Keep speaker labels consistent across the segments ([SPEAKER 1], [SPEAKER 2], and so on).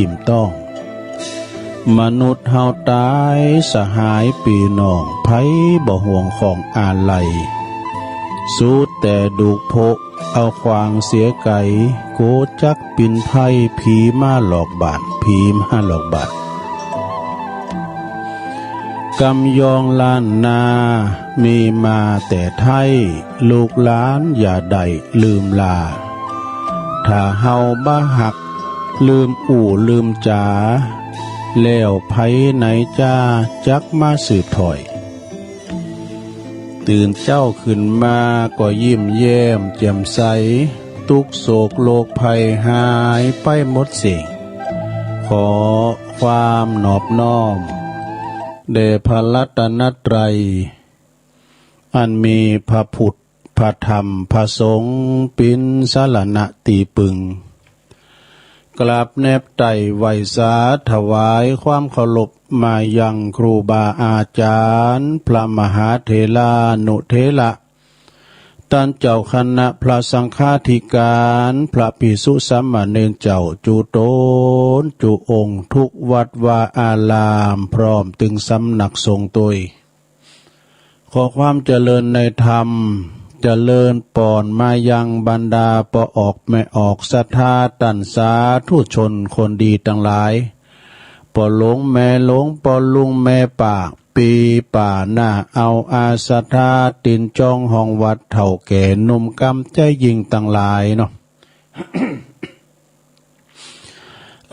[SPEAKER 1] อิ่มต้องมนุษย์เฮาตายสหายปีน้องไผบ่ห่วงของอาลัยสู้แต่ดูกโพเอาควางเสียไก่โกจักปินไพ่ผีมาหลอกบาดผีมาหลอกบาดกำยองล้านนามีมาแต่ไทยลูกหลานอย่าได้ลืมลาถ้าเฮาบ้าหักลืมอู่ลืมจ๋าแล้วไผไหนจ้าจักมาสืบถอยตื่นเจ้าขึ้นมาก็ยิ้มแย้มแจ่มใสทุกโศกโลกภัยหายไปหมดสิ่งขอความนอบน้อมแด่พระรัตนตรัยอันมีพระพุทธพระธรรมพระสงฆ์เป็นสรณะตีปึงกราบแนบไต่ไหวสาถวายความเคารพมายังครูบาอาจารย์พระมหาเถรานุเถระท่านเจ้าคณะพระสังฆาธิการพระภิกษุสามเณรเจ้าจุโตนจุองค์ทุกวัดวาอารามพร้อมถึงสำนักสงฆ์ตัวขอความเจริญในธรรมเจริญปอนมายังบรรดาปออกไม่ออกศรัทธาตันสาธุชนคนดีทั้งหลายปอหลงแม่หลงปอลุงแม่ป่าปีป่าหน้าเอาอาศรัทธาตินจองห้องวัดเถ่าแก่หนุ่มกำใจยิงทั้งหลายเนาะ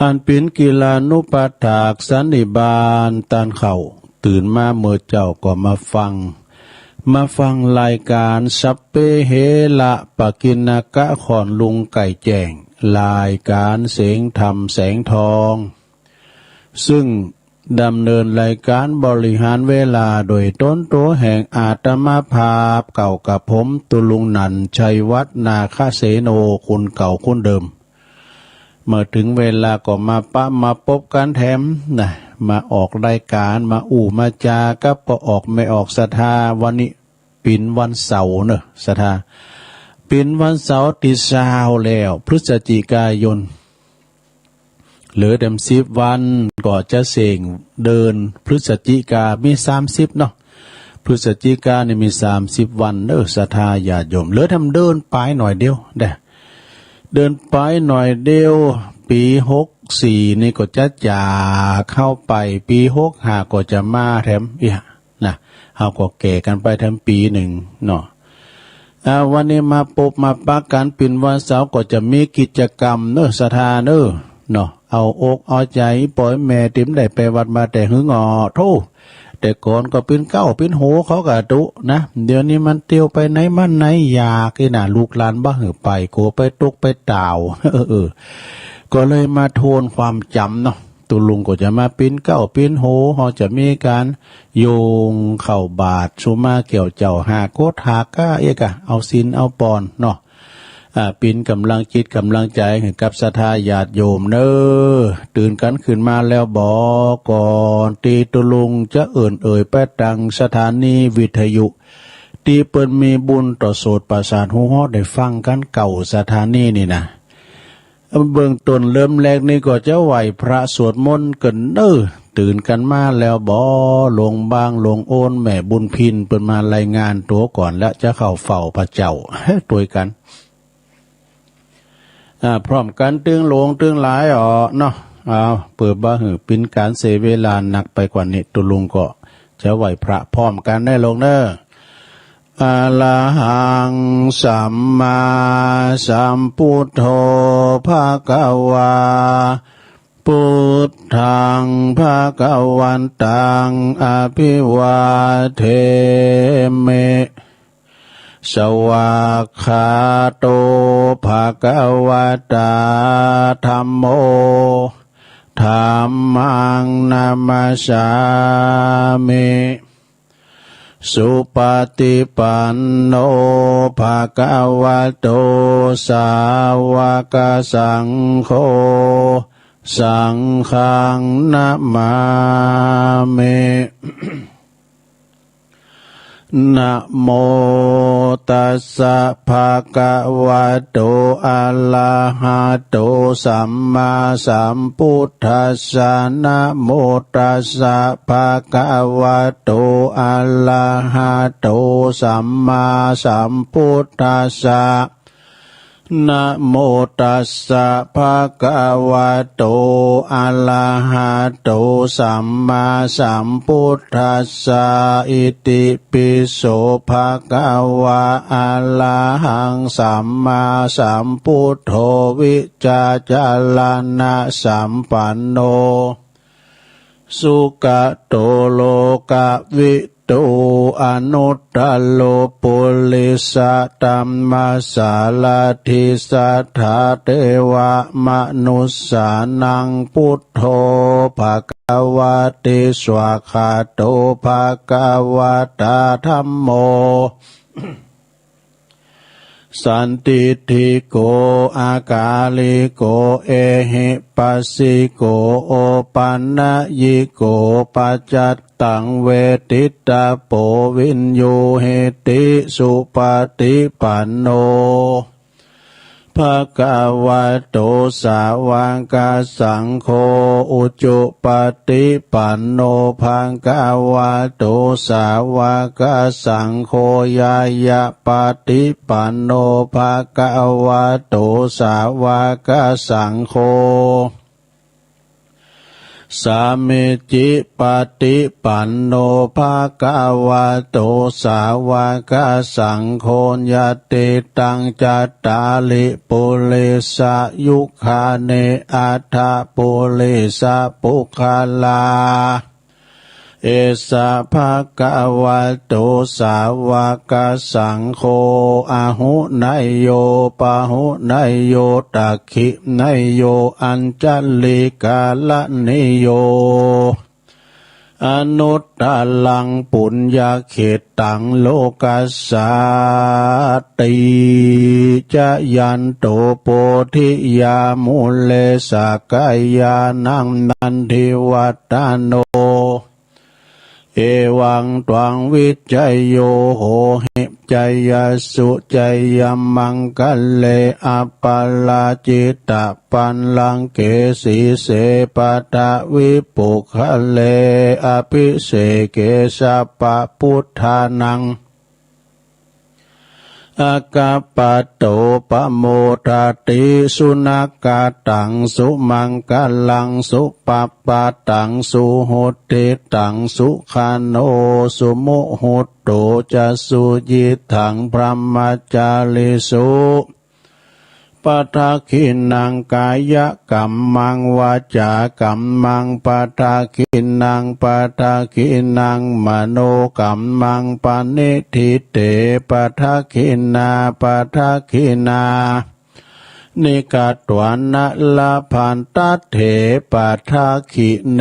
[SPEAKER 1] อันเป็นกีฬานุปถากสันนิบาตตานเข่าตื่นมาเมื่อเจ้าก็มาฟังรายการสัพเพเหระปกิณกะขอนลุงไก่แจ้งรายการเสียงธรรมแสงทองซึ่งดำเนินรายการบริหารเวลาโดยต้นตัวแห่งอาตมาภาพเก่ากับผมตุลุงนันชัยวัฒนาคเสโนคุณเก่าคุณเดิมเมื่อถึงเวลาก็มามาพบกันแถมนะมาออกรายการมามาจาก็พอออกไม่ออกศรัทธาวันนี้ปิ่นวันเสาร์เนอะศรัทธาปิ่นวันเสาร์ที่20แล้วพฤศจิกายนเหลือ10 วันก็จะเสี่งเดินพฤศจิกามี30เนาะพฤศจิกานี่มี30 วันเนอะศรัทธาญาติโยมเหลือทำเดินไปหน่อยเดียวเดินไปหน่อยเดียวปี64นี่ก็จะจ่าเข้าไปปี65ก็จะมาแถมนะเอาก็แก่กันไปแถมปีหนึ่งเนาะวันนี้มาพบมาปักกันเป็นวันเสาร์ก็จะมีกิจกรรมเนอะศรัทธาเนอะเนาะเอาอกเอาใจปล่อยแม่ติ๋มได้ไปวัดมาแต่หึงอโธ่แต่ก่อนก็เป็นเก้าเป็นโหเขากะตุนะเดี๋ยวนี้มันเตียวไปไหนมันไหนอยากน่ะลูกหลานบ้าหือไปโกไปตกไปต่าวก็เลยมาโทนความจำเนาะตุลุงก็จะมาปิ้นเก้าปิ้นโหเขาจะมีการโยงเข่าบาทสุมาเกี่ยวเจ้าหาโคตรหาก้าเอาศีลเอาปอนเนาะปิ้นกำลังจิตกำลังใจให้กับศรัทธาญาติโยมเนอตื่นกันขึ้นมาแล้วบอกก่อนตีตุลุงจะเอ่ยไปดังสถานีวิทยุตีเปิ้นมีบุญต่อโสดประสาทหูฮอดได้ฟังกันเก่าสถานีนี่นะเบื้องต้นเริ่มแรกนี่ก็จะไหวพระสวดมนต์กันตื่นกันมาแล้วลงบางลงโอนแม่บุญพินเปิ้นมารายงานตัวก่อนและจะเข้าเฝ้าพระเจ้าตัวกันพร้อมกันตึงลงตึงหลายเนาะเปิดบ้าหือเป็นการเสียเวลาหนักไปกว่านี้ตุลุงก็จะไหวพระพร้อมกันได้ลงเด้ออะระหังสัมมาสัมพุทโธภะคะวาพุทธังภะคะวันตังอภิวาเทเมสวากขาโตภะคะวะตาธัมโมธัมมังนามัสสามิสุปฏิปันโนภะคะวะโตสาวกสังโฆสังฆังนะมามินะโม ตัสสะภะคะวะโตอะระหะโตสัมมาสัมพุทธัสสะนะโมตัสสะภะคะวะโตอะระหะโตสัมมาสัมพุทธัสสะนะโมตัสสะภะคะวะโตอะระหะโตสัมมาสัมพุทธัสสะอิติปิโสภะคะวะอะระหังสัมมาสัมพุทโธวิจาจารณะสัมปันโนสุขโตโลกวิตูอนุตตโลปุริสตัมมาสาลาธิสัทธาเทวะมนุสสานังพุทโธภควะติสวากขาโตภควตาธัมโมสันติทิโกอากาลิโกเอหิปัสสิโกโอปันนยิโกปัจจัตตังเวทิตาโปวินโยเหติสุปฏิปันโนภะคะวะโตสาวกสังโฆอุจุปฏิปันโนภะคะวะโตสาวกสังโฆยายะปฏิปันโนภะคะวะโตสาวกสังโฆสามิจิปฏิปันโนภะคะวะโตสาวกสังโฆยะติตังจัตตาลิปุริสยุคาเนอัฏฐปุริสปุคลาเอสะภะคะวะโตสาวกสังโฆอะหุนายโยปะหุนายโยตักขินายโยอัญจลิกาลนิโยอนุตตลังปุญญาเขตังโลกัสสาติจะยันโตโพธิยามุเลสกายานังนันทิวัตโนเอวังตวังวิจัยโยโหหิจยสุจยมังกัลเลอปาลาจิตะปันลังเกสีเสปตะวิปุคะเลอภิเสเกสะปะพุทธานังอากาปะโตปะโมทาติสุนักกาตังสุมังกลังสุปปปะตังสุโหติตังสุขาโนสุโมโหโตจะสุยิทังพรหมจาริสุปทาคินังกายกัมมังวาจากัมมังปทาคินังปทาคินังมโนกัมมังปณิทิเตปทาคินาปทาคินานิกาตวันะลาพันตเถปทาคิเน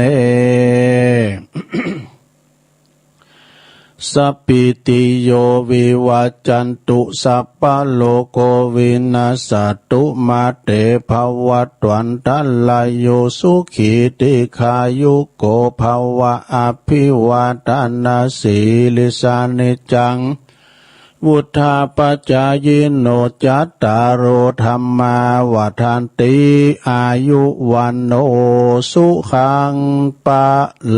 [SPEAKER 1] สัพพิติโยวิวัจจันตุสัพพะโลกวินาศตุมาเตภวัตวันตัลลายโยสุขีติขายุโกภวะอภิวาทนาสีลิสานิจังวุธาปัจจายโนจัตตารโอธรรมาวาทันติอายุวันโนสุขังปะ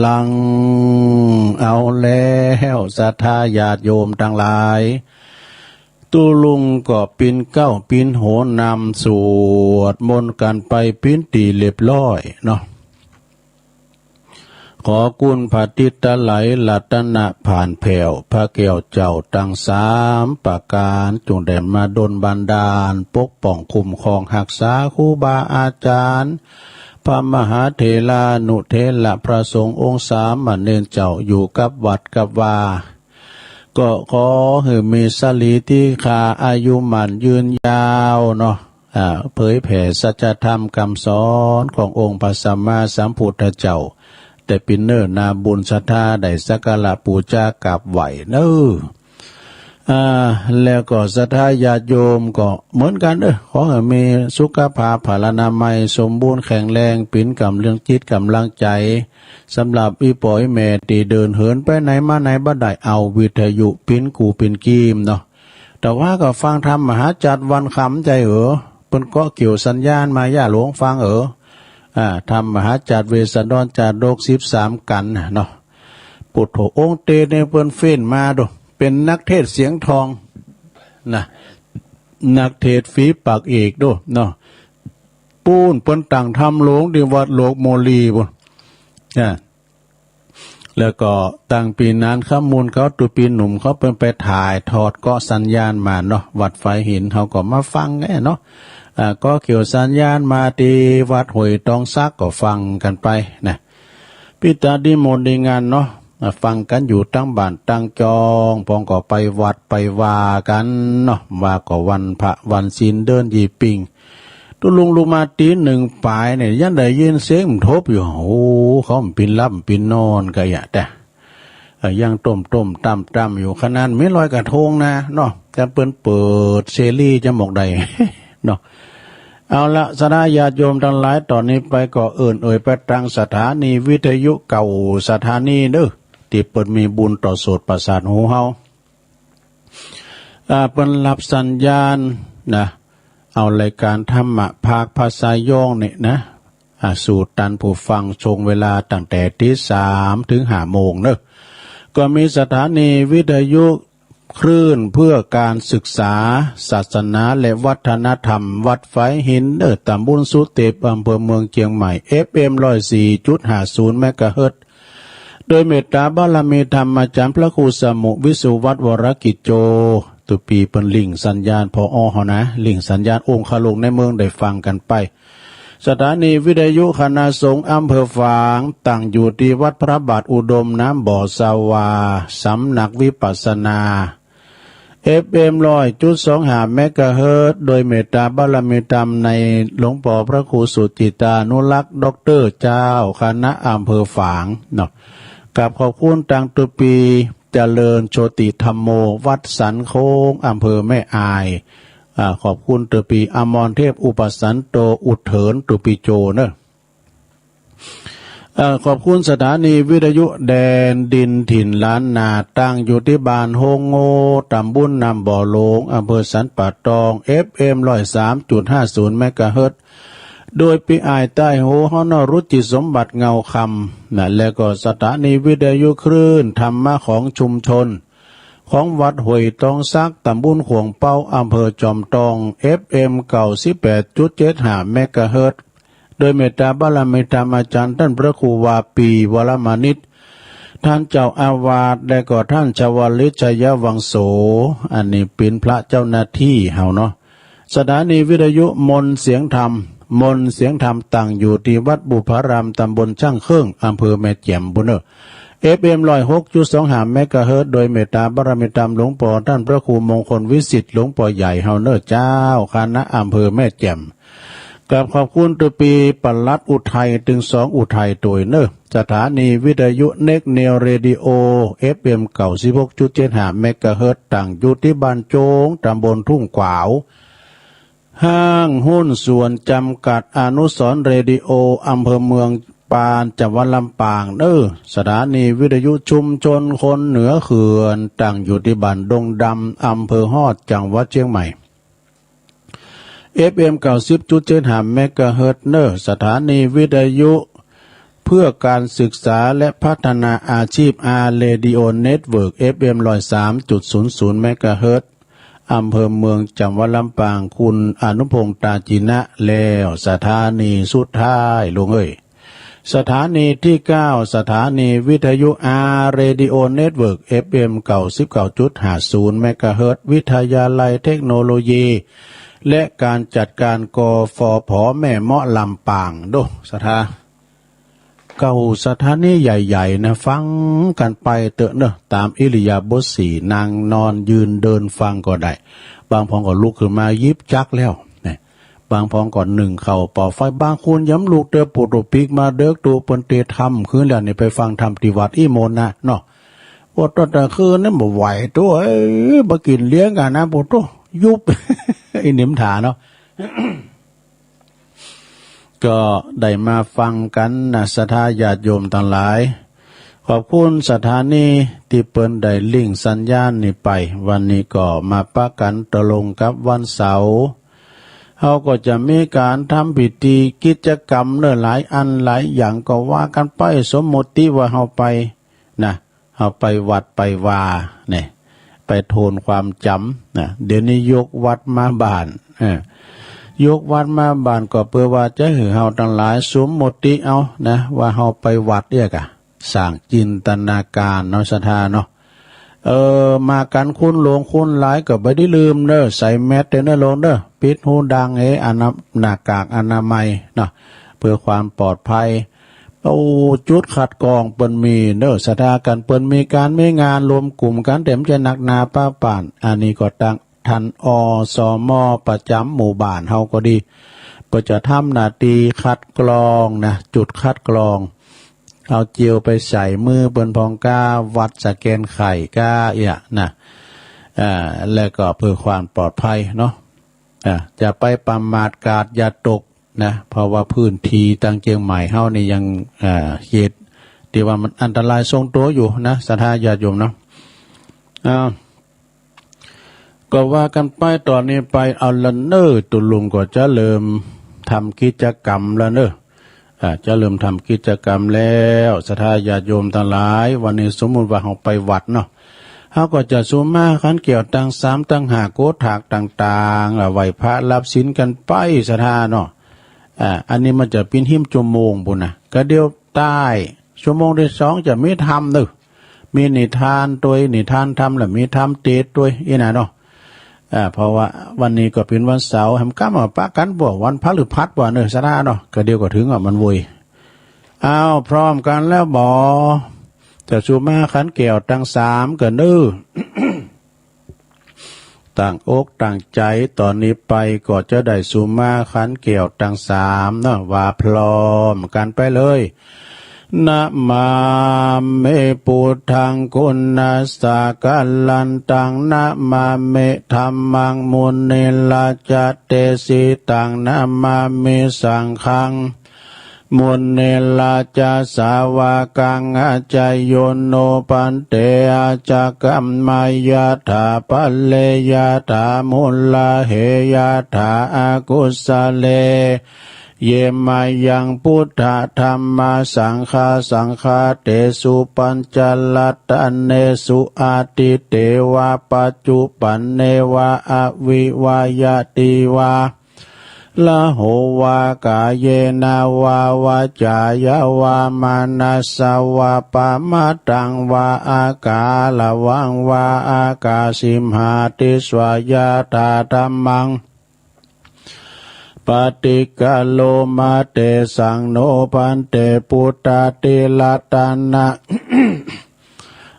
[SPEAKER 1] ลังเอาแล้วศรัทธาญาติโยมทั้งหลายตุลุงก็ปินเก้าปินโหนำสวดมนต์กันไปปินตีเรียบร้อยเนาะขอกุณพระทิตไหลลัตนะผ่านแผ่วพระแก้วเจ้าตั้งสามประการจงได้มาดลบันดาลปกป้องคุ้มครองรักษาครูบาอาจารย์พระมหาเถรานุเถระพระสงฆ์องค์สามเณรเจ้าอยู่กับวัดกับวาก็ขอให้มีสลีที่ขาอายุมันยืนยาวเนาะเผยแผ่สัจธรรมคำสอนขององค์พระสัมมาสัมพุทธเจ้าแต่ปินเนอร์นาบุญศรัทธาได้สักการะปูชากราบไหวเนอแล้วก็ศรัทธาญาติโยมก็เหมือนกันขอให้มีสุขภาพพลานามัยสมบูรณ์แข็งแรงปิ่นกำเรื่องจิตกำลังใจสำหรับอีปอยแม่ตีเดินเหินไปไหนมาไหนบ่ได้เอาวิทยุปิ่นกูปิ่นกีมเนาะ แต่ว่าก็ฟังธรรมมหาจัดวันคำใจเปิ้นก็เกี่ยวสัญญาณมาย่าหลวงฟังธรรมมหาจัดเวสสันดรจัดโลก13กันเนาะปุถโธองค์เตในเปิ้นเฟ้นมาดูเป็นนักเทศเสียงทองนะนักเทศฝีปากเอกดูเนาะปูนเปิ้นต่างทำหลวงที่วัดโลกโมลีบุแล้วก็ตั้งปีนั้นข้ามูลเขาตุปีหนุ่มเขาเป็นไปถ่ายทอดก็สัญญาณมาเนาะวัดไฟหินเขาก็มาฟังไงเนาะก็เกี่ยวสัญญาณมาที่วัดห้วยตองซักก็ฟังกันไปนะพิตาดิมนต์ในงานเนาะฟังกันอยู่ตั้งบ้านตั้งจองพองก็ไปวัดไปว่ากันเนาะว่าก็วันพระวันศีลเดินยีปิงตุลุงลูมาตีหนึ่งปลายเนี่ยยันได้ยินเสียงมันทบอยู่โอ้เขาปินรับปินนอนก็อย่าแต่ยังต้มตำอยู่ขนาดไม่ลอยกระทงนะเนาะจะเปิดเซรีจะหมกใดเนาะเอาละสดาญาติโยมทั้งหลายตอนนี้ไปก็ไปตั้งสถานีวิทยุเก่าสถานีเด้อที่เปิดมีบุญต่อโสตประสาทหูเฮาเปิ้นรับสัญญาณนะเอารายการธรรมะภาคภาษาย่องเนี่ยนะสู่ตันผู้ฟังชงเวลาตั้งแต่ตี3ถึง5โมงเนอะก็มีสถานีวิทยุคลื่นเพื่อการศึกษาศาสนาและวัฒนธรรมวัดไฟหินตำบลสุเตปอำเภอเมืองเชียงใหม่ FM 104.50 เมกะเฮิรตซ์โดยเมตตาบารมีธรรมอาจารย์พระครูสมุวิสุวัฒน์วรกิจโจตุปีเป็นลิงสัญญาณพอเฮานะลิงสัญญาณองค์คลงในเมืองได้ฟังกันไปสถานีวิทยุคณะสงฆ์อำเภอฝางตั้งอยู่ที่วัดพระบาทอุดมน้ำบ่อสาวาสำนักวิปัสสนา FM 100.25 เมกะเฮิรตซ์โดยเมตตาบารมีธรรมในหลวงพ่อพระครูสุจิตานุรักษ์ด็อกเตอร์เจ้าคณะอำเภอฝางเนาะกับขอบคุณตังตุปีเจริญโชติธรรมโมวัดสันโค้งอำเภอแม่อายขอบคุณตุปีอมรเทพอุปสันโตอุเถินตุปีโจเนอะขอบคุณสถานีวิทยุแดนดินถิ่นล้านนาตั้งอยู่ที่บ้านโฮงโง่ตำบลนำบ่อโลงอำเภอสันป่าตอง FM 103.50 เมกะเฮิรตซ์โดยปีอายใต้โหฮอนรุจิสมบัติเงาคำนะและก็สถานีวิทยุคลื่นธรรมะของชุมชนของวัดห้วยตองซักตำบลขวงเป้าอำเภอจอมทอง FM 98.75 เมกะเฮิรตซ์โดยเมตตาบารมีธรรมอาจารย์ท่านพระครูวาปีวรมานิตท่านเจ้าอาวาสและก็ท่านชวลิตชัยวังโสอันนี้เป็นพระเจ้าหน้าที่เฮาเนาะสถานีวิทยุมนต์เสียงธรรมตั้งอยู่ที่วัดบุพารามตำบลช่างเครื่องอำเภอแม่แจ่มบุญFM 106.25 เมกะเฮิรตซ์โดยเมตตาบารมีธรรมหลวงพ่อท่านพระครูมงคลวิสิทธิ์หลวงพ่อใหญ่เฮาเนอเจ้าคณะอำเภอแม่แจ่มกับขอบคุณตุปีปลัดอุทัยถึง2อุทัยตัวเนอสถานีวิทยุเน็กเนลเรดิโอ FM 96.75 เมกะเฮิรตซ์ตั้งอยู่ที่บ้านโจงตำบลทุ่งกวาวห้างหุ้นส่วนจำกัดอนุสรณ์เรดิโออำเภอเมืองปานจังหวัดลำปางสถานีวิทยุชุมชนคนเหนือเขื่อนตั้งอยู่ที่บ้านดงดำอำเภอฮอดจังหวัดเชียงใหม่ FM 90.75 เมกะเฮิรตซ์สถานีวิทยุเพื่อการศึกษาและพัฒนาอาชีพเรดิโอเน็ตเวิร์ก FM 103.00 เมกะเฮิรตซ์อำเภอเมืองจังหวัดลำปางคุณอนุพงษ์ตาจินะแล้วสถานีสุดท้ายลุงสถานีที่9สถานีวิทยุเรดิโอเน็ตเวิร์ก FM 99.50 เมกะเฮิรตซ์วิทยาลัยเทคโนโลยีและการจัดการกฟผแม่เมาะลำปางสถานีใหญ่ๆนะฟังกันไปเถอะเนอะตามอิริยาบถสี่นั่งนอนยืนเดินฟังก็ได้บางพองก็ลุกขึ้นมายิบจักแล้วเนี่ยบางพองก็หนึ่งเข่าป่อไฟบางคนย้ำลูกเตอปุตุปิกมาเด็กตัวเปิ้นเตทำคืนแล้วนี่ไปฟังธรรมที่วัดอิโมนนะเนาะปวดตะคืนนั้นบ่ไหวตัวบ่กินเลี้ยงกันนะปวดตัวยุบ ไอ้หนิมถาเนาะ ก็ได้มาฟังกันนะศรัทธาญาติโยมทั้งหลาย ขอบคุณสถานีที่เปิ้นได้ลิงก์สัญญาณนี้ไปวันนี้ก็มาปะกันตะลงกับวันเสาร์เขาก็จะมีการทำพิธีกิจกรรมเนื้อหลายอันหลายอย่างก็ว่ากันไปสมมติว่าเขาไปนะเขาไปวัดไปวาเนี่ยไปโทนความจำนะเดี๋ยวนี้ยกวัดมาบ้านยกวัดมาบ้านก็เพื่อว่าจะให้เฮาทั้งหลายสมมติเอานะว่าเฮาไปวัดเนี่ยกะสร้างจินตนาการเนาะศรัทธาเนาะมากันคุณหลวงคุณหลายก็บ่ได้ลืมเด้อใส่แมสเด้อนะลงเด้อปิดหูดังหน้ากากอนามัยเนาะเพื่อความปลอดภัยจุดคัดกรองเปิ้นมีเด้อศรัทธากันเปิ้นมีการมีงานรวมกลุ่มกันเต็มจะหนักหนาป้าป่านอันนี้ก็ตั้งท่านสม.ประจำหมู่บ้านเฮาก็ดีก็จะทำหน้าที่คัดกรองนะจุดคัดกรองเอาเจียวไปใส่มือเปิ้นพองก้าวัดสแกนไข่ก้านะแล้วก็เพื่อความปลอดภัยเนาะจะไปประมาทกาดอย่าตกนะเพราะว่าพื้นที่ตั้งเชียงใหม่เฮานี่ยังเขตที่ว่ามันอันตรายทรงตัวอยู่นะศรัทธาญาติโยมเนาะก็ว่ากันไปตอนนี้ไปเอาละเนอตุลุงก็จะเริ่มทำกิจกรรมแล้วเนอจะเริ่มทำกิจกรรมแล้วศรัทธาญาติโยมทั้งหลายวันนี้สมมุติว่าเราไปวัดเนาะเขาก็จะสุมาขันเกี่ยวตั้งสามตั้งหาโกถากต่างๆไหวพระรับศีลกันไปศรัทธาเนาะอันนี้มันจะเป็นหิมชั่วโมงบุญนะก็เดียวใต้ชั่วโมงที่สองจะมีธรรมเนอะมีนิทานตัวนิทานธรรมและมีธรรมเทศด้วยนะเนาะเพราะว่าวันนี้ก็เป็นวันเสาร์ทำก้ามปะกันบ่วันพระหรือพัดบ่เนอะศรัทธาเนาะก็เดียวก็ถึงมันวุยพร้อมกันแล้วบ่จะสุมาขันเกี่ยวตั้งสามก็เนอ ต่างอกต่างใจตอนนี้ไปก็จะได้สุมาขันเกี่ยวตั้งสามเนาะว่าพร้อมกันไปเลยนะมาเมปุถังคุณัสสะกัลลันตังนะมาเมธัมมังมุนิลาจเตสิตังนะมาเมสังฆังมุนิลาจาสาวกังอาจายโยโนปันเตอาจักกัมมายาถาปัลเลยาถามุลลาเหยาถาอากุสเลเยมายังพุทธธรรมสังฆาเตสุปัญจลัตตเนสุอาติเตวะปัจจุปันเนวะอวิวายติวาละโหวากาเยนาวาวาจายาวามานัสสวะปะมะตังวาอากาละวังวาอากาสิมหาติสวายาตาธัมมังปฏิกาโลมาเตสังโนปันเตปุตตติลัตตนะ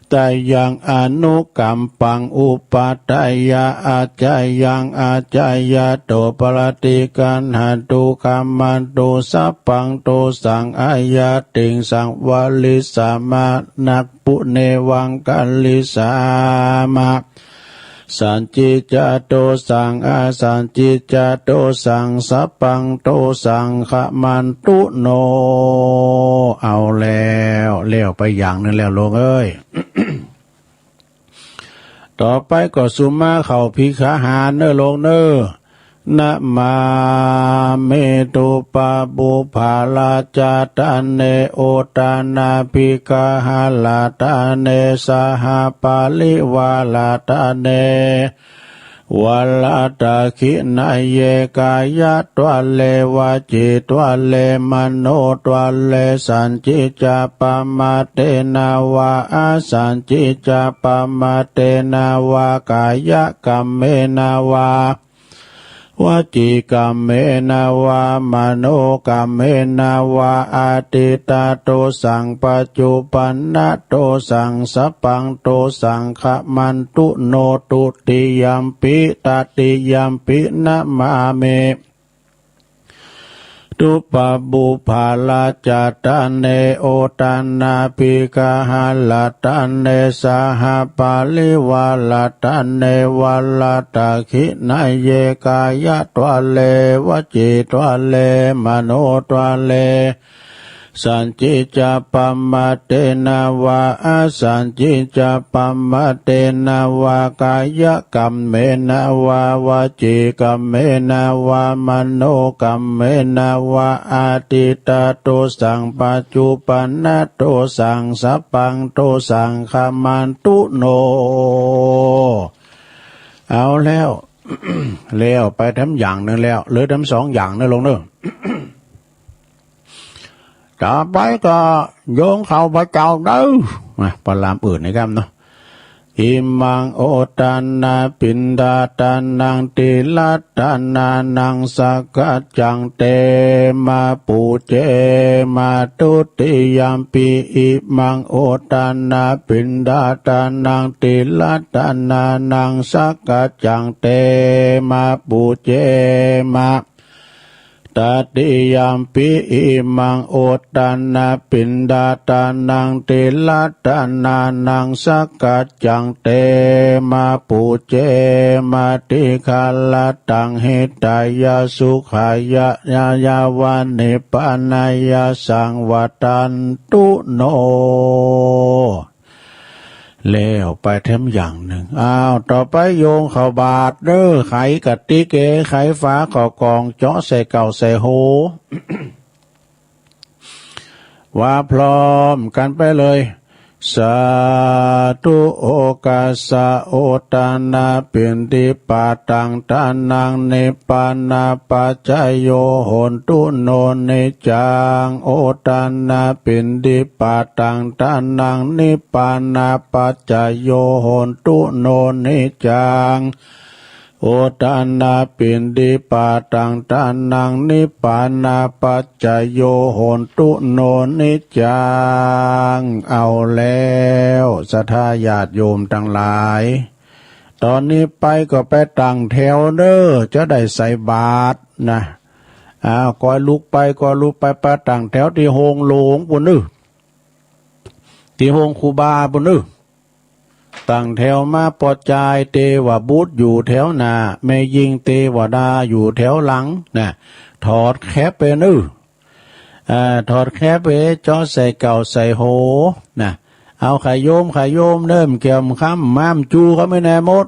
[SPEAKER 1] แต่ยังอนุกัมปังอุปัฏฐายาอาจายังอาจายาโตปรติกันหันตุกัมมันตุสัพพังโตสังอายาติงสังวลิสามานักปุเนวังกัลลิสามาสันจิจโตสังอาสันจิจโตสังสัพพังโตสังขมันตุโนเอาแล้วไปอย่างนึงแล้วลงเอ้ย ต่อไปก็สุมาเข้าภิกขาหารเนอลงเนอนะมาเมตุปะบุภาลาจาตาเนโอตานาภิกขาหาลาตาเนสหปาลิวาลาตาเนวัลตาคินาเยกายะตัวเลวาจิตัวเลมโนตัวเลสันจิจาปมาเตนาวาอาสันจิจาปมาเตนาวากายะกัมเมนาวาวจีกัมเมนาวามโนกัมเมนาวาอาติตาโตสังปัจจุปันนะโตสังสัพพังโตสังขมันตุโนตุติยัมปิตติยัมปินะมาเมตุปะบุภาลาจาตาเนโอตานาภิกขาหาลาตาเนสหปาลิวาลาตาเนวัลตาคินาเยกายะตัวเลวจิตัวเลมโนตัวเล สันจิจาปัมมะเตนาวาอาสันจิจาปัมมะเตนาวากายกรรมเมนาวาวาจิกรรมเมนาวามโนกรรมเมนาวาอาติตาโตสังปัจจุปันนโตสังสัพพังโตสังฆามันตุโนเอาแล้ว แล้วไปทำอย่างนึงแล้วหรือทำสองอย่างนึงลงเนอะ ต่อไปก็โยงเข้าพระเจ้าเด้อมาปรามอื่นนะครับเนาะอิมังโอตานาปินดาตานังติลัตตานานังสักกัจจังเตมาปูเจมาตุติยามปีอิมังโอตานาปินดาตานังติลัตตานานังสักกัจจังเตมาปูเจมาตติยามปิอิมังโอตานาปินดาตานังติลัตตานานังสักกัจจังเตมาปูเจมาติคาลตังหิตายาสุขายะยายาวานิปานายาสังวัตันตุโนแล้วไปทำอย่างหนึ่งต่อไปโยงเข้าบาทเด้อไขกะติเกไขฟ้าขอกองเจาะใส่เก่าใส่โห ว่าพร้อมกันไปเลยสาธุโอกาสะโอตานาปินติปาตังตานังเนปานาปัจจโยโหนตุโนเนจังโอตานาปินติปาตังตานังเนปานาปัจจโยโหนตุโนเนจังโอตานาปินติปาตังตานังนิปานาปัจจโยโหนตุโนนิจังเอาแล้วสัทธาญาติโยมทั้งหลายตอนนี้ไปก็ไปตั้งแถวเด้อจะได้ใส่บาตรนะก่อยลุกไปไปตั้งแถวที่โฮงหลวงปุ่นนึที่โฮงครูบาปุ่นนึตั้งแถวมาปอจายเตวบุตรอยู่แถวหน้าแม่ยิงเตวดาอยู่แถวหลังนะถอดแคปไปถอดแคปไปจ่อใส่เก่าใส่โหนะเอาขายโยมเนิ่มเกี่ยมค้ำม้ามจูเขาไม่แน่หมด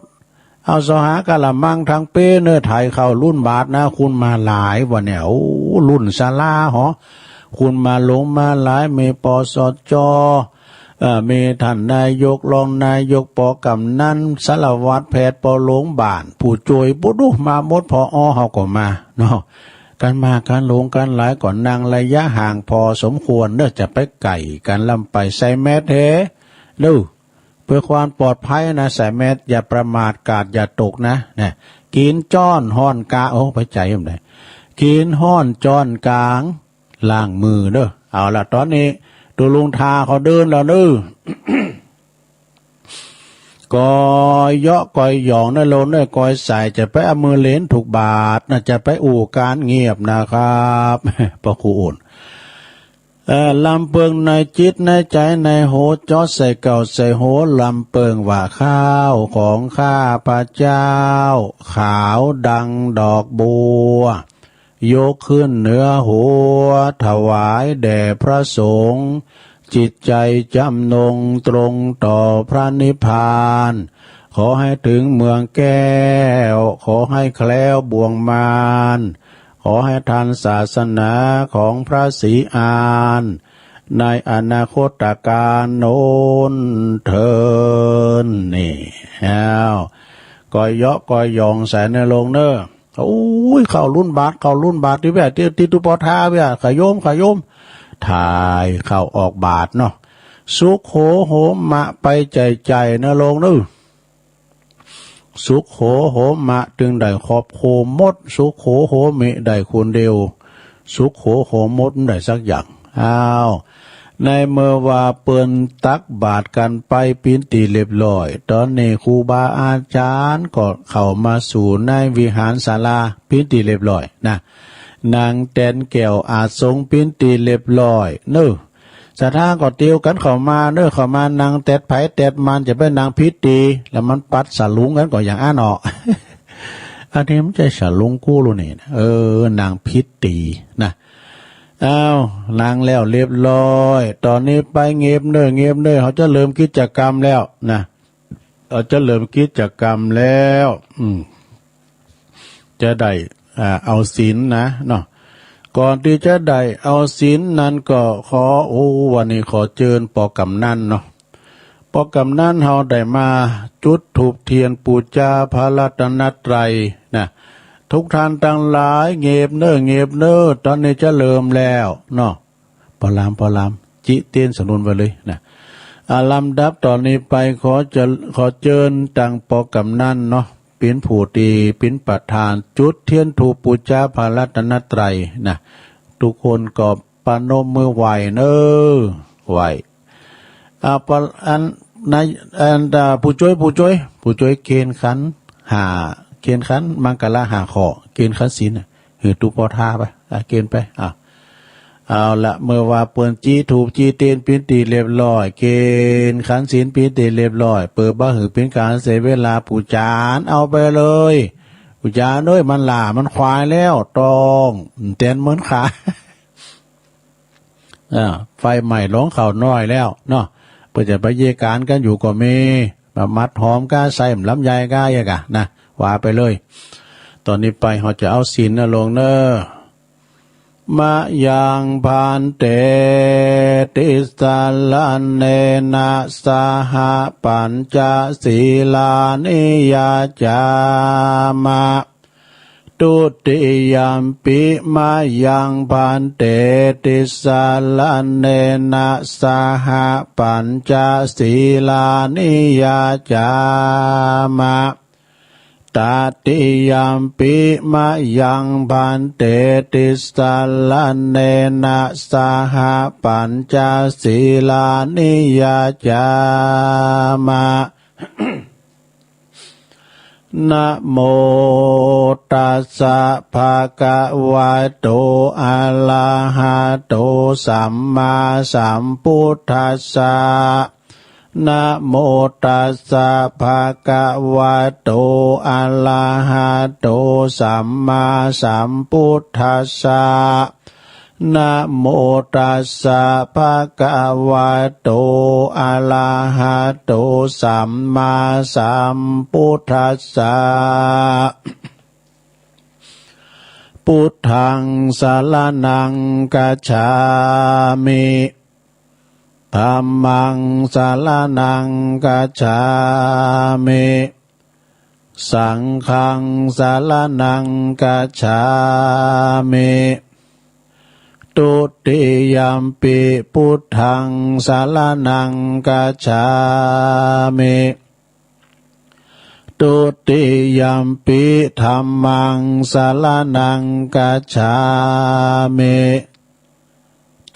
[SPEAKER 1] เอาสหากะละมังทางเป้เนื้อไทยเข้ารุ่นบาทนะคุณมาหลายวันเนี่ยโอ้รุ่นศาลาหรอคุณมาลงมาหลายมีปสจมีท่านนายกรองนายกปกำนันสารวัตรแพทย์ปโรงบาลผู้ช่วยปุดุมาหมดพอเฮาก็มาเนาะการมาการลงการหลายก่อนนางระยะห่างพอสมควรเนื่อจะไปไก่การลำไปใส่แมสเฮดูเพื่อความปลอดภัยนะใส่แมสอย่าประมาทกาดอย่าตกนะเนี่ยกินจ้อนห้อนกาไปใจยังไงกินห้อนจ้อนกลางล้างมือเด้อเอาละตอนนี้ตัวลุงทาเขาเดินแล้วนึกอยเยาะกอยหยองนั่นโลนนั่นกอยใส่จะไปเอามือเล่นถูกบาทน่าจะไปอู่การเงียบนะครับพระครูอุ่นลำเปิงในจิตในใจในโหจอดใส่เก่าใส่โหลำเปิงว่าข้าวของข้าพระเจ้าขาวดังดอกบัวยกขึ้นเหนือหัวถวายแด่พระสงฆ์จิตใจจำนงตรงต่อพระนิพพานขอให้ถึงเมืองแก้วขอให้แคล้วบ่วงมารขอให้ทันศาสนาของพระศรีอานในอนาคตการโน้นเถินนี่ก้อยเยาะก้อยยองใส่ในโลงเนอโอ้ยเข้ารุ่นบาทที่แบบที่ตุปอทาแบบขยมถ่ายเข้าออกบาทเนาะสุขโหมะไปใจนะลงนึสุขโหมะจึงได้ขอบโคมดสุขโหมิได้คนเดียวสุขโหมดได้สักอย่างในเมื่อว่าเปิ้นตักบาทกันไปปินตีเรียบร้อยตอนนี้ครูบาอาจารย์ก็เข้ามาสู่ในวิหารศาลาปินตีเรียบร้อยนะนางแตนแก้วอาจทรงปินตีเรียบร้อยสถานก็เตียวกันเข้ามานางแตดไผแตดมันจะเป็นนางพิตีแล้วมันปัดสลุงกันก็อย่างอ่านออก อันนี้มันจะสลุงกู้รู้นี่นางพิตีนะ อ้าวนางแล้วเรียบร้อยตอนนี้ไปเงียบเน้อเขาจะเริ่มกิจกรรมแล้วนะเขาจะเริ่มกิจกรรมแล้วจะได้เอาศีลนะเนาะก่อนที่จะได้เอาศีลนั้นก็ขอวันนี้ขอเชิญปอกำนันเนาะปอกำนันเฮาได้มาจุดธูปเทียนปูชาพระรัตนตรัยนะทุกท่านทั้งหลายเงียบเน้อตอนนี้จะเริ่มแล้วเนาะพอลามจิเตียนสนุนไว้เลยนะลำดับตอนนี้ไปขอเชิญตังปอกำนันเนาะเป็นผู้ตีเป็นประธานจุดเทียนธูปปูชาพระรัตนตรัยนะทุกคนก็ปนมมือไหวเน้อไหวผู้ช่วยเกณฑ์ขันเกณฑ์ขันมังกรหาขอเกณฑ์ขันศีลหือตุปอทาไปเกณฑ์ไปเอาละเมื่อว่าเปิ้นจีถูกจีเตียนปินตีเรียบร้อยเกณฑ์ขันศีลปินตีเรียบร้อยเปิดบ่หือเป็นการเสียเวลาปูจานเอาไปเลยปูจานเอ้ยมันหล่ามันควายแล้วตองเตียนเหมือนขาไฟใหม่ร้องเข่าน้อยแล้วเนาะเพื่อจะไปเยการกันอยู่ก็มีแบบมัดหอมก้าใส่ลำไยก้าอย่างกะนะว่าไปเลยตอนนี้ไปเขาจะเอาศีลลงเนอมะยังพันเตติสาลันเนนะสหปัญจศีลานิยาจามะตุติยัมปิมายังพันเตติสาลันเนนะสหปัญจศีลานิยาจามะตติยัมปิมายังพันเตติสาลันเนนะสหปัญจศีลานิยาจามะ นะโมตัสสะภะคะวะโตอะระหะโตสัมมาสัมพุทธัสสะนะโมตัสสะภะคะวะโตอะระหะโตสัมมาสัมพุทธัสสะนะโมตัสสะภะคะวะโตอะระหะโตสัมมาสัมพุทธัสสะพุทธังสรณังคัจฉามิธัมมังสรณังคัจฉามิสังฆังสรณังคัจฉามิตุติยัมปิพุทธังสรณังคัจฉามิตุติยัมปิธัมมังสรณังคัจฉามิ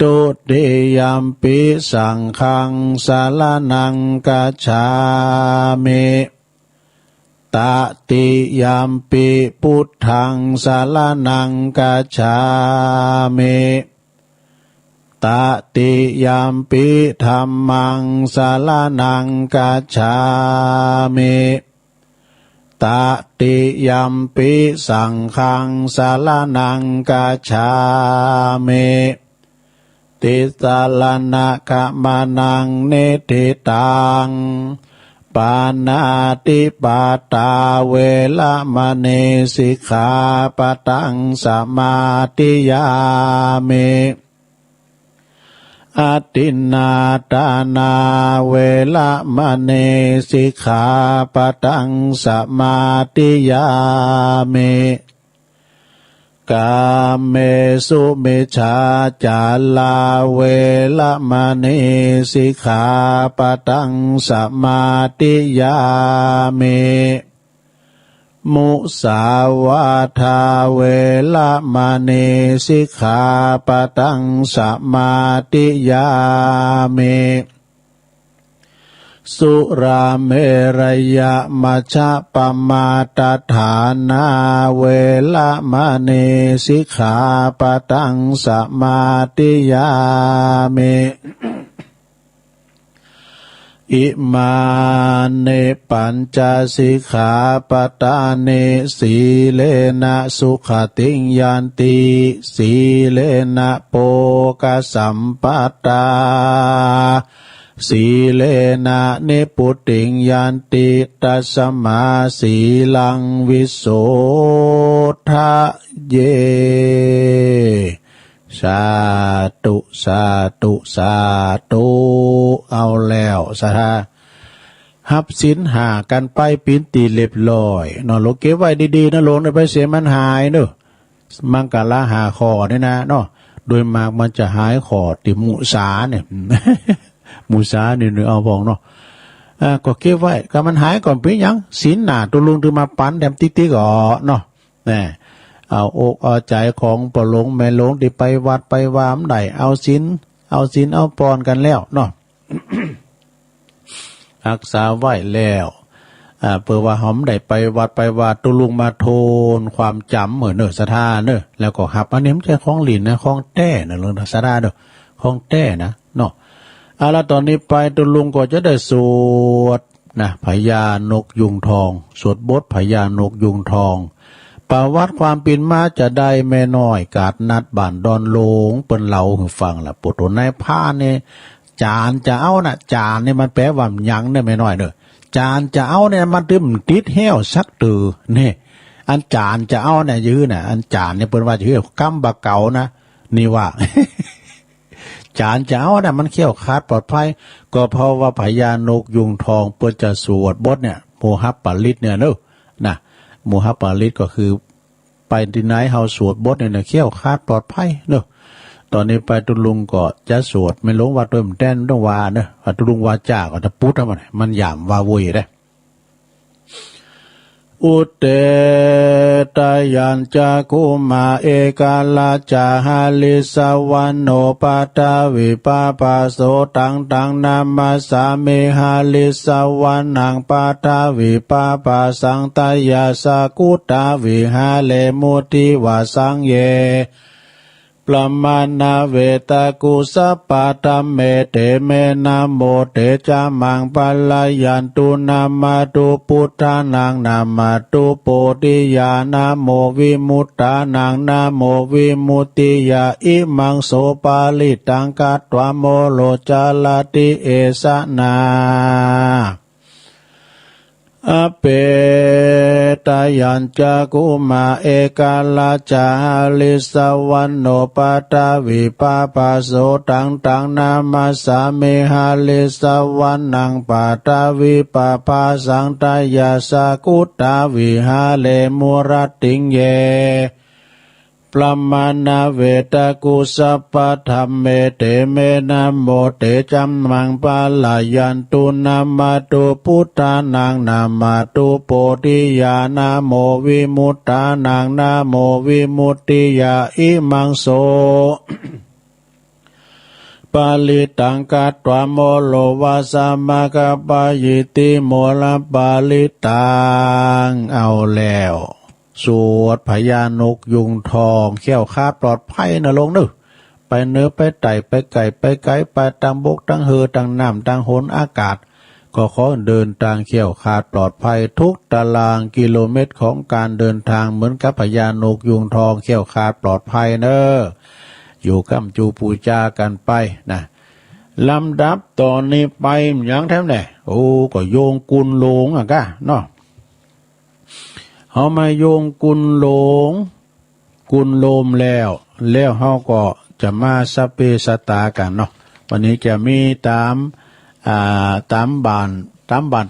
[SPEAKER 1] ตุติยัมปิสังฆังสรณังคัจฉามิตติยัมปิพุทธังสรณังคัจฉามิตติยัมปิธัมมังสรณังคัจฉามิตติยัมปิสังฆังสรณังคัจฉามิติสรณะขมานังเนติตังปานาติปาตาเวละมะเนสิกขาปะทังสมาธิยามิอาทินนาทานาเวละมะเนสิกขาปะทังสมาธิยามิกาเมสุมิจฉาจาลาเวละมะเนสิกขาปะทังสมาธิยามิมุสาวาทาเวละมะเนสิกขาปะทังสมาธิยามิสุราเมรยะมัชฌะปมาตฐานาเวละมะเนสิกขาปะทังสมาธิยามิ อิมาเนปัญจสิกขาปทาเนสีเลนะสุขติงยันติสีเลนะโภคสัมปตาสีเลนะนิพุติงยันติตัสมาสีลังวิโสทะเยสาธุสาธุสาธุเอาแล้วสาหับศีลหากันไปปินตีเรียบร้อยนอนโลกเก็บไว้ดีๆนะโลงไปเสียมันหายเนอะมังกรละหาคอเนี่ยนะเนาะโดยมากมันจะหายคอติมุสาเนี่ย มุสาเนี่ยเอาพองเนาะก็เก็บไว้ก็มันหายก่อนเป็นยังศีลหนาตัวลุงถึงมาปั้นแถมติ๊กๆอ๋อเนาะนี่เอาอกเอาใจของปหลงแม่หลงที่ไปวัดไปวามได้เอาศีลเอาปอนกันแล้วเนาะ รักษาไว้แล้วเพื่อว่าหอมได้ไปวัดไปวาดตุลุงมาโทนความจำเหมือนเนอสะท่าเนอแล้วก็หับอันนี้ไม่ใช่ของหลินนะของแต้นะเรื่องสะท่าเนอของแต้นะเนาะแล้วตอนนี้ไปตุลุงก็จะได้สวดนะพญานกยุงทองสวดบทพญานกยุงทองประวัติความเป็นมาจะได้แม่น้อยกาดนัดบ้านดอนโลงเปิ้นเล่าให้ฟังล่ะปุถุนายผ้าเนี่ยจานจะเอานะจานเนี่ยมันแปลว่าหยังเนี่ยแม่น้อยเด้อจานจะเอาเนี่ยมันตึมติดเหี้ยวสักตือนี่อันจานจะเอาเนี่ยยื้อน่ะอันจานเนี่ยเปิ้นว่าชื่อกำบะเก่านะนี่ว่า จานจะเอาเนี่ยมันเขี้ยวขาดปลอดภัยก็เพราะว่าพญานกยุงทองเปิ้นจะสวดบทเนี่ยโมหัปปลิตเนี่ยเนอะนะโมหัปปลิตก็คือไปที่ไหนเฮาสวดบทเนี่ยเขี้ยวขาดปลอดภัยเนอะตอนนี้ไปตุลุงก็จะสวดไม่ลงว่าตัวมันแต้นต้องว่าเนอะว่าตุลุงว่าจ้าก็จะปุ๊ดทั้งหมดมันหยามว่าวุยได้อุเตตยัญจกุมาเอกาลาจาหาลิสวันโนปาตาวิปาปาโสตังนามาสาเมหาลิสวันนังปาตาวิปาปาสังตายาสากุตาวิหาเลมุติวาสังเยปรมาณเวตากุสปะตัมเมเตเมนะโมเตจามังปัลลายันตุนามาตุพุทธานังนามาตุโพธิญาณโมวิมุตตานังนะโมวิมุตติยาอิมังโสปาลิตังกัตถวโมโลจาลติเอสนาอเปตยัญจกุมาเอกาลาจาลิสวันโนปาตาวิปาปาโสตังนามาสาเมหาลิสวันนังปาตาวิปาปาสังตายาสากุตาวิหาเลมุรติงเยปรมาณเวตากุสปะธัมเมเตเมนะโมเตจัมมังปาลายันตุนามาตุพุทธานังนามาตุโพธิญาณโมวิมุตตานังนะโมวิมุตติยาอิมังโส ปาลิตังกัตถวโมโลวาสามกปายิติโมลปาลิตังเอาแล้วสวดพญานกยุงทองเขี้ยวคาดปลอดภัยนะลงนึไปเนื้อไปไต่ไปไก่ไปไก่ไปตังบกตังเหือตังน้ำตังหนอากาศก็ขอเดินทางเขี้ยวคาดปลอดภัยทุกตารางกิโลเมตรของการเดินทางเหมือนกับพญานกยุงทองเขี้ยวคาดปลอดภัยเนอะอยู่กำจูปูจากันไปนะลำดับตอนนี้ไปอย่างแท้เนี่ยโอ้ก็โยงกุนหลงอ่ะกะเนาะเฮามาโยงกุนหลงกุนโลมแล้วเฮาก็จะมาสเปสตากันเนาะวันนี้จะมีตามบ้าน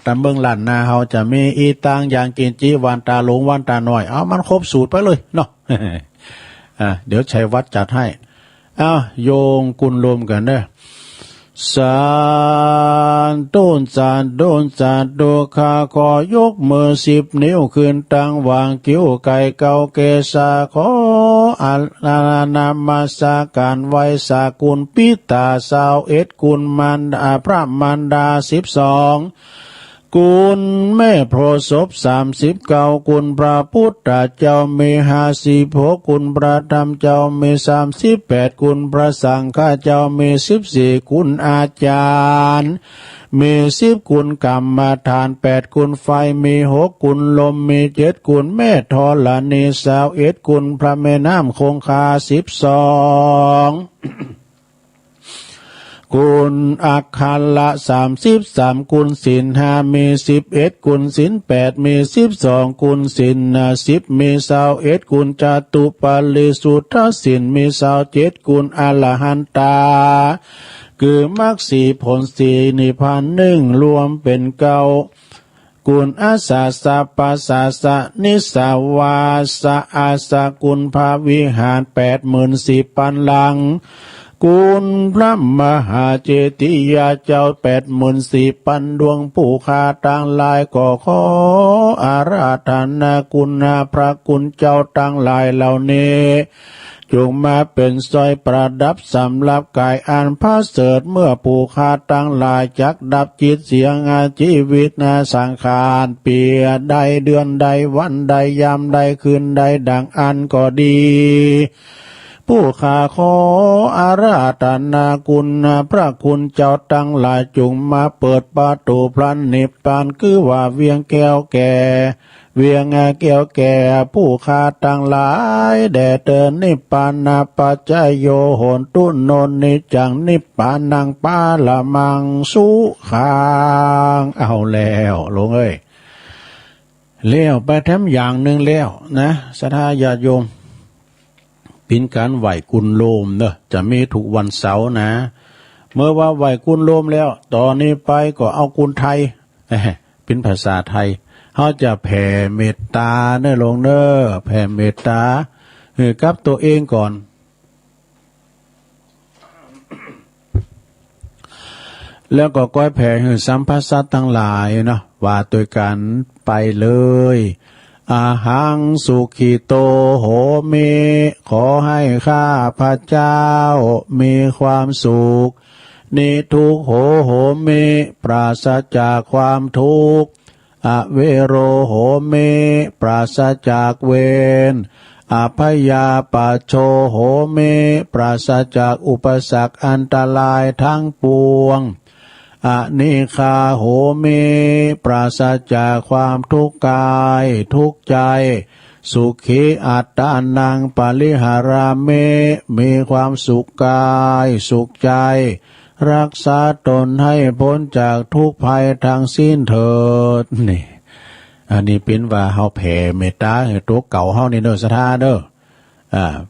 [SPEAKER 1] ตามเมืองล้านนาเฮาจะมีอีตังอย่างกินจีวันตาหลงวันตาน้อยเอามันครบสูตรไปเลยเนาะ เดี๋ยวชัยวัดจัดให้โยงกุนโลมกันเด้อสานต้นสานโดนสานโดคาขอยกมือ10 นิ้วขึ้นตั้งวางกิ้วไก่เกาเกษาขอนามาสาการไว้สากุลปิตา21กุลมันดาพระมันดา12 คุณแม่โพศพ39คุณพระพุทธเจ้ามี56คุณพระธรรมเจ้ามี38คุณพระสังฆเจ้ามี14คุณอาจารย์มี10คุณกรรมฐาน8คุณไฟมี6คุณลมมี7คุณแม่ธรณี21คุณพระแม่น้ำคงคา12คุณอักขละ33คุณศีล5มี11คุณศีล8มี12คุณศีล10มี21คุณจตุปาริสุทธศีลมี27คุณอรหันตาคือมรรค4ผล4นิพพาน1รวมเป็น9กุณอาสาสะปัสสะสะนิสาวาสะอาสะกุณภาวิหาร84,000ปันลังคุณพระมหาเจติยาเจ้า84,000ดวงผู้ข้าต่างหลายก็ขออาราธนาคุณพระคุณเจ้าต่างหลายเหล่านี้จงมาเป็นสร้อยประดับสำหรับกายอันพระเสริฐเมื่อผู้ข้าตั้งหลายจักดับจิตเสียงชีวิตนาสังขารเปียใดเดือนใดวันใดยามใดคืนใดดังอันก็ดีผู้ข้าขออาราธนาคุณพระคุณเจ้าตั้งหลายจงมาเปิดประตูพระนิพพานคือว่าเวียงแก้วแก่เวียงแก้วแก่ผู้ข้าตั้งหลายแด่เดินนิพพานาปัจจโยโหนตุนนนิจังนิพพานังปาละมังสุขังเอาแล้วลงเอ้ยเลี้ยวไปแถมอย่างหนึ่งแล้วนะศรัทธาญาติโยมปินการไหวกุนโลมเนอะจะมีทุกวันเสาร์นะเมื่อว่าไหวกุนโลมแล้วตอนนี้ไปก็เอากุนไทยเป็นภาษาไทยเขาจะแผ่เมตตาเนอะลงเนอะแผ่เมตตากับตัวเองก่อนแล้วก็ก้อยแผ่ให้สัมภาษณ์ทั้งหลายเนาะว่าตัวกันไปเลยอาหังสุขิโตโหมิขอให้ข้าพระเจ้ามีความสุขนิทุกโหโหมิปราศจากความทุกข์อเวโรโหมิปราศจากเวรอภยาปโชโหมิปราศจากอุปสรรคอันตรายทั้งปวงอนิคาโหมิปราศจากความทุกข์กายทุกข์ใจสุขีอัตตานังปริหารามิมีความสุขกายสุขใจรักษาตนให้พ้นจากทุกภัยทางสิ้นเถิดนี่อันนี้เป็นว่าเฮาแผ่เมตตาให้ตัวเก่าเฮานี่เด้อศรัทธาเด้อ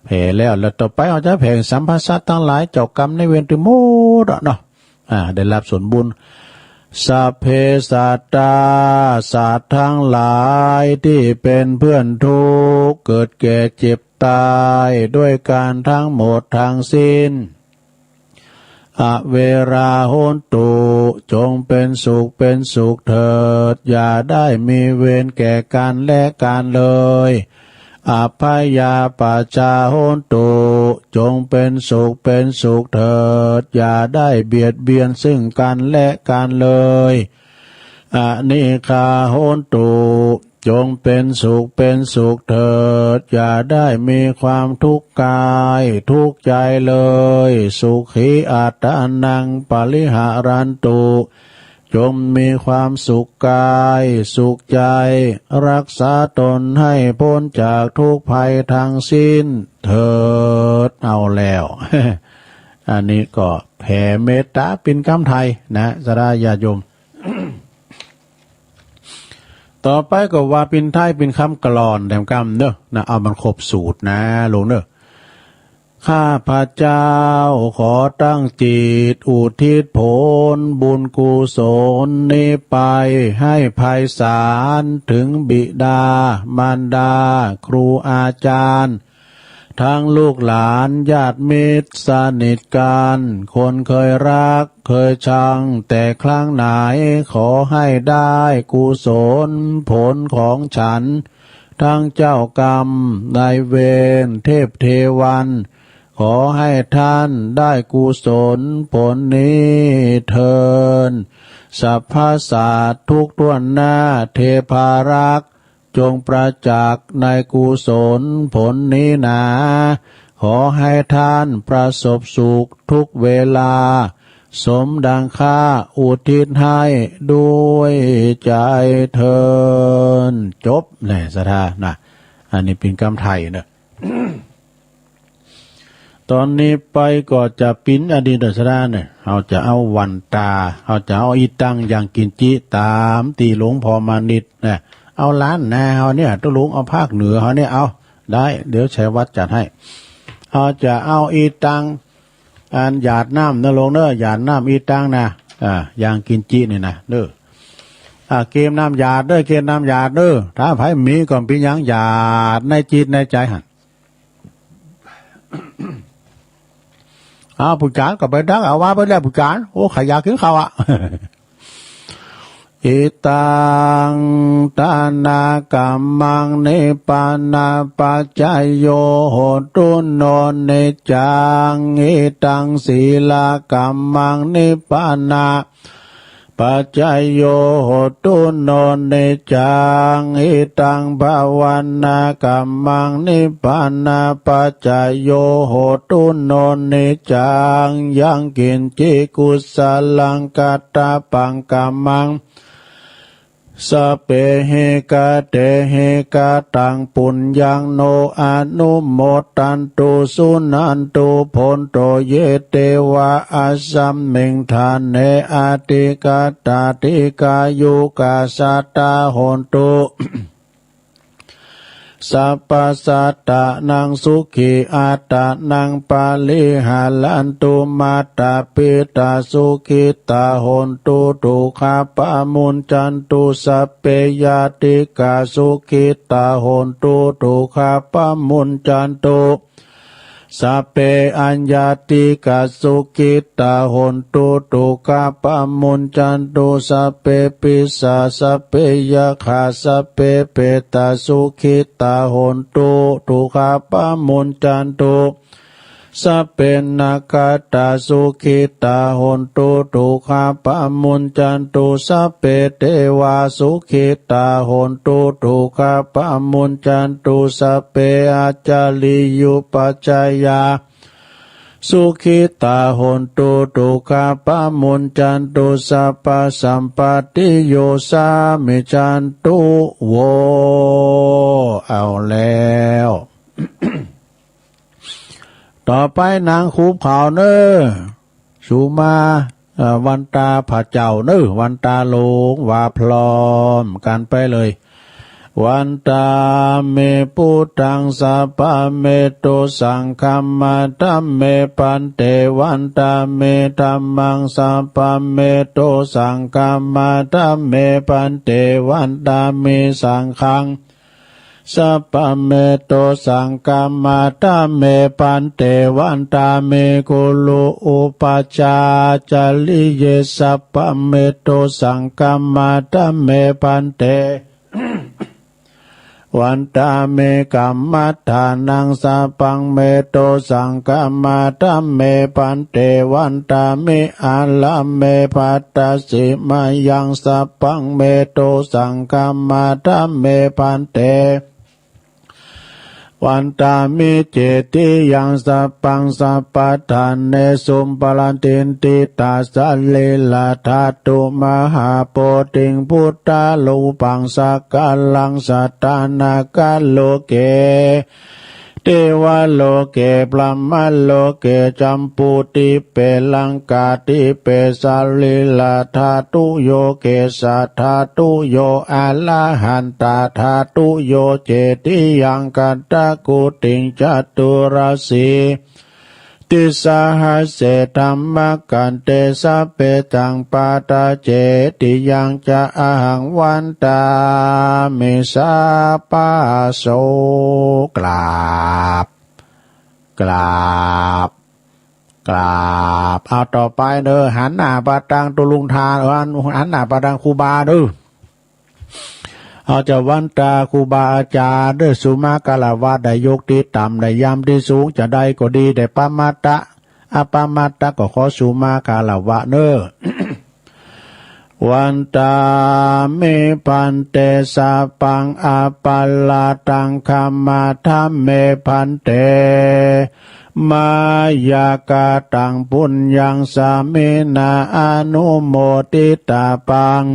[SPEAKER 1] แผ่แล้วต่อไปเฮาจะแผ่สัมภาษณ์ทั้งหลายเจ้ากรรมในเวรทั้งหมดเนาะได้รับส่วนบุญสัพเพสัตตาสัตว์ทั้งหลายที่เป็นเพื่อนทุกข์เกิดแก่เจ็บตายด้วยการทั้งหมดทั้งสิ้นอเวราโหนตุจงเป็นสุขเถิดอย่าได้มีเวรแก่กันและกันเลยอภัยาปัจจาโหนตุจงเป็นสุขเถิดอย่าได้เบียดเบียนซึ่งกันและกันเลยอนิคาโหนตุจงเป็นสุขเถิดอย่าได้มีความทุกข์กายทุกข์ใจเลยสุขีอัตตานังปริหารันตุจงมีความสุขกายสุขใจรักษาตนให้พ้นจากทุกภัยทั้งสิ้นเถิดเอาแล้ว อันนี้ก็แผ่เมตตาเป็นคำไทยนะสราญาโยม ต่อไปก็ว่าเป็นไทยเป็นคำกลอนแถมคำเนอะนะเอามันครบสูตรนะลงเนอะข้าพระเจ้าขอตั้งจิตอุทิศผลบุญกุศลนี้ไปให้ไพศาลถึงบิดามารดาครูอาจารย์ทั้งลูกหลานญาติมิตรสนิทกันคนเคยรักเคยชังแต่ครั้งไหนขอให้ได้กุศลผลของฉันทั้งเจ้ากรรมนายเวรเทพเทวันขอให้ท่านได้กุศลผลนี้เถิด สัพพสัตว์ทุกตัวหน้าเทพารักษ์จงประจักษ์ในกุศลผลนี้นาขอให้ท่านประสบสุขทุกเวลาสมดังข้าอุทิศให้ด้วยใจเทินจบเนี่ยสถานะอันนี้เป็นคำไทยเนอะ ตอนนี้ไปก็จะปิ้นอดีตสถาเนี่ยเราจะเอาวันตาเราจะเอาอีตังอย่างกินจิตามตีหลวงพอมานิดเนี่ยเอาล้านนาเขาเนี่ยตุลุงเอาภาคเหนือเขาเนี่ยเอาได้เดี๋ยวชัยวัดจัดให้เราจะเอาอีตังอันหยาดน้ำนะลงเนอะหยาดน้ำอีตังนะอย่างกินจินี่นะเนอะเกมน้ำหยาดเด้อเกมน้ำหยาดเด้อถ้าไผมีก่อนเป็นยังหยาดในจิตในใจหัน ผู้จานก็ไปดักเอาว่าไปแล้วผู้จานโอ้ขายยากินข้าวอ่ะ อิตังตานากัมมังนิปานาปัจจโยโหตุโนเนจังอิตังศีลากัมมังนิปานาปัจจโยโหตุโนเนจังอิตังภาวนากัมมังนิพพานาปัจจโยโหตุโนเนจังยังกินจิกุสลังกัตตปังกัมมังสเปเหกะเตเหกะตังปุญญังโนอนุโมตันตุสุนันตุพนโตเยเตวะอาสัมมิงทานเนอาติกาตาติกายุกาสัตตาโหนตุ สัพพสัตตะนังสุขีอัตตะนังปาลิหาลันตุมาตาปิตาสุขิตาโหนตุทุกขาปะมุนจันตุสัพเพยติกาสุขิตาโหนตุทุกขาปะมุนจันตุสัพเพอัญญาติกาสุขิตาโหนตุทุกขาปะมุนจันตุสัพเพปิสาสัพเพยขาสัพเพเปตาสุขิตาโหนตุทุกขาปะมุนจันตุสัพเพนาคาตาสุขิตาโหนตุทุกขาปะมุนจันตุสัพเพเทวาสุขิตาโหนตุทุกขาปะมุนจันตุสัพเพอาจาริยุปัจจายาสุขิตาโหนตุทุกขาปะมุนจันตุสัพพสัมปติโยสามิจันตุโวเอาแล้ว ต่อไปนางคูบข่าวเนอสุมาวันตาผาเจ้าเนอวันตาโลงว่าพร้อมกันไปเลยวันตาเมปุตังสัพพะเมโตสังคัมมาธัมเมปันเตวันตาเมธัมมังสัพพะเมโตสังคัมมาธัมเมปันเตวันตาเมสังฆังสัพพะเมโตสังกัมมาธัมเมปันเตวันตาเมกุลุอุปัชฌาจาริเยสัพพะเมโตสังกัมมาธัมเมปันเต วันตาเมกัมมัฏฐานังสัพพังเมโตสังกัมมาธัมเมปันเตวันตาเมอาลัมเมปัตตสิมายังสัพพังเมโตสังกัมมาธัมเมปันเตวันตามิเจติยังสัพพังสัพพทานเนสุมปลันตินติตาสัลเลลาธาตุมหาโพธิงพุทธาลูปังสักกาลังสัตตานากาโลเกเทวโลเกพรหมโลเกจัมปุติเปลังกาติเปสัลลิลาธาตุโยเกสัทธาตุโยอะละหันตาธาตุโยเจติยังกัตตะกุติงจัตุราสีติสหัสเสธัมมกันเตสัพเพตังปาตาเจติยังจะอะหังวันตามิสาปาโสกราบเอาต่อไปเด้อหันหน้าปะตังตุลุงทานหันหน้าปะตังครูบาเด้อเอาจะวันตาครูบาอาจารย์ด้วยสุมากาลาวาได้ยกที่ต่ำได้ยามที่สูงจะได้ก็ดีได้ปามาตะอปามาตะก็ขอสุมากาลาวะเนอ วันตาเมพันเตสาปังอาปัลลาตังคัมมาธัมเมพันเตมายากาตังปุญญังสามินาอนุโมติตาปัง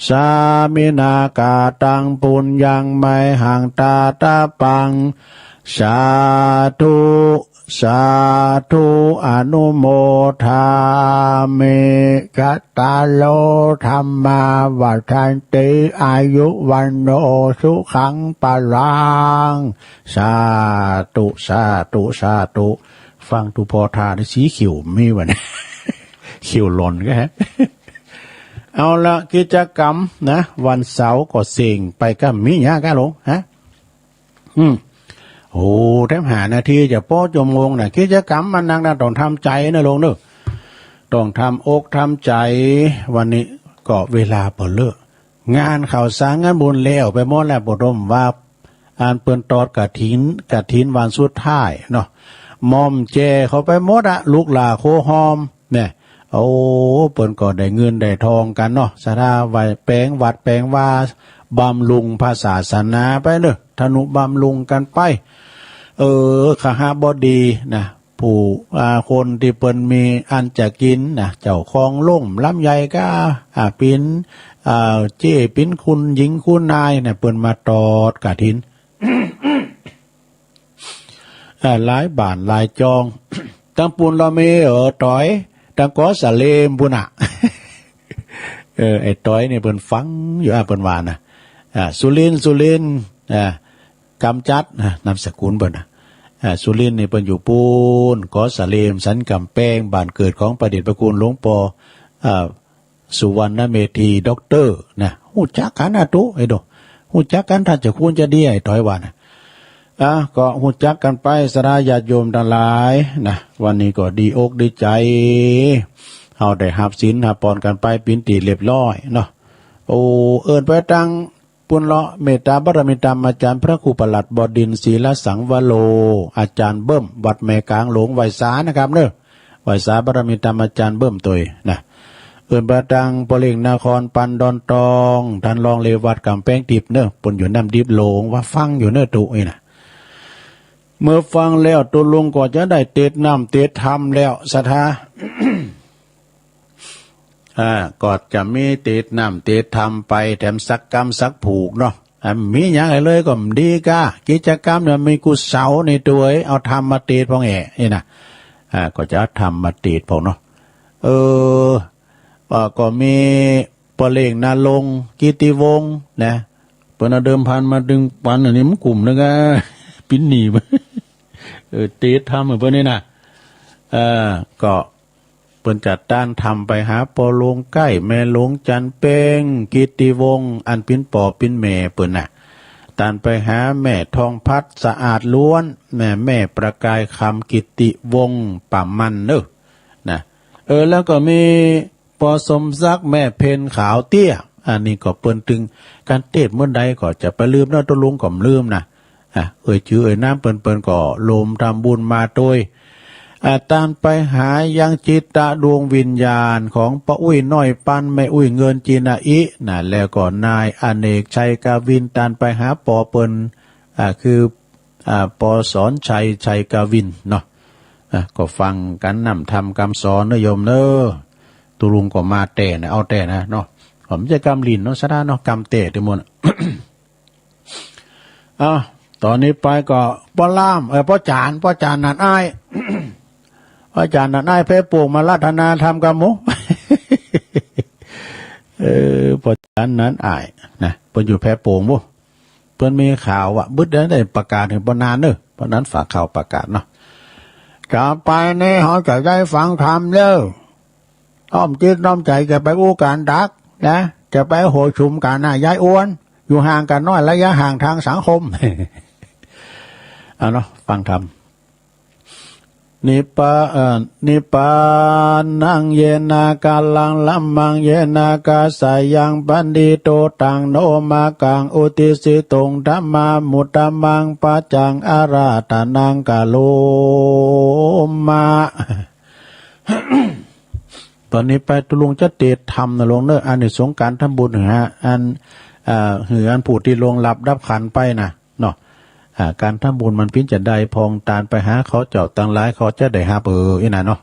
[SPEAKER 1] สามินากาตังปุญญังไมหังตาตาปังสาธุสาธุอนุโมทามิกัตตาโลธรรมาวัฏันติอายุวันโนสุขังปะลังสาธุสาธุสาธุฟังตุพอทาได้สีขิวมีวะเนี่ย ขิวหล่นก็ฮะ เอาละกิจกรรมนะวันเสาร์ก็เสี่งไปก็มีอย่างกันหรอฮะโอ้แทบ5 นาทีจะโป๊ะจมงนะกิจกรรมมันนั่งได้ต้องทำใจนะลงเนอะต้องทำอกทำใจวันนี้ก็เวลาเปิดเลิกงานข่าวสารงานบุญแล้วไปหมดแล้วบรมว่าอ่านเปิ้นตอดกฐินวันสุดท้ายเนาะมอมเจเขาไปหมดอะลูกหลาโคหอมเนี่ยโอ้เปิ้นก็ได้เงินได้ทองกันเนาะสาราไว้แปลงวัดแปลงว่าบำรุงภาษาศาสนาไปเนอะธนุบำรุงกันไปขหบดีนะผู้คนที่เปิ้นมีอันจะกินนะเจ้าของล่มลำใหญ่ก็ปินเจ้ปินคุณหญิงคุณนายเนี่ยเปิ้นมาตอดกฐิน หลายบ้านหลายจองตั้งปูนเรามีต้อยตั้งกอสะเลมปุน่ะ ไอ้ต้อยเนี่ยเปิ้นฟังอยู่เปิ้นว่านะสุรินทร์กำจัดนามสกุลเปิ้นสุรินทร์นี่เปิ้นอยู่ปูนกอสะเลมสันกำแพงบ้านเกิดของประเดชพระคุณหลวงปู่สุวรรณเมธีด็อกเตอร์นะฮู้จักกันนะตุไอ้ดอกฮู้จักกันถ้าจะควรจะดีไอ้ต้อยว่านะก็ฮู้จักกันไปสราญาติโยมทั้งหลายนะวันนี้ก็ดีอกดีใจเฮาได้รับศีลรับพรกันไปปินตีเรียบร้อยเนาะโอ้เอิ้นไปตั้งปุณเลาะเมตตาบารมีธรรมอาจารย์พระครูประหลัดบดินทร์ศีลสังวโลอาจารย์เบิ้มวัดแม่กลางหลวงไวสานะครับเนอะไวสาบารมีธรรมอาจารย์เบิ้มตัวนะเอิ้นไปตั้งปลิงนครปันดอนตองท่านรองเลวัดกำแพงดิบเนอะปนอยู่น้ำดิบโลงว่าฟังอยู่เนอะตุนี่นะเมื่อฟังแล้วตัวลุงก็จะได้เตดน้ำเตดธรรมแล้วศรัทธา ก็จะมีเตดน้ำเตดธรรมไปแถมสักกรรมสักผูกเนาะมีอย่างไรเลยก็ดีก้ากิจกรรมเนี่ยมีกุศลในตัวเอาธรรมมาเตดพองนี่นะก็จะทำมาเตดพองเนาะก็มีปเลงนาลงกิติวงศ์นะเปิ้นเดิมพันมาดึงปันอันนี้มันกลุ่มนึงอ่ะปินหนีเตดทำเหมือนเปิ้นนี่นะก็เปิ้นจัดต้านทำไปหาปอลงใกล้แม่ลงจันเป้งกิติวงศ์อันปินปอปินแม่เปิ้นน่ะตานไปหาแม่ทองพัดสะอาดล้วนแม่ประกายคำกิติวงศ์ป่ามันเนอะนะแล้วก็มีปอสมซักแม่เพนขาวเตี้ยอันนี้ก็เปิ้นถึงการเทศเมื่อใดก็จะไปลืมเนาะตัวลุงก็ลืมนะชื่อน้ำเปิ้นก็ลมทำบุญมาโดยตามไปหายังจิตตะดวงวิญญาณของป้าอุ้ยน้อยปันแม่อุ้ยเงินจีนาอินะแล้วก็นายอเนกชัยกาวินตามไปหาปอเปิ้นคือปอสอนชัยกาวินเนาะก็ฟังกันนำทำคำสอนนะโยมเนอะตุลุงก็มาแต่นะเอาแต่นะเนาะผมจะกำลินเนาะซะได้เนาะกำเตะทุกมน ตอนนี้ไปก็ป้อล่ามป้อจานนันอ้าย ป้อจานนันอ้ายเพปลูกมารัตนาทำกับหมูป้อจานนันอ้ายนะเพิ่นอยู่แพโป่งบ่เพิ่นมีข่าวว่าบึดได้ประกาศถึงปนานเด้อเพราะนั้นฝากข่าวประกาศเนาะกลับไปนี่เฮาจะได้ฟังธรรมเด้ออ้อมจิตน้อมใจจะไปอู้การดักนะจะไปโหชุมกันน่ะยายอ้วนอยู่ห่างกันน้อยระยะห่างทางสังคม เนาะฟังธรรมนิปานังเยนากาลังลัมมังเยนากาสายังปันดิโตตังโนมากังอุติสิตงธัมมามุตตมังปัจจังอาราธนังกาโลมา ตอนนี้ไปตุลุงจะเตทำนะลงเนอะอันนี้สงการทำบุญฮะอันหืออันผู้ที่ลงรับดับขันไปนะเนาะการทำบุญมันพิ้นจะได้พองตานไปหาเขาเจ้าตังหลายเขาจะได้หาอีน่ะเนาะ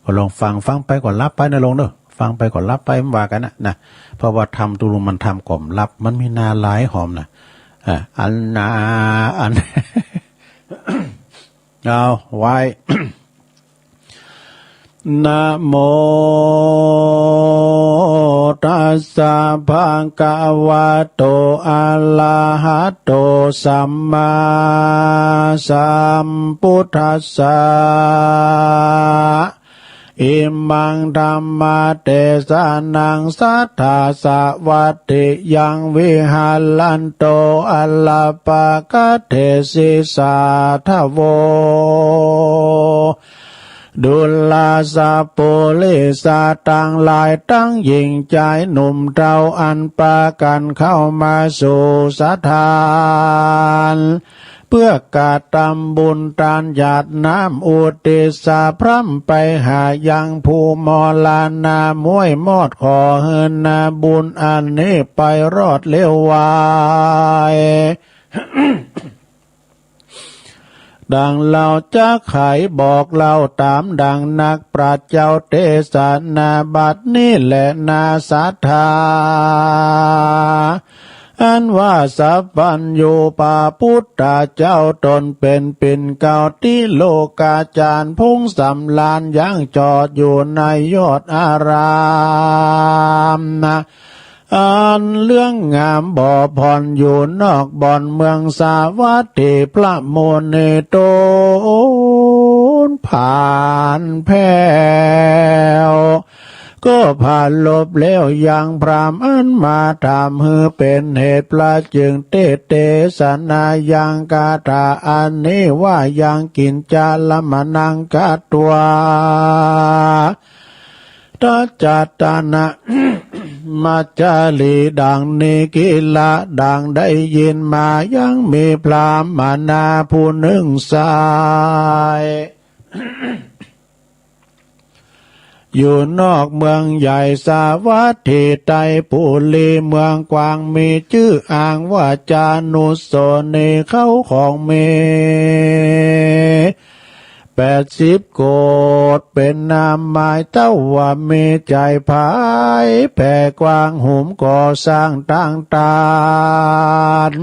[SPEAKER 1] ก็ลองฟังไปก่อนรับไปนะลงเนอะฟังไปก่อนรับไปมันว่ากันนะเพราะว่าทำตุลุงมันทำก่อมรับมันมีนาหลายหอมนะอันนาอัน เอาไว้ นะโมตัสสะภะคะวะโตอะระหะโตสัมมาสัมพุทธัสสะอิมังธัมมาเตสานังสัทธาสวัตติยังวิหาลันโตอัลลปะกะเทสิสาทโวดุลาสาโปลิสาตังหลายตั้งหญิงใจหนุ่มเตาอันปากันเข้ามาสู่สถานเพื่อกาตำบุญตานหยาดน้ำอุติสาพร่ำไปหายังภูมอลานามวยมอดขอเฮินนาบุญอันนี้ไปรอดเลี้ยววาย ดังเราจะไขบอกเราตามดังนักปราชญ์เจ้าเทศนาบัดนี้แหละนาสัทธาอันว่าสัพพัญญูปาพุทธเจ้าตนเป็นเก่าที่โลกาจารย์พุ่งสำลานยังจอดอยู่ในยอดอารามนะอันเรื่องงามบ่อผ่อนอยู่นอกบ่อนเมืองสาวัตถีพระโมเนโตนผ่านแผ่วก็ผ่านลบแล้วยังพรามอันมาทำให้เป็นเหตุพระจึงเตสนายังกาถาอันนี้ว่ายังกินจาลมนังกาตัวตัจจตนะ มัจจาลีดังนี้กิละดังได้ยินมายังมีพรามมานาผู้หนึ่งสาย อยู่นอกเมืองใหญ่สาวัตถีไตปุลีเมืองกวางมีชื่ออ้างว่าจานุโสนีเขาของเม80 โกฏเป็นนามหมายเต้าว่ามีใจภายแผ่กว้างหุมก่อสร้างต่างตาน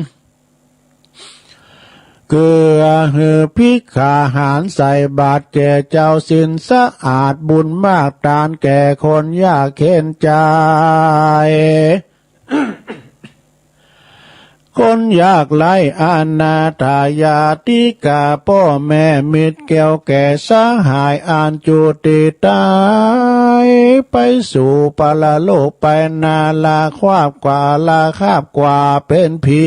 [SPEAKER 1] เกลือหือพิกขาหารใส่บาตรแก่เจ้าสินสะอาดบุญมากตานแก่คนยากเข็นใจ คนยากไร้อนาถายาติกาพ่อแม่มิตรแก้วแก่สหายอ่านจุติตายไปสู่ปรโลกไปนาลาควาบกว่าลาคาบกว่าเป็นผี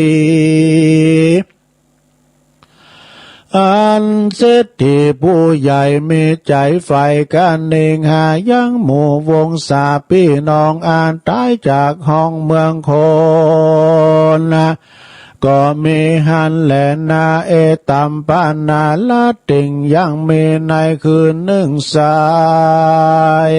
[SPEAKER 1] อันเศรษฐีผู้ใหญ่มีใจใฝ่กันเองหายังหมู่วงศาพี่น้องอ่านตายจากห้องเมืองคนก็มีหันแหลนาเอตัมปานาลาติงยังมีในคืนหนึ่งสาย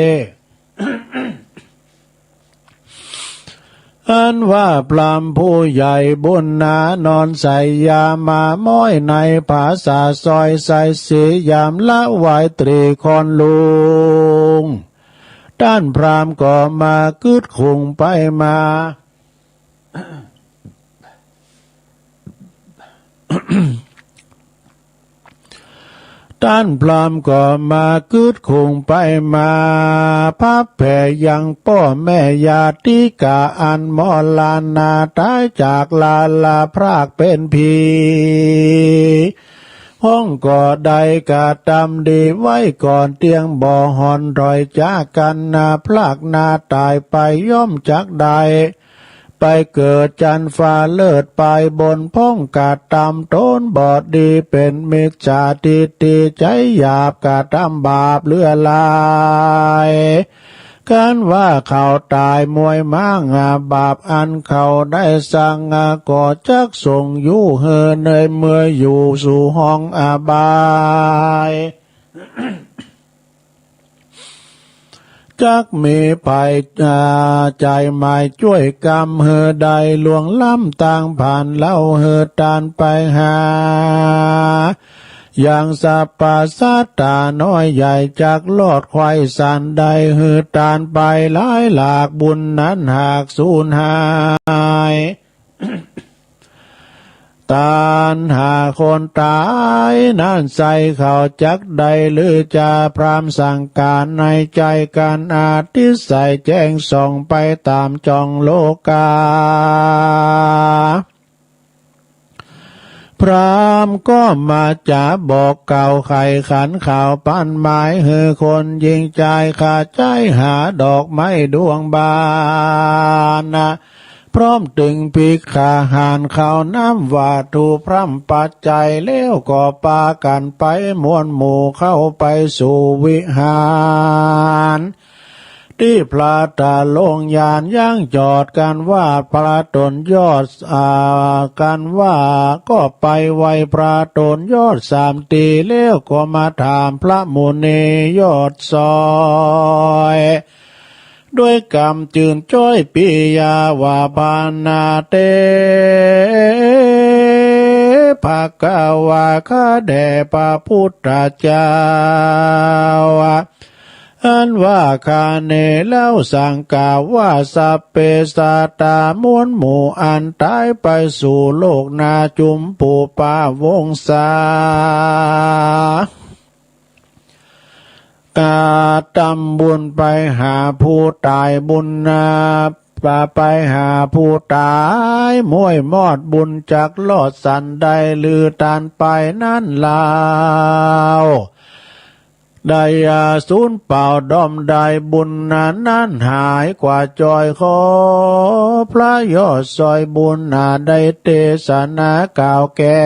[SPEAKER 1] อันว่าพรามผู้ใหญ่บุญนานอนใส่ยามาม้อยในภาษาซอยใส่สียามละไหวตรีคอนลุงด้านพรามก็มากึดคุงไปมา ด้านพรามก็มากึดคงไปมาพับแผ่ยังพ่อแม่ญาติกาอันมอลานาตายจากลาพรากเป็นผีห้องก่อใดกาตำดีไว้ก่อนเตียงบ่อหอนรอยจากกันนาพลากนาตายไปย่อมจักใดไปเกิดจันฟ้าเลิศไปบนพ้องกาตำต้นบอดดีเป็นมิจฉาทิฏฐิใจหยาบกาตำบาปเลือลายกันว่าเขาตายมวยม้างาบาปอันเขาได้สั่งก่อจักส่งอยู่เฮเนยเมื่ออยู่สู่ห้องอาบาย จักมีภัยใจหมายช่วยกรรมเฮอใดลวงล้ำต่างผ่านเล่าเฮอตานไปหาอย่างสัพพะสัตตาน้อยใหญ่จากลอดควายสันใดเฮอตานไปหลายหลากบุญนั้นหากสูญหาย ตานหาคนตายนั่นใส่เขาจักใดหรือจะพรามสั่งการในใจการอาทิใส่แจ้งส่องไปตามจองโลกาพรามก็มาจะบอกเก่าไข่ขันข่าวปั้นหมายเฮอคนยิงใจขาดใจหาดอกไม้ดวงบานนะพร้อมตึงพิกขาหารข้าวน้ำวาทูพร่ำปัจจัยเลี้ยวก็ปากันไปมวนหมู่เข้าไปสู่วิหารที่พระตาลงยานย่างจอดกันว่าพระตนยอดกันว่าก็ไปไวพระตนยอดสามตีเลี้ยวก็มาถามพระมุนียอดซอยด้วยกรรมจืนจ้อยปิยาวาปานาเตภาคาวาคาแด่พระพุทธเจ้าอันว่าคาเนเล่าสั่งกล่าวว่าสัพเพสัตตามวลหมู่อันตายไปสู่โลกนาจุมปูปาวงศากาตำบุญไปหาผู้ตายบุญนาไปหาผู้ตายมวยมอดบุญจากลอดสันใดลือตานไปนั่นลาวได้สูญเปล่าดอมได้บุญนั้นหายกว่าจอยขอพระยอดซอยบุญได้เทศนากล่าวแก่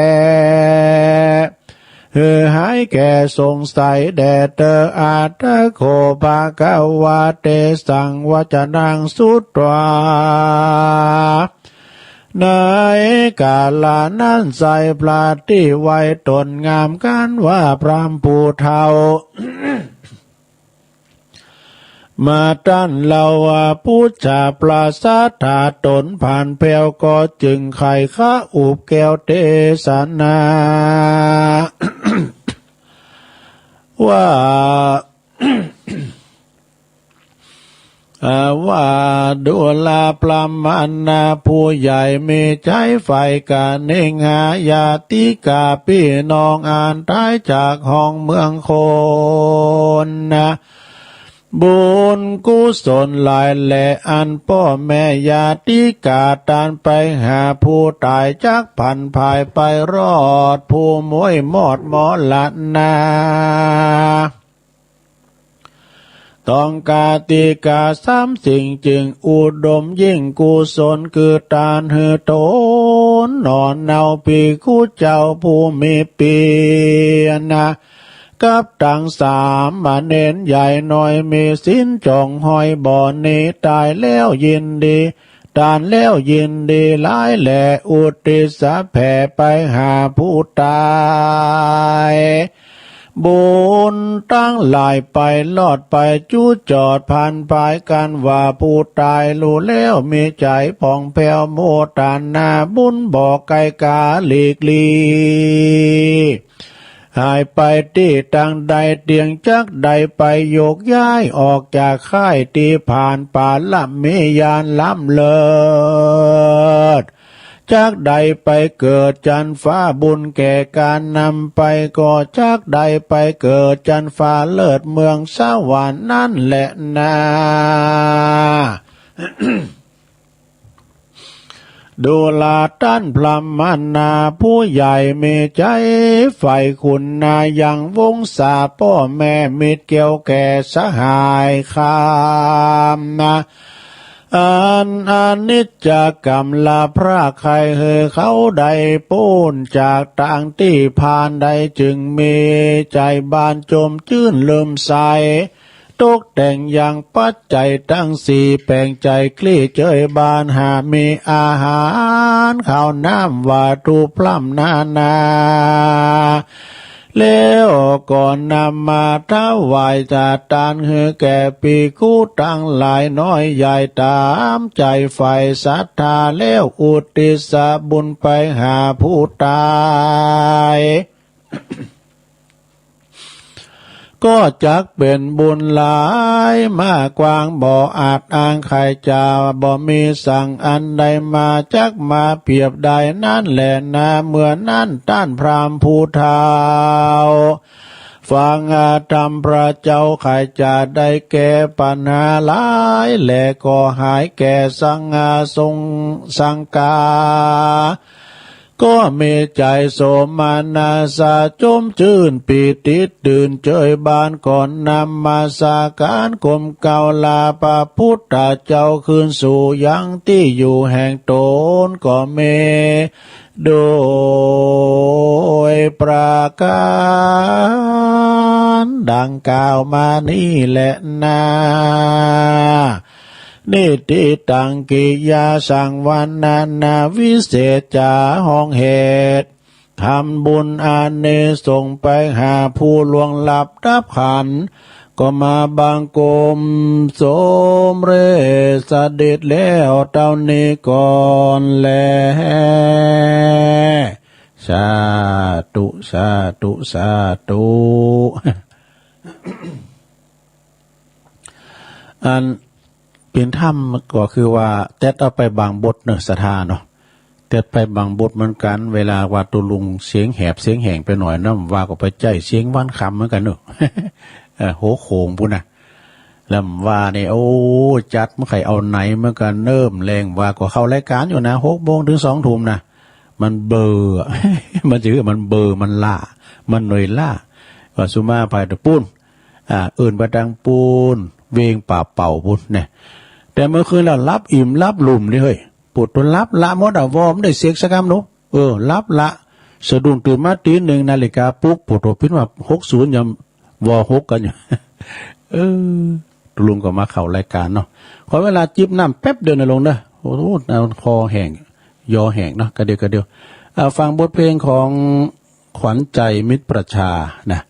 [SPEAKER 1] หายแก่สงสัยแด่เตออาตะโคภาคาวาเตสังวจนังสุตวาในกาลานั้นใส่พระที่ไว้ตนงามกันว่าพรามผู้เฒ่า มาตั้นเราผู้จาปราศาถาตนผ่านแผ่วก็จึงไข่ข้าอุบแก้วเทศนา ว่าว่าดุลาปรมานาผู้ใหญ่มีใจไฟกาเนงายาติกาพี่น้องอ่านท้ายจากห้องเมืองโคนนะบุญกุศลหลายแหล่อันพ่อแม่ญาติกาตานไปหาผู้ตายจากพันภายไปรอดผู้มวยมอดหมอละนาต้องกาติกาสามสิ่งจึงอุดมยิ่งกุศลคือตานเฮอโตนนอนเนาปีคู่เจ้าผู้มีเปียนะกับตังสามมาเน้นใหญ่หน่อยมีสินจองหอยบ่อนี้ตายแล้วยินดีตานแล้วยินดีหลายแหล่อุติสะแผ่ไปหาผู้ตายบุญตั้งหลายไปลอดไปจู้จอดผ่านภายกันว่าผู้ตายรู้แล้วมีใจผ่องแผ้วโมตานาบุญบอกไกลกาหลีกลีหายไปที่ต่างใดเตียงจักใดไปโยกย้ายออกจากค่ายตีผ่านป่าละเมยานล้ำเลิศจากใดไปเกิดจันฟ้าบุญแก่การนำไปก็จากใดไปเกิดจันฟ้าเลิศเมืองสวรรค์นั่นแหละนา ดูลาต้านพรหมนาผู้ใหญ่มีใจใฝ่คุณนายังวงศาพ่อแม่มิตรเกี่ยวแก่สหายคามนะอันอนิจจกรรมลาพระใครเฮอเขาใดปูนจากต่างที่ผ่านใดจึงมีใจบานจมชื่นเลื่อมใสตกแต่งอย่างปัจจัยทั้งสี่แปลงใจคลี่เจยบานหามีอาหารข้าวน้ำวาตุพร่ำนานา แล้วก่อนนำมาถวายจาตานเฮือแก่ปีคู่ตั้งหลายน้อยใหญ่ตามใจไฟศรัทธาแล้วอุทิศบุญไปหาผู้ตายก็จักเป็นบุญหลายมากกว้างบ่อาจอ้างใครจะบ่มีสั่งอันใดมาจักมาเปรียบใดนั่นแหละนาเมื่อนั้นต้านพรามผู้เฒ่าฟังธรรมพระเจ้าใครจะได้แก้ปัญหาหลายแหละก็หายแก่สังทรงสังกาก็มีใจโสมานาสาจมชื่นปีติตื่นเจยบานก่อนนำมาสาการกลมเก่าลาพระพุทธเจ้าคืนสู่ยังที่อยู่แห่งตนก็เมโดยประการดังกล่าวมานี่แหละนานิติตังกิยาสังวันนานาวิเศษจาห้องเหตุทำบุญอาเนสงไปหาผู้ล่วงลับดับขันก็มาบังกรมสมเรสเด็จแล้วเต้านี้ก่อนแลสาธุสาธุสาธุอันเป็นถ้ำก็คือว่าแต่เอาไปบางบทเนอะศรัทธาเนาะแต่ไปบางบทเหมือนกันเวลาว่าตุลุงเสียงแหบเสียงแหงไปหน่อยน้ำว่าก็ไปใจเสียงว่านคำเหมือนกันเนอะ โหโขงพุ่นนะแล้วว่าเนี่ยโอ้จัดเมื่อใครเอาไหนเมื่อกันเนิ่มแรงว่าก็เข้ารายการอยู่นะ6 โมงถึง2 ทุ่มนะมันเบอร์ มันจื้อมันเบอร์มันล่ามันหน่วยล่าว่าสุมาภายตะปุ้นอื่นประดังปูนเวงป่าเป่าพุ่นเนี่ยแต่เมื่อคืนเรารับอิ่มรับลุ่มนี่เฮ้ยปวดตัวรับละมดวอมได้เสียงสักคำนุรับละสะดุ้งตื่นมาตี1 นาฬิกาปุ๊บปวดตัวพิ้นว่า60ยังวอ6กันอยู่ลุงก็มาเข้ารายการเนาะขอเวลาจิบน้ำแป๊บเดียวนะลงนะโอ้โหคอแห้งยอแห้งเนาะกระเดียวฟังบทเพลงของขวัญใจมิตรประชานะ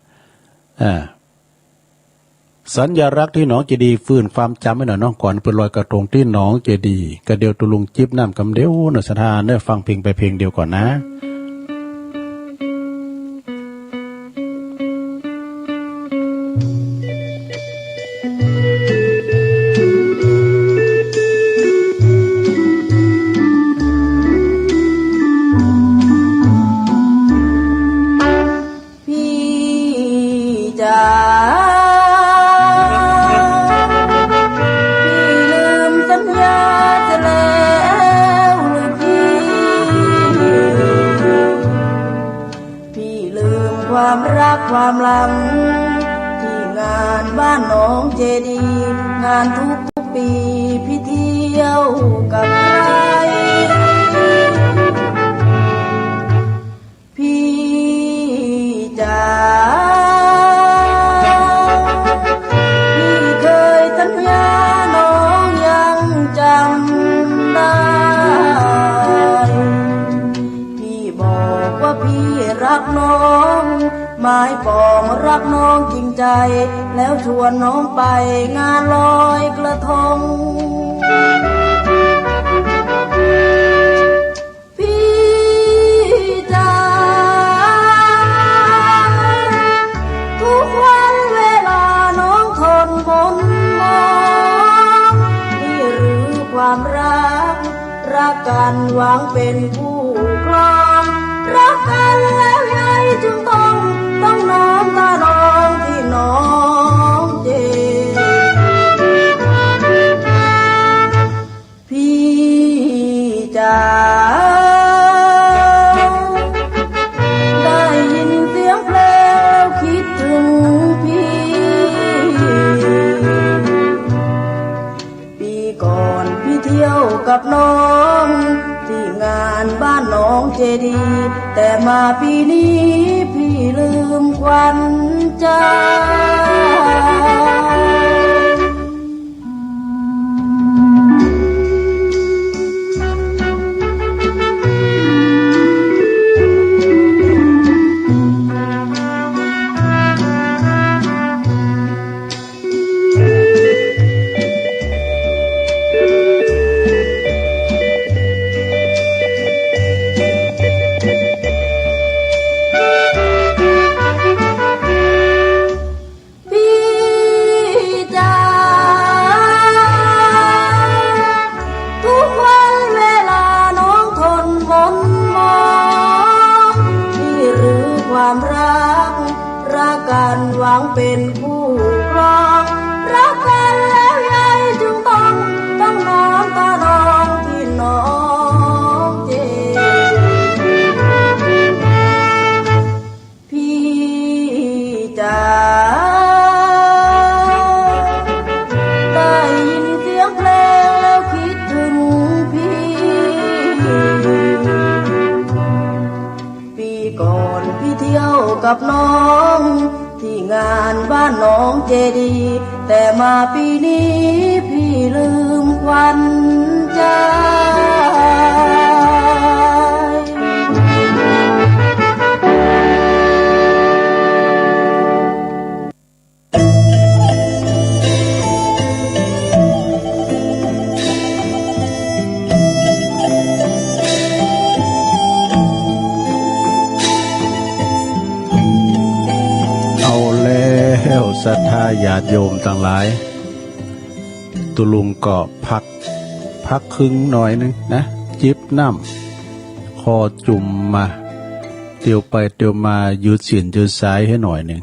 [SPEAKER 1] สัญลักษณ์ที่หนองเจดีฟื้นความจำให้หน่อยน้องก่อนเปิดลอยกระทงที่หนองเจดีกระเดียวตุลุงจิบน้ำกำเดียวเนศธาเนื้อฟังเพลงไปเพลงเดียวก่อนนะ
[SPEAKER 2] ความหลังที่งานบ้านหนองเจดีงานทุกปีพี่เที่ยวกับใครพี่จ๋าพี่เคยสัญญาน้องยังจำได้พี่บอกว่าพี่รักน้องหมายปองรักน้องจริงใจแล้วชวนน้องไปงานลอยกระทงพี่จ๋าทุกวันเวลาน้องทนมนมองพี่หรือความรักกันหวังเป็นผู้ครองรักกันแล้วใหญ่จึงต้องน้ำตาน้องที่น้องเจพี่จ๋าได้ยินเสียงเพลงคิดถึงพี่ปีก่อนพี่เที่ยวกับน้องที่งานบ้านน้องเจดีแต่มาปีนี้พี่ลืมขวัญใจพ กับน้องที่งานบ้านน้องเจดีย์แต่มาปีนี้พี่ลืมควันใจ
[SPEAKER 1] แล้วศรัทธาญาติโยมทั้งหลายตุลุงก็พักครึ่งหน่อยนึงนะจิบน้ำคอจุ่มมาเตียวไปเตียวมายืดเสียนยืดสายให้หน่อยหนึ่ง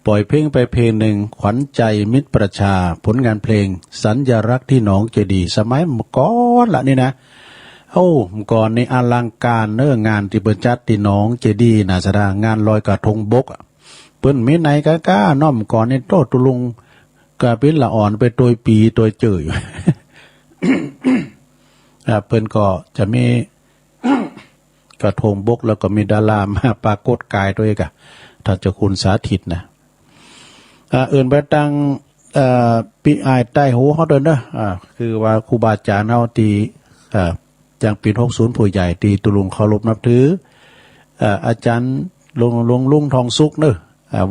[SPEAKER 1] ปล่อยเพลงไปเพลงหนึ่งขวัญใจมิตรประชาผลงานเพลงสัญลักษณ์ที่หนองเจดีย์สมัยก่อนละนี่นะก่อนในอลังการงานที่เปิดจัดที่หนองเจดีย์นะสดางานลอยกระทงบกเปิ้นมีไหนก้าน้อมก่อนในโตตุลุงกะเป็นละอ่อนไปตัวปีตัวเจออยู่ เปิ้นก็จะมี กระทงบกแล้วก็มีดารามาปรากฏกายด้วยกะถ้าจะคุณสาธิตนะอื่นไปตั้งปีอายใต้หูเขาเดินนะคือว่าครูบาอาจารย์เฮาที่จังปี60ผู้ใหญ่ที่ตุลุงเคารพนับถืออาจารย์ลุงทองสุกเนอะ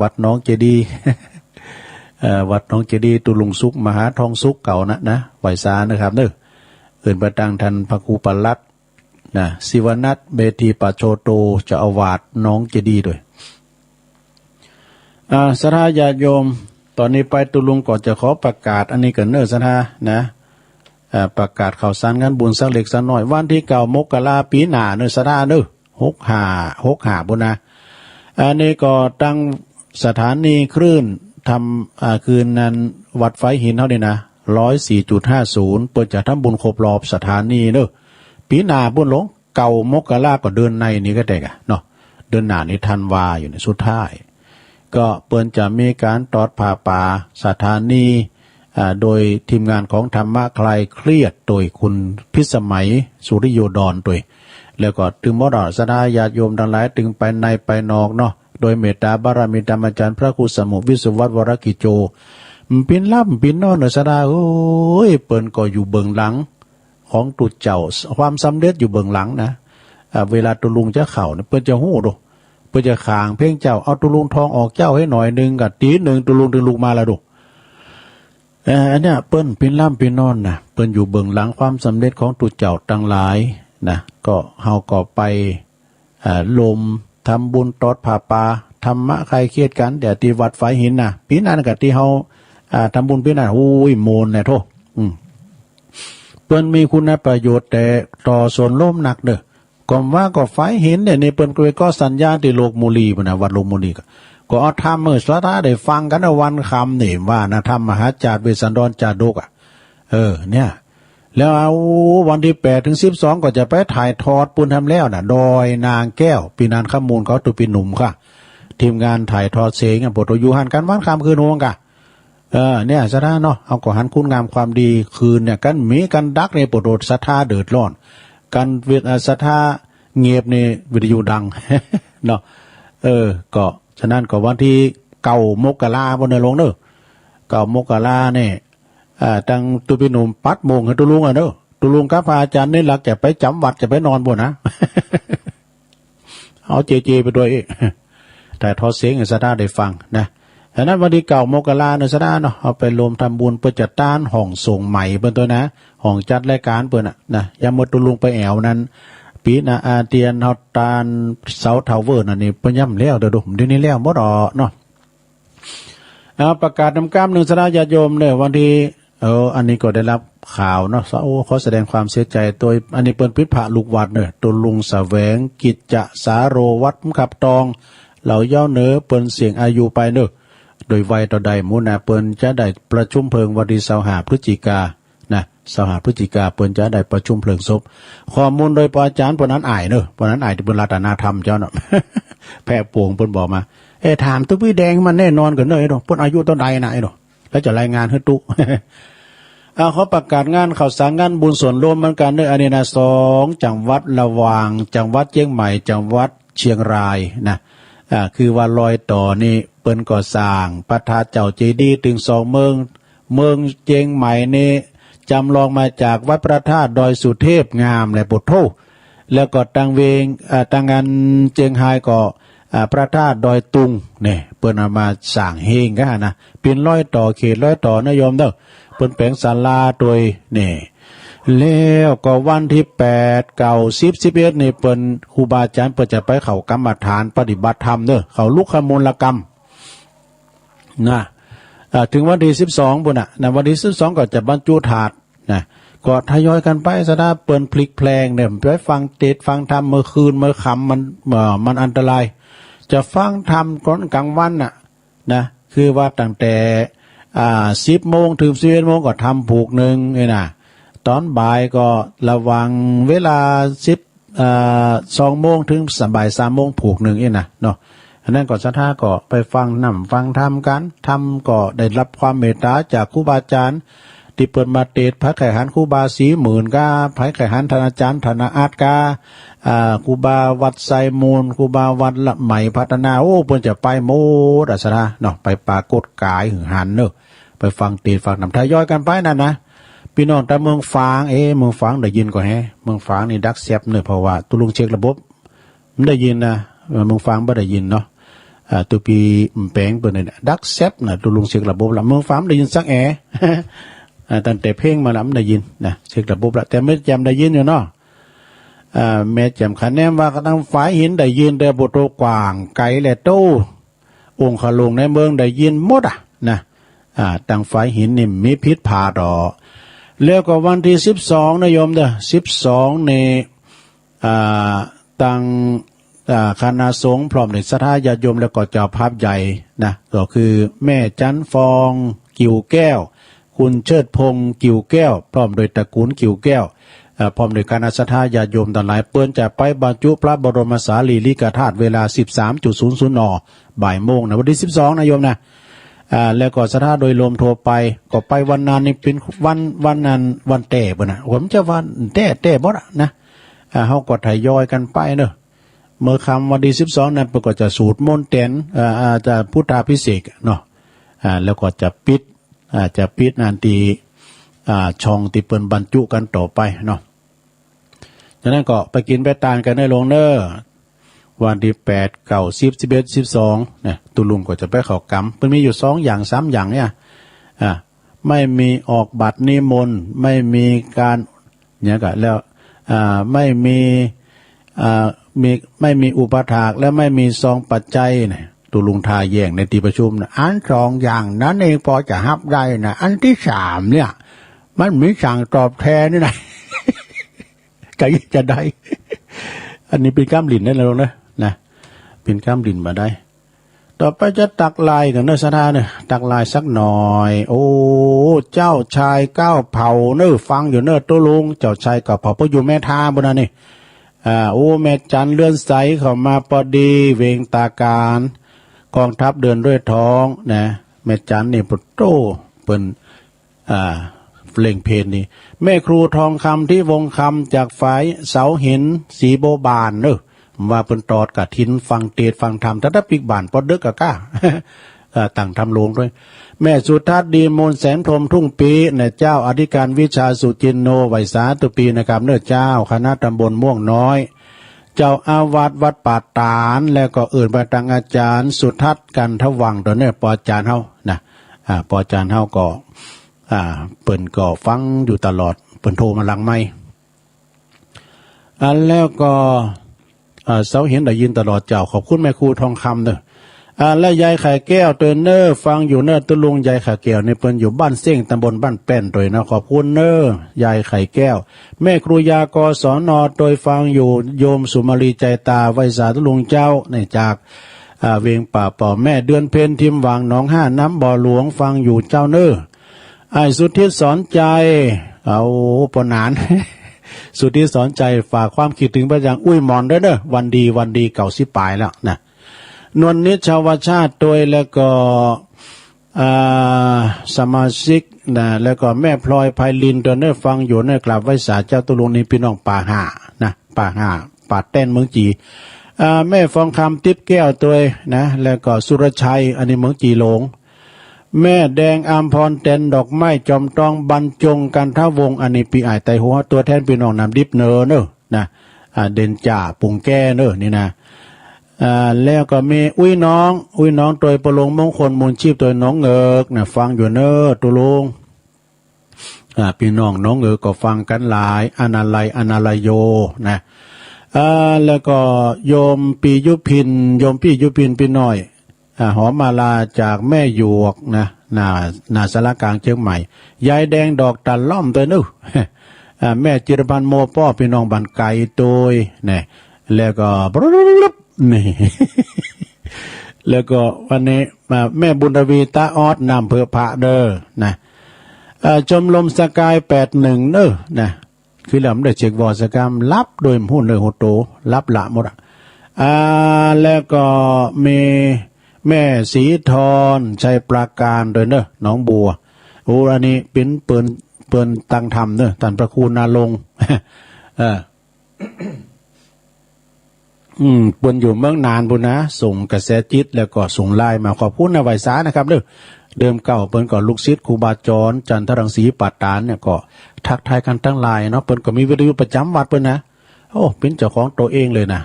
[SPEAKER 1] วัดหนองเจดีย์ วัดหนองเจดีย์ตุลุงสุกมหาทองสุกเก่านะไหวสานะครับเนอะอื่นไปตั้งทันพระครูปลัดนะศิวนัทเบธีปัจโชโตเจ้าอาวาสหนองเจดีย์ด้วยศรัทธาญาติโยมตอนนี้ไปตุลุงก่อนจะขอประกาศอันนี้กันเนอะศรัทธานะประกาศข่าวสารงานบุญสักเล็กสักน้อยวันที่9 มกราปีหน้าเนอะศรัทธาเนอะ65บุญนะอันนี้ก็ตั้งสถานีคลื่นทำคืนนั้นวัดไฟหินเท่านี้นะ104.50เปิดจะทำบุญครบรอบสถานีเนอะปีหน้าบุญหลง9 มกราก็เดือนในนี้ก็ได้กะเนาะเดือนหน้านี้ธันวาอยู่ในสุดท้ายก็เปิ้นจะมีการตอดผ่าป่าสถานีโดยทีมงานของธรรมะคลายเครียดโดยคุณพิสมัยสุริโยดรโดยแล้วก็ถึงมอดศรัทธาญาติโยมทั้งหลายถึงไปในไปนอกเนาะโดยเมตตาบารมีธรรมอาจารย์พระครูสมุวิสุวัตวรกิจโจปินล่ำปินนอนศรัทธาโอ้ยเปิ้นก็อยู่เบื้องหลังของตุเจ้าความสำเร็จอยู่เบื้องหลังนะเวลาตุลุงจะเข่าเปิ้นจะหู้ดูเปิ้นจะขางเพ่งเจ้าเอาตุลุงทองออกเจ้าให้หน่อยนึงกับตีหนึ่งตุลุงถึงลูกมาแล้วดูอันเนี้ยเปิ้นปินล่ำปินนอนนะเปิ้นอยู่เบื้องหลังความสำเร็จของตุเจ้าทั้งหลายนะก็เฮาก็ไปลมทำบุญตอดผ่าป่าธรรมะใครเครียดกันเดี๋ยวที่วัดไฟหินนะปีนั้นกับที่เฮาทำบุญปีนั้นโอ้ยโมนเนี่ยโทเปิ้นมีคุณประโยชน์แต่ต่อส่วนร่วมหนักเด้อก็ว่าก็ไฟหินเนี่ยในเปิ้นก็สัญญาที่โลกมูลีพุ่นน่ะวัดโลกมูลีก็เอาธรรมศรัทธาได้ฟังกันวันคำนี่ว่านะธรรมมหาจารย์เวสสันดรจาดกเนี่ยแล้วเอาวันที่8 ถึง 12ก็จะไปถ่ายทอดปุณทำแล้วน่ะดอยนางแก้วปีนานข้ามมูลเขาตัวปีหนุ่มค่ะทีมงานถ่ายทอดเสียงปวดอยู่หันกันวันคำคืนโงกะเนี่ยศรัทธาเนาะเอาก็หันคุณงามความดีคืนเนี่ยกันมีกันดักในปวดศรัทธาเดือดร้อนกันเวทศรัทธาเงียบในวิทยุดัง เนาะก็ฉะนั้นก็วันที่9 มกราบนในลงเนอะ9 มกราเนี่ยตั้งตุปีหนุ่มปัดโมงให้ตุลุงเนอะตุลุงกับพระอาจารย์นี่หลักจะไปจำวัดจะไปนอนบ่นะ เอาเจไปด้วยแต่ทอเสียงศรัทธาได้ฟังนะฉะนั้นวันที่9 มกราเนี่ยศรัทธาเนาะเอาไปรวมทำบุญเพื่อจัดต้านห้องส่งใหม่เป็นตัวนะห้องจัดรายการเปิ้นนะยามตุลุงไปแอวนั้นปีน่ะอาเตียนเฮาตานเสาทาวเวอร์นั่นนี่เพิ่นย่ำแล้วเด้อเดี๋ยวนี้แล้วหมดเนาะประกาศนำกล้ามหนึ่งศรัทธาญาติโยมเนี่ยวันที่อันนี้ก็ได้รับข่าวเนาะขอแสดงความเสียใจโดยอันนี้เปิ้นพิพาลูกวัดเนี่ยตุลุงแสวงกิจจะสาโรวัดขับตองเหล่าย่อเนอเปิ้นเสียงอายุไปเนอะโดยวัยต่อใดมูนะเปิ้นจะได้ประชุมเพลิงวันที่25 พฤศจิกายนนะ25 พฤศจิกายนเปิ้นจะได้ประชุมเพลิงศพข้อมูลโดยอาจารย์ปนั้นอ้ายเนอะปนั้นอ้ายที่เปิ้นรัตนาธรรมเจ้าเนาะ แพร่ปวงเปิ้นบอกมาถามตุ๊พี่แดงมันแน่นอนกันเนอะไอ้ดอกเปิ้นอายุเท่าใดนะไอ้ดอกแล้วจะรายงานให้ตุ๊ เขาประกาศงานข่าวสารงานบุญส่วนรวมเหมือนกันเนอะอันนี้นะ2 จังหวัดระหว่างจังหวัดเชียงใหม่จังหวัดเชียงรายนะ คือว่าลอยต่อนี่เปิ้นก่อสร้างพระธาตุเจ้าเจดีย์ถึง2เมืองเจียงใหม่นี่จำลองมาจากวัดพระธาตุดอยสุเทพงามและปุถโธแล้วก็ตังเวงตังงานเจียงไฮ้ก็พระธาตุดอยตุงเนี่ยเปิ้นเอามาสร้างเฮงกันนะเป็นร้อยต่อเขตร้อยต่อนะโยมเด้อเปิ้นแปลงศาลาโดยนี่แล้วก็วันที่8 9 10 11นี่เปิ้นครูบาอาจารย์เปิ้นจะไปเข้ากรรมฐานปฏิบัติธรรมเด้อเข้าลุกขมูลกรรมนะถึงวันที่12พุ่นน่ะนะวันที่12ก็จะบรรจุถาดนะก็ทยอยกันไปซะนะเปิ้นพลิกแพลงเนี่ยไปฟังเทศน์ฟังธรรมเมื่อคืนเมื่อค่ำมันอันตรายจะฟังธรรมก่อนกลางวันน่ะนะคือว่าตั้งแต่10 โมงถึง11 โมงก็ทำผูกหนึ่งนี่นะตอนบ่ายก็ระวังเวลา2 โมงถึงบ่าย 3 โมงผูกหนึ่งนี่นะเนาะอันนั้นก็ศรัทธาก็ไปฟังฟังธรรมกันธรรมก็ได้รับความเมตตาจากครูบาอาจารย์ที่เปิดมาเตศพระไข่หันครูบาสีหมื่นกาพระไข่หันธนาจารย์ธนาอาจกาครูบาวัดไซมูลครูบาวัดละใหม่พัฒนาโอ้เพิ่นจะไปโมดศรัทธาเนาะไปปรากฏกายหึงหันเนอะไปฟังเตศฟังธรรมทยอยกันไปนั่นนะพี่น้องแต่เมืองฝางเมืองฝางได้ยินก่อนเมืองฝางนี่ดักแซบเนอะเพราะว่าตุลุงเช็คระบบมันได้ยินนะเมืองฝางบ่ได้ยินเนาะตัวปีแปลงเปิ้นนี่ดักแซบน่ะตุลุงเช็คระบบละเมืองฝางได้ยินสักตั้งแต่เพลงมาแล้วได้ยินนะเช็คระบบละแต่ไม่จำได้ยินอยู่เนาะแม่จำคะแนนว่าก็ตั้งฝ่ายหินได้ยินแต่บทโตกว้างไกลแหละโตองค์ขลุงในเมืองได้ยินหมดนะตั้งฝ่ายหินนี่มีพิษผ่าดอแล้วก็วันที่12นะโยมเด้อ12นี่ตั้งคณะสงฆ์พร้อมด้วยศรัทธาญาติโยมแล้วก็เจ้าภาพใหญ่นะก็คือแม่จันฟองกิ่วแก้วคุณเชิดพงษ์กิ่วแก้วพร้อมโดยตระกูลกิ่วแก้วพร้อมโดยคณะศรัทธาญาติโยมต่างหลายเปิ้นจะไปบรรจุพระบรมสารีริกธาตุเวลา 13.00 นบ่ายโมงนะวันที่12นะโยมนะแล้วก็ศรัทธาโดยรวมทั่วไปก็ไปวันนั้นนี่เป็นวันนั้นวันแต่บ่น่ะผมจะวันแต่บ่ล่ะนะเฮาก็ทยอยกันไปเด้อเมื่อค่ำวันที่12นั้นเพิ่นก็จะสูตรมนต์เต็นจะพุทธาภิเษกเนาะแล้วก็จะปิดนานตีช่องที่เปิ้นบรรจุกันต่อไปเนาะฉะนั้นก็ไปกินไปทานกันได้ลงเด้อวันที่8 9 10 11 12เนี่ยตุลุงก็จะไปเข้ากรรมเพิ่นมีอยู่2อย่าง3อย่างเนี่ยไม่มีออกบัตรนิมนต์ไม่มีการเนี่ยก็แล้วไม่มีอุปถากและไม่มีซองปัจจัยเนี่ยตุลุงทาแย่งในที่ประชุมนะอัน2อย่างนั้นเองพอจะรับได้นะอันที่3เนี่ยมันมีสั่งตอบแทนนี่นะ ก็จะได้ อันนี้เป็นก้ามหลินได้แล้วนะเป็นก้ามหลินมาได้ต่อไปจะตักลายกันเนื้อสถานเนี่ยตักลายสักหน่อยโอ้เจ้าชาย9 เผ่าเนื้อฟังอยู่เนื้อตุลุงเจ้าชาย9 เผ่าเพราะอยู่แม่ทาบนนั้นนี่โอ้แม่จันเลื่อนใสเข้ามาพอดีเวงตาการกองทัพเดินด้วยท้องนะแม่จันนี่ปุตโตเป็นเล่งเพลงนี่แม่ครูทองคำที่วงคำจากฝ่ายเสาหินสีโบบานเนอะว่าเป็นตอดกะทินฟังเทศฟังธรรมถ้าปิกบานปอดเด็กกะก้า ต่างทำลงด้วยแม่สุทัศน์ดีมนแสนพรมทุ่งปีเนี่ยเจ้าอธิการวิชาสุจินโนไวสาตุปีนะครับเนื้อเจ้าคณะตำบลม่วงน้อยเจ้าอาวาสวัดป่าตานแล้วก็อื่นไปทางอาจารย์สุทัศน์กันทวังตัวเนี่ยปออาจารย์เฮานะปออาจารย์เฮาก็เปิ่นก็ฟังอยู่ตลอดเปิ่นโทรมาหลังไมค์แล้วก็เสาเห็นได้ยินตลอดเจ้าขอบคุณแม่ครูทองคำเด้อและยายไข่แก้วตัวเนอฟังอยู่เนอตุลุงยายไข่แก้วในเปิ้นอยู่บ้านเส้งตำบลบ้านแป้นตัวนะขอบคุณเนอยายไข่แก้วแม่ครูยากศนโดยฟังอยู่โยมสุมาลีใจตาไวสาตุลุงเจ้าในจากเวียงป่าป่อแม่เดือนเพ็ญทิมหวังหนอง5น้ำบ่อหลวงฟังอยู่เจ้าเนอไอ้สุทธิสอนใจเอาปนาน สุทธิสอนใจฝากความคิดถึงไปยังอุ้ยหมอนเด้อวันดีเก่าสิปลายแล้วนะนวลนิชชาวชาติตัวแล้วก็สมาชิกนะแล้วก็แม่พลอยไพลินตัวเนอฟังอยู่เนอกราบไหว้ศาลเจ้าตุลุงนี่พี่น้องป่าห่านะป่าห่าป่าแต้นเมืองจี แม่ฟองคำติ๊บแก้วตัวนะแล้วก็สุรชัยอันนี้เมืองจีหลงแม่แดงอามพรเต็นดอกไม้จอมตองบรรจงกันทวงอันนี้ปีอ้ายไตหัวตัวแทนพี่น้องนำดิบเนอเนอะนะเด่นจ่าปุ่งแก้เนอะนี่นะแล้วก็มีอุ้ยน้องตัวประลงมงคลมูลชีพตัวน้องเอิกนะฟังอยู่เนอะตุลงพี่น้องน้องเอิกก็ฟังกันหลายอนาลัยโยนะแล้วก็โยมปียุพินพี่น้อยหอมมาลาจากแม่หยวกนะนาสารกลางเชียงใหม่ยายแดงดอกตันล่อมตัวนึกแม่จิรพันธ์โมป้อพี่น้องบันไก่ตัวนี่แล้วก็นี่ แล้วก็วันนี้แม่บุญวีตาออดนำเพื่อพระเด้อนะชมรมสกาย81เด้อนะคือเราไม่ได้เช็ควอสกรรมรับโดยหุ้นเลยโหโตรับละหมดแล้วก็มีแม่สีทรชัยปราการโดยเนอะน้องบัวโอ้อันนี้เป็นเปินตังธรรมเนอะท่านพระครูนาลงเปิ้นอยู่เมืองนานพุ่นนะส่งกระแสจิตแล้วก็ส่งไลน์มาขอบคุณนะไหวสานะครับเดิมเก่าเปิ้นก็ลูกศิษย์ครูบาจรจันทรังสีปัตตานเนี่ยก็ทักทายกันทั้งไลน์เนาะเปิ้นก็มีวิทยุประจำวัดเปิ้นนะโอ้เป็นเจ้าของตัวเองเลยนะ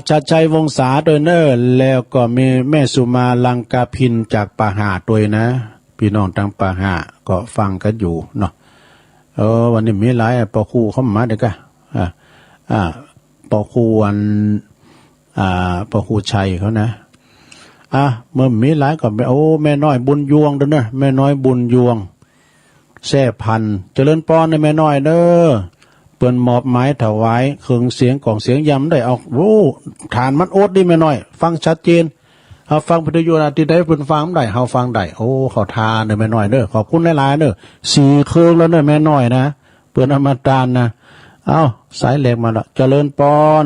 [SPEAKER 1] ชัดชัยวงศาโดยเนอร์แล้วก็มีแม่สุมาลังกาพินจากป่าหาตัวนะพี่น้องทางป่าหาก็ฟังกันอยู่เนาะวันนี้มีหลายปอครูเข้ามาเด็กอะปอครูวันปอครูชัยเขานะเมื่อมีหลายก็โอ้แม่น้อยบุญยวงเด้อนะแม่น้อยบุญยวงแซ่พันเจริญปอนในแม่น้อยเด้อเปิ้นมอบไม้ถวายเครื่องเสียงกล่องเสียงยำได้เอาฐานมันโอ๊ตดิแม่น้อยฟังชัดเจนเอาฟังพิทยุที่ได้เปิ้นฟังได้เฮาฟังได้โอ้ขอทานเด้อแม่น้อยเด้อขอบคุณหลายๆเด้อ4เครื่องแล้วเด้อแม่น้อยนะเปิ้นอมตะนะเอาสายเหล็กมาละเจริญปอน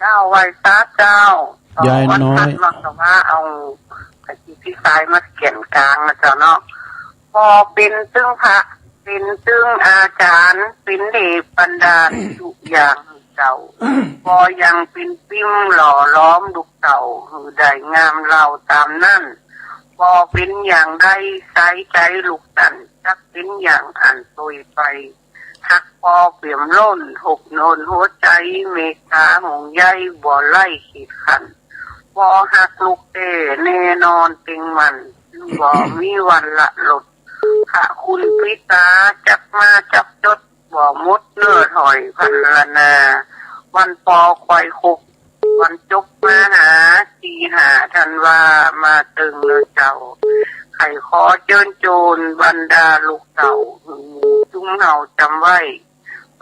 [SPEAKER 3] เจ้าไว้ตาเจ้าย
[SPEAKER 1] ายน้อย
[SPEAKER 3] วัดว่าเอาไอ้พี่สายมาเขียนกลางนะเจ้าเนาะพอเป็นตึ้งพระเป็นตึ้งอาจารย์เป็นเดชบันดาลทุกอย่างเจ้าพอยังเป็นปิ้มหล่อล้อมดุกเต่าหือได้งามเราตามนั่นพอเป็นอย่างใดใส่ใจลูกตันจักเป็นอย่างอันตุยไปหักพอเปี่ยมล้นหกโนนหัวใจเมฆาหงใยบ่อไล่ขีดขันพอหักลูกเตแน่นอนติงมันบ่มีวันละหลดข้าคุณพิตาจับมาจับจดบ่มดเนื้อถอยพันละนาวันปอควายคุกวันจุกมาหาจีหาทันว่ามาตึงเลยเจ้าไข่ขอเจิญโจรบรรดาลูกเต่าจุ้งเห่าจำไว้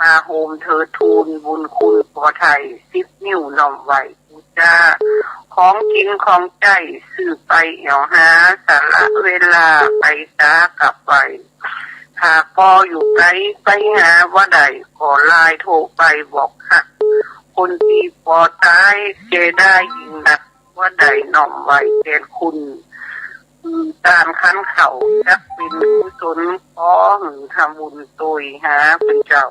[SPEAKER 3] มาโฮมเธอทูลบุญคุณขอไทย10 นิ้วน้อมไว้บูชาของกินของใจสื่อไปเหี่ยวหาสาระเวลาไปช้ากลับไปหากพออยู่ไกลไปหาว่าใดขอไลน์โทรไปบอกหักคนที่พอตายเจได้ยิ่งนักว่าใดน้อมไว้แทนคุณตามคันเขาจักเป็นกุศลขอหึงทำบุญตุยหาเป็นเจ้า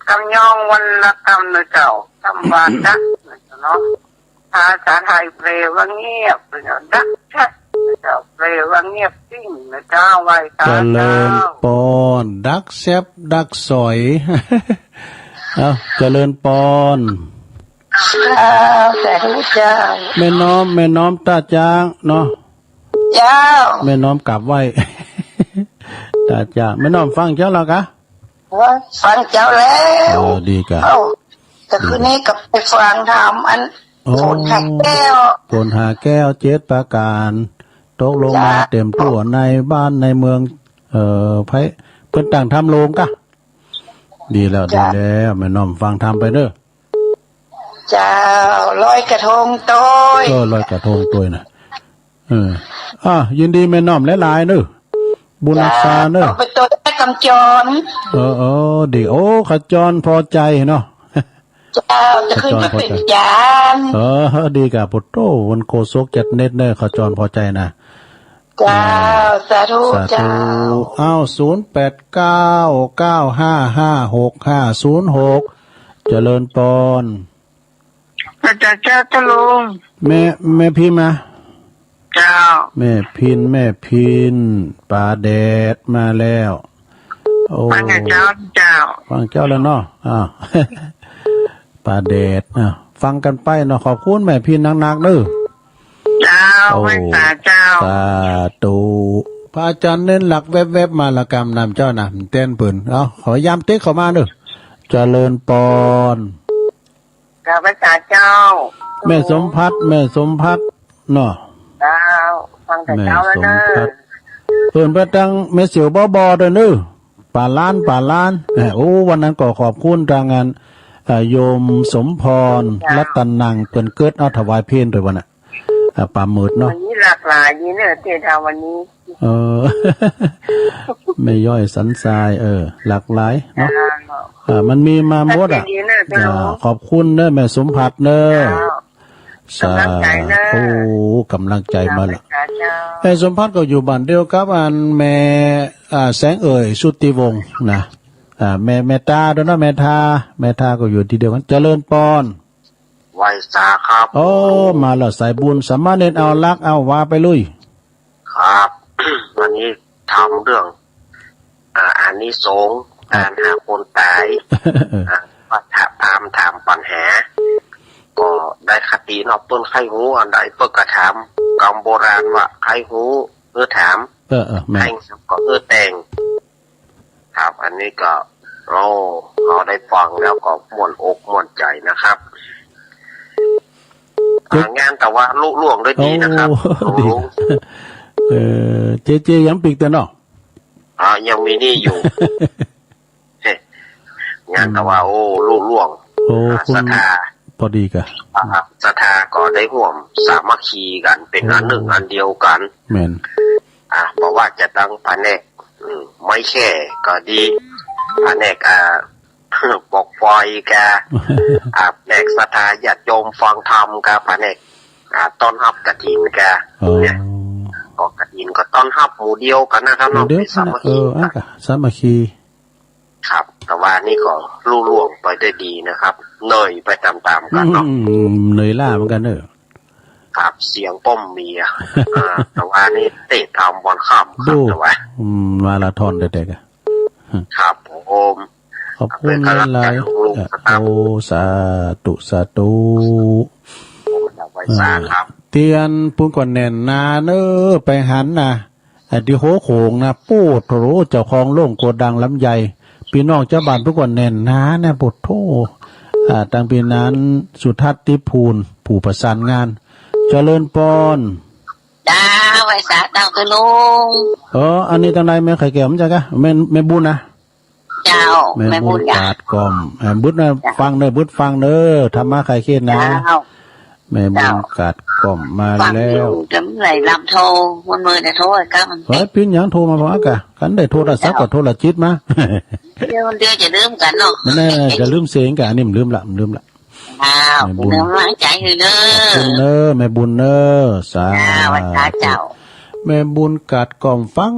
[SPEAKER 3] คำย่องวันละคำนะเจ้าคำวาดักนะเจ้าเนาะภาษาไทยแปลว่าเงียบเป็นดักชัดนะเจ้าแปลว่าเงียบจริงนะเจ้าไว้ตาเจ้า
[SPEAKER 1] ปอนดักแซบดักสอยเอาเจริญปอน
[SPEAKER 3] แต่รู้เจ้า
[SPEAKER 1] แม่น้อมตาจางเนาะ
[SPEAKER 3] เจ้า
[SPEAKER 1] แม่น้อมกลับไว้ตาจางแม่น้อมฟังเจ้าแล้วกะ
[SPEAKER 3] ฟังเจ้าแล้ว
[SPEAKER 1] ดีกะ
[SPEAKER 3] แต่คืนนี้กับไปฟังทำอันโผลหาแก้ว
[SPEAKER 1] 7 ประการตกลงมาเต็มตัวในบ้านในเมืองไผเพิ่นต่างทำโรงกะดีแล้วแม่น้อมฟังทำไปเด้อ
[SPEAKER 3] เจ้าลอยกระทงโตย
[SPEAKER 1] ลอยกระทงโตยนะยินดีแม่น้อมหลายๆเด้อบุญรักษาเด้อ
[SPEAKER 3] ไปตัวแม่กำจร
[SPEAKER 1] ดีโอ้ขจรพอใจเนาะ
[SPEAKER 3] เจ้าจะขึ้นไปเป็นยาน
[SPEAKER 1] ดีกะพุทโธวันโกศกจัดเน็ตเด้อขจรพอใจนะ
[SPEAKER 3] เจ้าสาธุเจ้า
[SPEAKER 1] 0899555656เจริญปอน
[SPEAKER 3] อาจารย์เจ้าตะลุง
[SPEAKER 1] แม่พิมพ์นะ
[SPEAKER 3] เจ้า
[SPEAKER 1] แม่พินป่าแดดมาแล้วโอ้
[SPEAKER 3] ฟังเจ้า
[SPEAKER 1] ฟังเจ้าแล้วเนาะป่าแดดฟังกันไปเนาะขอบคุณแม่พินนักๆเด้อ
[SPEAKER 3] เจ้าไว้สาเจ้า
[SPEAKER 1] สาธุพระอาจารย์เน้นหลักแวบๆมาละกรรมนำเจ้านะเต้นปืนขอยามติ๊กเข้ามาเด้อเจริญปอน
[SPEAKER 3] กับพระเจ้า
[SPEAKER 1] แม่สมพัฒน์เนาะ
[SPEAKER 3] เจ้าฟังแต่เจ้าแล้วเด้อ
[SPEAKER 1] เพิ่นไปตั้งแม่เสียวบ่เด้อเด้อป่าล้านโอ้วันนั้นก็ขอบคุณทางงานโยมสมพรรัตนังเพิ่นเกิดเอาถวายเพลด้วยวันน่ะป่ามืดเนาะ
[SPEAKER 3] วันนี้หลากหลายนี่เด้อเทศาวันนี้
[SPEAKER 1] ไม่ย่อยสันทรายหลากหลายเนาะมันมีมาหมดขอบคุณเด้อแม่สมภัทรเด้อสาธุกำลังใจมาละแม่สมภัทรก็อยู่บ้านเดียวกับอันแม่แสงสุติวงศ์นะแม่ตาด้วยนะแม่ทาก็อยู่ที่เดียวกันเจริญปอน
[SPEAKER 3] ไว้สาครับ
[SPEAKER 1] โอ้มาแล้วสายบุญสามารถเน้นเอาลักเอาว่าไปลุย
[SPEAKER 3] ครับ วันนี้ทำเรื่องอานิสงส์การหาคนตายถามปัญหาก็ได้คตินอกต้นไข่หูอันใดเปิดกระถามกำโบราณว่าไข่หูถาม
[SPEAKER 1] ไข่
[SPEAKER 3] ก็แต่งครับอันนี้ก็เราได้ฟังแล้วก็ม่วนอกม่วนใจนะครับงานแต่ว่าลุล่วงด้วยดีนะครับ
[SPEAKER 1] เจยังปิกแต่เนาะ
[SPEAKER 3] ยังมีนี่อยู่งานแต่ว่าลุล่วงศรัทธา
[SPEAKER 1] พอดีกัน
[SPEAKER 3] ศรัทธาก็ได้ร่วมสามัคคีกันเป็นอันหนึ่งอันเดียวกัน
[SPEAKER 1] แม่น
[SPEAKER 3] เพราะว่าจะตั้งแผนกไม่แค่ก็ดีแผนกปกปล่อยแกแผนกศรัทธาญาติโยมฟังธรรมแกแผนกต้อนรับกฐินแกเนี่ยก็กฐินก็ต้อนรับหมู่เดียวกันนะครับ
[SPEAKER 1] เนาะสามัคคีสามัคคี
[SPEAKER 3] ครับแต่ว่านี่ก็ลุล่วงไปได้ดีนะครับเนยไปตามๆกันเนาะ
[SPEAKER 1] เนยล่าเหมือนกันเนอะ
[SPEAKER 3] ครับเสียงป้อมเมียแต่ว่านี่เตะทำบอลข้ามครับแต่ว่า
[SPEAKER 1] มาราธอนเด็ก
[SPEAKER 3] ๆครับผม
[SPEAKER 1] ขอบคุณหลายโอ้สาธุเตียนปุ้งก่อนแน่นนาเนอไปหันนะที่โหโขงนะปูดโถเจ้าของโล่งโกดังลำใหญ่พี่น้องเจ้าบ้านปุ้งก่อนแน่นนาเนี่ยปวดโถตั้งปีนั้นสุทัศน์ติภูลผู้ประสานงานเจริญปอน
[SPEAKER 3] จ้าไว้สาตั้งคือลุง
[SPEAKER 1] อันนี้ตั้งไหนแม่ไข่แก้วมั้งจ๊ะกะแม่บุญนะ
[SPEAKER 3] เจ้าแม่บุญ
[SPEAKER 1] กาดกล่อมบุญนะฟังเด้อบุญฟังเด้อธรรมะไข่เค็ดนะแม่บุญกาดกล่อมมาแล้ว
[SPEAKER 3] จำไหลลำโทรมันมือเนี่ยโทรกัน
[SPEAKER 1] พินยังโทรมาบอกกะกันได้โทรศัพท์กับโทรจิตมา
[SPEAKER 3] เดี๋ยวจะลืมกันเนาะ
[SPEAKER 1] ไม่แน่จะลืมเสียงกันนี่มันลืมละ
[SPEAKER 3] บุญน้ำใจคือเด้
[SPEAKER 1] อแม่บุญเด้อสา
[SPEAKER 3] ธุ
[SPEAKER 1] แม่บุญกัดกล่อมฟัง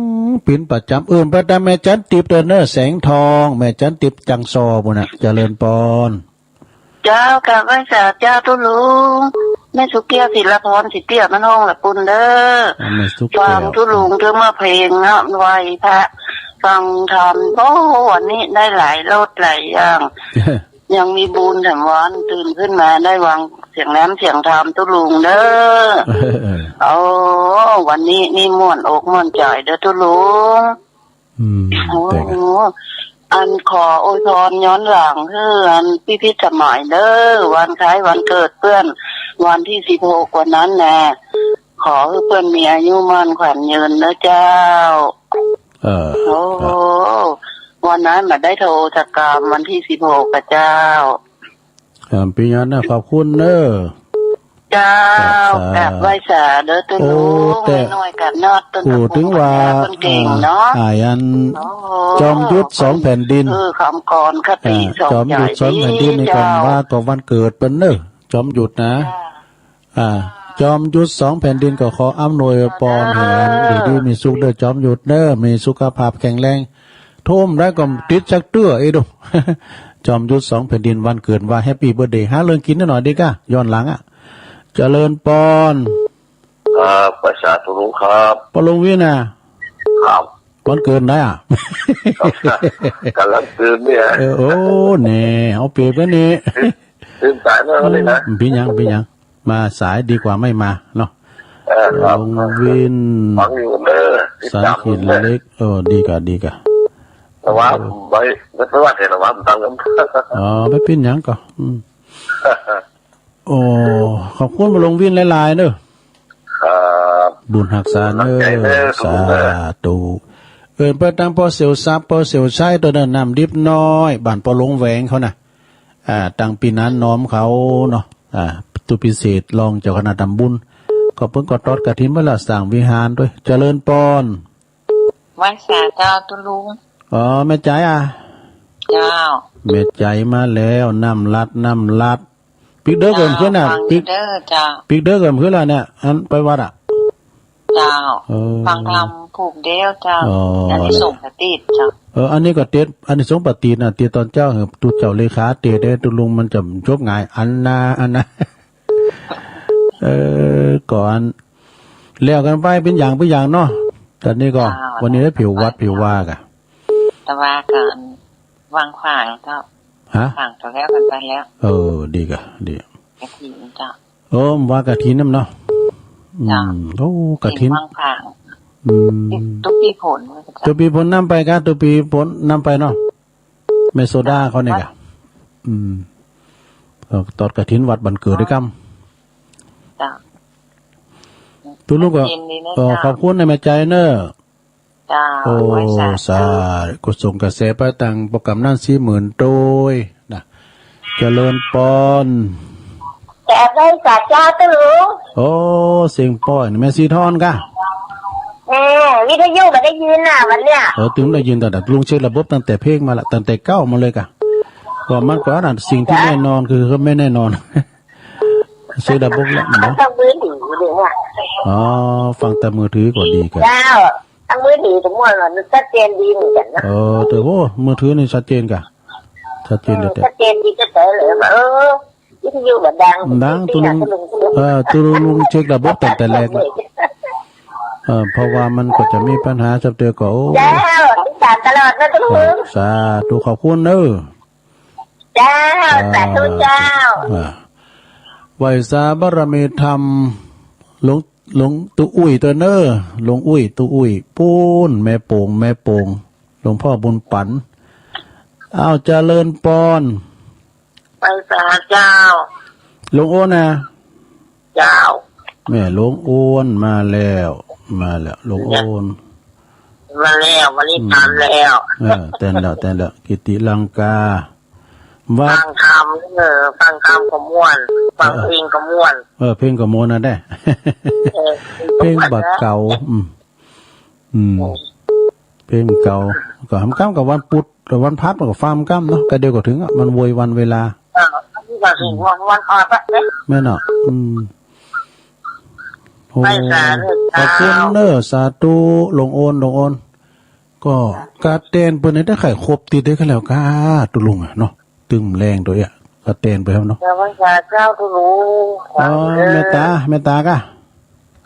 [SPEAKER 1] ปิ่นประจำอื่นประจำแม่จันติบเดินเนอแสงทองแม่จันติบจังซอบุญน่ะเจริญปอน
[SPEAKER 2] เจ้ากับไว้สาเจ้าตุลุงแม่สุเกียศิลปพรสิเตี้ยมันห้องละปุ่นเด้อฟังตุลุงถึงเมื่อเพลงเนาะไว้พระฟังธรรมวันนี้ได้หลายรสหลายอย่างยังมีบุญแถมวันตื่นขึ้นมาได้วางเสียงแหลมเสียงธรรมตุลุงเด้อวันนี้นี่ม่วนอกม่วนใจเด้อตุลุงอันขออวยพรย้อนหลังคืออันพิสมัยเด้อวันคล้ายวันเกิดเพื่อนวันที่16วันนั้นแน่ขอให้เพื่อนมีอายุมั่นขวัญยืนนะเจ้าวันนั้นมาได้โทรสักกรรมวันที่16กับเจ้า
[SPEAKER 1] ปีนั้นนะขอบคุณเด้อ
[SPEAKER 2] เจ้าแบบไหว้สาเด้อตุ้นูน้อยกับนอดตุ้นู
[SPEAKER 1] ถึงว่า
[SPEAKER 2] เก่งเนาะ
[SPEAKER 1] อันจอมยุทธ2แผ่นดิน
[SPEAKER 2] คำกรคติ
[SPEAKER 1] จอมยุทธ2แผ่นดินในก่อนว่าก่อนวันเกิดเป็นเด้อจอมยุทธนะจอมยุทธ2แผ่นดินก็ขออำนวยพรให้ดีมีสุขเด้อจอมยุทธเด้อมีสุขภาพแข็งแรงทุ่มได้ก็ติดจักเตื้อไอ้ดู จอมยุทธ2 แผ่นดินวันเกิดว่าแฮปปี้เบิร์ธเดย์หาเรื่องกินหน่อยดิก้าย้อนหลังอ่ะเจริญปอน
[SPEAKER 4] ครับประชาตุลุงครับ
[SPEAKER 1] ปอลงวิน่ะ
[SPEAKER 4] ครับ
[SPEAKER 1] วันเกิดได้อ่ะ
[SPEAKER 4] กำลังตื่นเนี่ย
[SPEAKER 1] โอ้แน่เอาเปรียบกันนี่
[SPEAKER 4] ตื่นสายแล้วนี่นะ
[SPEAKER 1] พี่ยังมาสายดีกว่าไม่มาเนาะ
[SPEAKER 4] ลง
[SPEAKER 1] วิน
[SPEAKER 4] ฟังอยู่เด้อ
[SPEAKER 1] สารขีดเล็กดีกะ
[SPEAKER 4] แต่ว่าไม่ว่าแต่ว่าตังกัน
[SPEAKER 1] ไม่เป็นยังก็โอ้ขอบคุณมาลงวินหลายๆเด้อ
[SPEAKER 4] ครับ
[SPEAKER 1] บุญหักษาเด้อสาธุเอิ้นเปิดตังปอเสียวซับปอเสียวใช้ตัวนั้นน้ำดิบน้อยบ้านปอลงแหวงเขาน่ะตังปีนั้นน้อมเขาเนาะตุพิเศษลองเจ้าคณะตำบุญก็เพิ่งกอดตอดกระถิ่นเมื่อละสั่งวิหารด้วยเจริญปอน
[SPEAKER 5] วันสาเจ้าตุลุง
[SPEAKER 1] แม่ใจ
[SPEAKER 5] เจ้า
[SPEAKER 1] แม่ใจมาแล้วน้ำลัดปิกเด้อเกินขึ้นน่ะปิกเด้อจ้าปิกเด้อเกินขึ้นแล้วเนี่ยอันไปวัด
[SPEAKER 5] เจ้าฟังธรรมผูกเดียวเจ้าอันนี้ส่งปฏิทินเจ้า
[SPEAKER 1] อันนี้ก็เตดอันนี้ส่งปฏิทินน่ะเตดตอนเจ้าตุเจ้าเลขาเตดได้ตุลุงมันจะจบง่ายอันนะก่อนแล้วกันไปเป็นอย่างเนาะตอนนี้ก็วันนี้ได้ผิววัดผิวว่ากะ
[SPEAKER 5] แต่ว่ากันวางขวางเจ้าขวางตัวแล้วกันไปแล้ว
[SPEAKER 1] ดีกะดี
[SPEAKER 5] กะทินเจ้า
[SPEAKER 1] ว่ากะทินน้ำเนาะกะทิน
[SPEAKER 5] วางขวางตุปีผล
[SPEAKER 1] น้ำไปกะตุปีผลน้ำไปเนาะเมโซดาเขาเนี่ยกะตอดกะทินวัดบันเกิดด้วยกัมตุลุงก็ขอบคุณในแม่ใจเนอะสากุศลกระแสไปตังโปรแกรมนั่น40,000ตัวนะเจริญปอน
[SPEAKER 2] แต่ได้จากเจ้าตุลุง
[SPEAKER 1] เสียงป้อยแม่สีทอนกะ
[SPEAKER 2] วิทยุไม่ได้ยินน่ะวันเนี้ย
[SPEAKER 1] ถึงได้ยินแต่ลุงเช็คระบบตั้งแต่เพลงมาละตั้งแต่เก้ามาเลยกะก็มันก็นั่นสิ่งที่แน่นอนคือเขาไม่แน่นอนเช็คระบบแล้วเนาะ
[SPEAKER 2] ตั้งมือถือเลยว่ะ
[SPEAKER 1] ฟังแต่มือถือก็ดีกัน
[SPEAKER 2] เจ้าตั้งมือถือสมมติว่ามันชัดเจนดีเหมือนกันนะ
[SPEAKER 1] แต่โอ้มือถือนี่ชัดเจนกะชัดเจนเลย
[SPEAKER 2] ชัดเจนดีก็แต่เลยว่าวิทยุแบบดัง
[SPEAKER 1] ตุลุงเช็คระบบตั้งแต่แรกแล้วเพราะว่ามันก็จะมีปัญหาจับเตือก็
[SPEAKER 2] เจ้าตลอดนะตุลุง
[SPEAKER 1] สาธุขอบคุณเนอะ
[SPEAKER 2] เจ้าสาธุเจ้า
[SPEAKER 1] ไหวสาบารมีธรรมหลงตุอุ้ยตัวเนอหลงอุ้ยตุอุ้ยปูนแม่โป่งหลวงพ่อบุญปันเจริญปอน
[SPEAKER 5] ไปสาเจ้า
[SPEAKER 1] หลวงโอนนะ
[SPEAKER 5] เจ้า
[SPEAKER 1] แม่หลวงโอนมาแล้วหลวงโอน
[SPEAKER 5] มาแล้ววันนี้ทานแล้ว
[SPEAKER 1] แต่แล้วกิติลังกา
[SPEAKER 5] ฟังคำก็ม่วนฟังเพลงก็ม่วน
[SPEAKER 1] เพลงก็ม่วนนะได้เพลงบัดเก่าเพลงเก่าก็ทำก้ามกับวันพุธกับวันพัดมันก็ฟาร์มก้ามเนาะก็เดียวก็ถึงมันโวยวันเวลา
[SPEAKER 5] ก็ถึงวันออดเนี่ย
[SPEAKER 1] แม่เนาะขอบคุณเนอสาธุลงโอนก็การเต้นเปิ้นได้ไข่ครบติดได้กันแล้วกาตุลุงเนาะตึมแรงตัวก็เต้นไปครับเนาะ
[SPEAKER 5] เจ้าตุลุง
[SPEAKER 1] เมตตากะ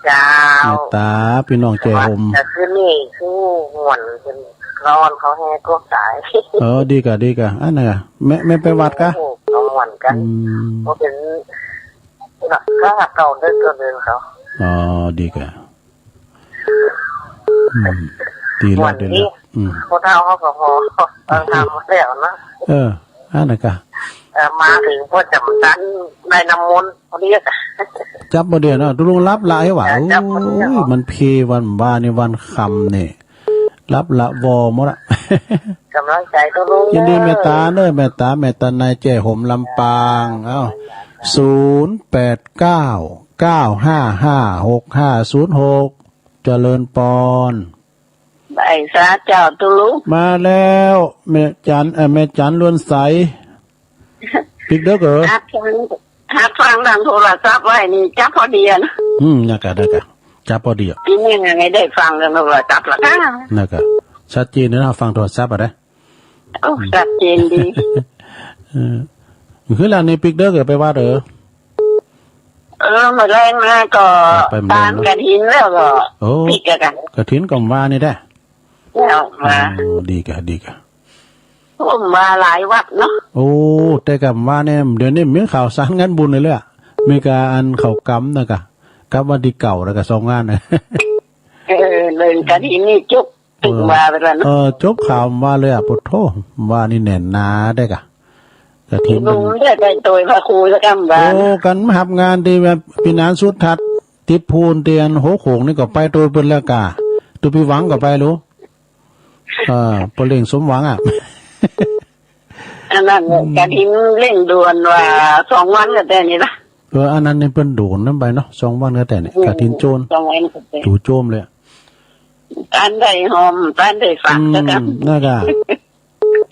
[SPEAKER 5] เจ้า
[SPEAKER 1] เมตตาพี่น้องใจหม
[SPEAKER 5] แต่คือนี่คือหวนเป็นร้อนเขาให้ก็ตาย
[SPEAKER 1] ดีกะอันนั้นกะแม่ไปวัดกะ
[SPEAKER 5] น้องหวนกันเขาเป็นก็เก่าได้ก็เดินเขา
[SPEAKER 1] ดีกะดีแล้ว
[SPEAKER 5] พอเท่าเขาก็พอทำแล้วนะ
[SPEAKER 1] อันนั้นกะ
[SPEAKER 5] มาถึงพอจำตันได้น้ำมนต์พอดี
[SPEAKER 1] จับบ่เดียวเนาะตุลุงรับละให้หว่ามันเพวันบ้านี่วันคำนี่รับละวอหมดละ
[SPEAKER 5] กำลังใจตุลุง
[SPEAKER 1] ยินดีเมตตาเนอะเมตตานายแจ่ห่มลำปาง089556506 เจริญปอน
[SPEAKER 5] ใบสาเจ้าตุลุง
[SPEAKER 1] มาแล้วแม่จันล้วนใสปิกเด้อเหรอ
[SPEAKER 5] ฟังทางโทรศัพท์ไว้นี่จับพอดีนะ
[SPEAKER 1] น่ะกะจับพอดี
[SPEAKER 5] พี่นี่ไงได้ฟังทางโทรศัพท์ล่ะ
[SPEAKER 1] น่ะกะชัดเจนนะฟังโทรศัพท์อ่ะได้
[SPEAKER 5] ชัดเจนดี
[SPEAKER 1] คือแล้วนี่ปิกเด้อเกิดไปว่าเด้อ
[SPEAKER 3] มาแรงมาก็ตานกระถินแล้วก็ปิกกัน
[SPEAKER 1] กระถินก็ว่านี่ได้
[SPEAKER 3] แล้วมา
[SPEAKER 1] ดีกะ
[SPEAKER 3] ผมมาหลายวัดเนาะ
[SPEAKER 1] โอ้แต่กับว่าเนี่ยเดี๋ยวนี้มีข่าวสารงานบุญเลยอ่ะมีการเขากำนะกะกับวันที่เก่าแล้วก็2งานนะ
[SPEAKER 3] เลยกระถินนี่จบตึกมาไปแล้วเนาะ
[SPEAKER 1] จบข่าวว่าเลยอ่ะปุถโธว่านี่แน่นหนาได้กะกระถิน
[SPEAKER 3] ลุงได้ไปโดยพระครูสักคำบ้าง
[SPEAKER 1] โอ้กันมาหับงานดีแบบปีนานสุดทัดติดพูนเตียนโหโขงนี่ก็ไปโดยเปิ้นแล้วกะตุพี่หวังก็ไปรู้ปเล่งสมหวังอ่ะ
[SPEAKER 3] อันนั้นกระถินเร่งด่วนว่า2 วันก็แต่นี่ละ
[SPEAKER 1] อันนั้นนี่เปิ้นโดนนำไปเนาะ2 วันก็แต่นี่กระถินโจรจู่โจมเลย
[SPEAKER 3] อันได้หอมอันได้ฝากจัง
[SPEAKER 1] น่ากะ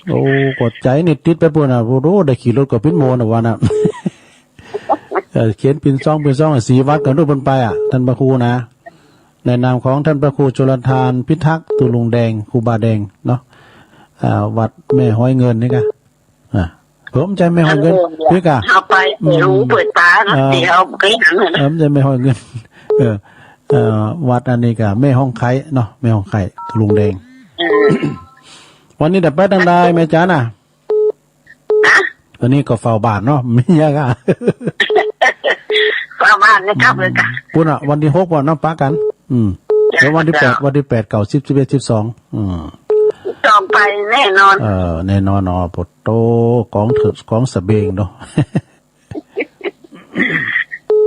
[SPEAKER 1] โอ้กดใจนี่ติดไปปุ่นน่ะโอ้ได้ขี่รถกับปิ้นโมน่ะว่าน่ะเขียนปิ้นซ่อง4 วัดก็นู่นเพิ่นไปอ่ะท่านพระครูนะในนามของท่านพระครูชลทานพิทักษ์ตุลุงแดงครูบาแดงเนาะวัดแม่ห้อยเงินนี่กะผมใจไม่ห้อยเงินพี่กะ
[SPEAKER 3] เอาไปรู้เปิดตาเดี๋ยวก็หันเลย
[SPEAKER 1] ผมใจไม่ห้อยเงินวัดอันนี้กะแม่ห้องไข่เนาะแม่ห้องไข่ตุลุงแดงวันนี้แต่ไปตั้งได้แม่จ๋าน่ะวันนี้ก็เฝ้าบ้านเนาะไม่ยากอ่ะ
[SPEAKER 3] เฝ้าบ้านนะครับเลยกะ
[SPEAKER 1] ปุ่นอ่ะวันที่6วันเนาะปะกันแล้ววันที่8วันที่8 9 10 11 12
[SPEAKER 3] จองไปแน่นอน
[SPEAKER 1] แน่นอนปดโตของสะเบงเนาะ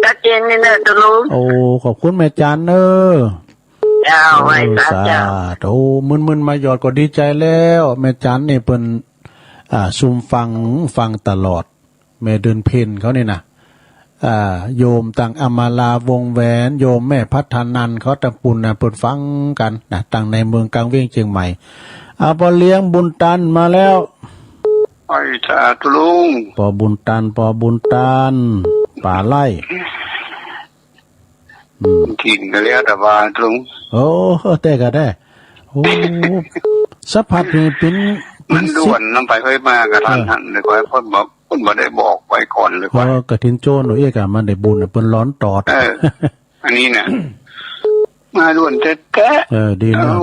[SPEAKER 3] ตะเจนนี่เนอะตุลุง
[SPEAKER 1] โอ้ขอบคุณแม่จันเนอะ
[SPEAKER 3] ไว้สา
[SPEAKER 1] ธุมึนมาหยอดก็ดีใจแล้วแม่จันนี่เปิ้นซุมฟังตลอดแม่เดินเพ่นเขานี่นะโยมต่างอมาลาวงแหวนโยมแม่พัฒนันเขาตะปุ่นนะเปิดฟังกันนะต่างในเมืองกลางเวียงเชียงใหม่พอเลี้ยงบุญตันมาแล้ว
[SPEAKER 4] ไอ้สาธุลุง
[SPEAKER 1] ปอบุญตันป่าไล่
[SPEAKER 4] กินกันแล้วแต่ว่าลุง
[SPEAKER 1] โอ้แต่ก็ได้โอ้สัพพัดนี่เป็น
[SPEAKER 4] มันด่วนน้ำไปค่อยมากระทันหันเลยค่อยเพิ่นบ่ได้บอกไว้ก่อนเลย
[SPEAKER 1] ว่ากระถินโจนเอ้ยกะมันได้บุญเพิ่นร้อนตอด
[SPEAKER 4] อันนี้น่ะมาด่วนแท้
[SPEAKER 1] ดีเนาะ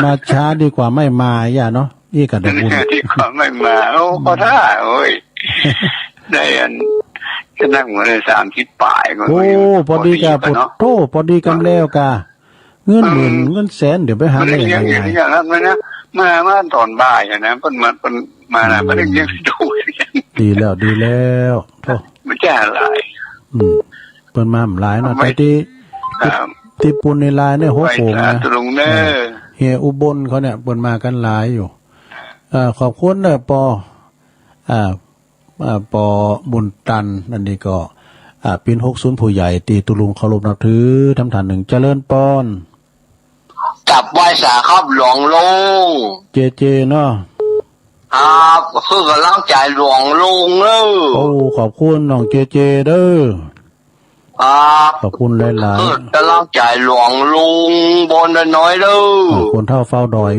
[SPEAKER 1] มาช้าดีกว่าไม่มาย่าเนาะอีกะได้บุญ
[SPEAKER 4] ดีกว่าไม่มาโอ้ขอท่าโอ้ยได้อันจะนั่งเหมือนใน30 ป่ายก็
[SPEAKER 1] โอ้พอดีกะปุถโธพอดีกันแล้วกะเงินหมื่นเงินแสนเดี๋ยวไปหาได้ยังไง
[SPEAKER 4] อย่างนั้นมั้ยนะมาตอนบ่ายนะเพิ่นมาน่ะบ่ได้เรียกดู
[SPEAKER 1] ดีแล้วโธ่
[SPEAKER 4] บ่จ่าหลาย
[SPEAKER 1] เพิ่นมาหลายเนาะแต่ที่ปุ่นในลายเนี่ยโหโหนะเฮอุบลเขาเนี่ยเพิ่นมากันหลายอยู่ขอบคุณเด้อปอบุญตันอันนี้ก็ปีน60ผู้ใหญ่ตีตุลุงเคารพนับถือทำฐาน1เจริญปอน
[SPEAKER 6] กับไหว้สาครับหลวงลุง
[SPEAKER 1] เจเนาะ
[SPEAKER 6] ครับคือกำลังใจหลวงลุงเด้อ
[SPEAKER 1] โอ้ขอบคุณน้องเจเด้อขอบคุณหลาย
[SPEAKER 6] ๆกำลังใจหลวงลุงบนน้อยเด้อ
[SPEAKER 1] คนเท่าเฝ้าดอย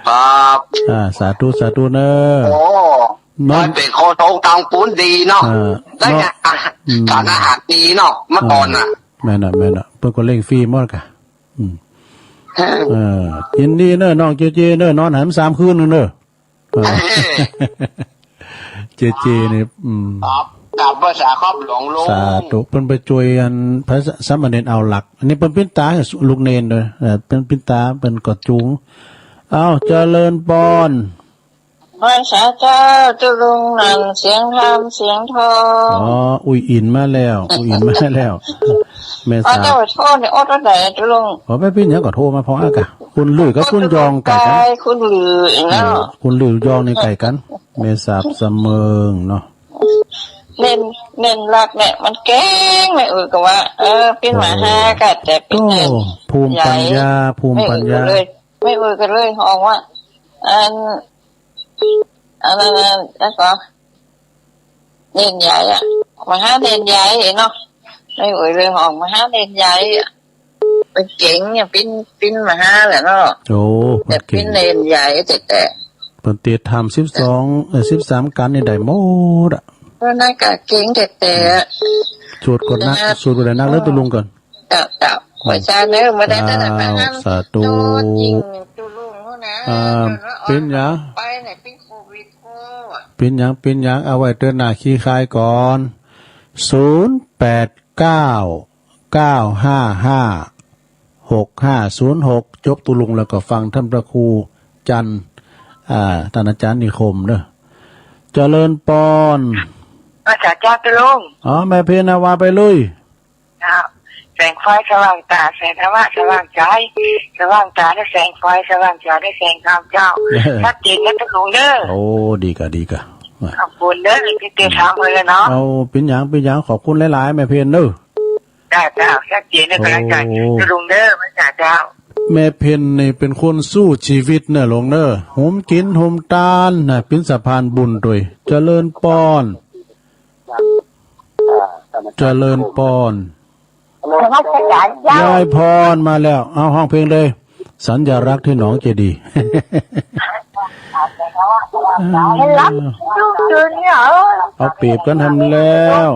[SPEAKER 6] ครับ
[SPEAKER 1] สาธุเนอะ
[SPEAKER 6] โอ้มันเป็นโคตรตังปูนดีเนาะได้ไงสารอาหารดีเนาะเมื่อก่อนน่ะ
[SPEAKER 1] แม่น่ะเพิ่นก็เล่งฟรีหมดกะยินดีเนอะน้องเจเนอะนอนหัน3 คืนนึงเนอะเจนี่
[SPEAKER 6] ครับกับภาษาครอบหลวงลุง
[SPEAKER 1] สาธุเพิ่นไปช่วยอันพระสามเณรเอาหลักอันนี้เพิ่นเป็นตาลูกเนรด้วยเป็นปิตาเพิ่นก็จูงเจริญปอน
[SPEAKER 5] พระสาเจ้าตุลุงนั่งเสียงธรรมเสียงทอง
[SPEAKER 1] อุ้ยอินมาแล้วแม่สาว
[SPEAKER 5] เจ้าโทษนี่อดได้ไหนตุลุง
[SPEAKER 1] ไปพี่เนี่ยก็โทรมาพออากะคุณลือกับคุณยองไก่กัน
[SPEAKER 5] คุณลือเนาะ
[SPEAKER 1] คุณลือยองนี่ไก่กันแม่สาบเสมอเนาะ
[SPEAKER 5] เน้นรักเนี่ยมันเก่งไม่ก็ว่าเป็นหมาหากะแต่เป็น
[SPEAKER 1] ภูมิปัญญา
[SPEAKER 5] เลยไม่กันเลยห้องว่าอันนั้นแล้วก็เน้นใหญ่มาหาเน้นใหญ่เนาะไม่เลยห้องมาหาเน้นใหญ่ เป็นเก่งเนี่ยปิ้นมา5แหละเนาะ
[SPEAKER 1] โอ้
[SPEAKER 5] แต่ปิ้นเนนใหญ่แต่
[SPEAKER 1] เพิ่นติดทำ13กันนี่ได้หมดอ่ะ
[SPEAKER 5] เพราะนั่นก็เก่งแต่
[SPEAKER 1] สูตรกดนักสูตรได้นักแล้วตุลุงก่อน
[SPEAKER 5] เจ้าขอชาเนอบ่ได้แต่
[SPEAKER 1] สาธุ
[SPEAKER 5] จริงตุลุงเฮานะ
[SPEAKER 1] เป็นหยัง
[SPEAKER 5] ไปเนี่ยเป็นโควิดโค
[SPEAKER 1] เป็นหยังเอาไว้เตือนหน้าขี้คายก่อน0899556506จบตุลุงแล้วก็ฟังท่านพระครูจันทร์ท่านอาจารย์นิคมเด้อเจริญปอน
[SPEAKER 3] อาจารย์จ้าตุลุง
[SPEAKER 1] แม่เพญนาวาไปเลย
[SPEAKER 3] ครับแสงไฟสว่างตาแสงธรรมะสว่างใจสว่างตาได้แสงไฟสว่างใจได้แสงธรรมเจ้าชัดเจนนะตุลุงเด้อ
[SPEAKER 1] โอ้ดีกะ
[SPEAKER 3] ขอบคุณเด้อที่เตรียมทำเลยเนาะ
[SPEAKER 1] เอาเป็นหยังขอบคุณหลายๆแม่เพญเด้อ
[SPEAKER 3] เจ้าชัดเจนในกำลังใจตุลุงเด้อพระเจ้า
[SPEAKER 1] แม่เพญนี่เป็นคนสู้ชีวิตเนอะหลวงเนอะโหมกินโหมตาลน่ะเป็นสะพานบุญด้วยเจริญปอนยายพรมาแล้วเอาห้องเพลงเลยสัญลักษณ์ที่หนองเจดีเอาเปรียบกันทำแล้ว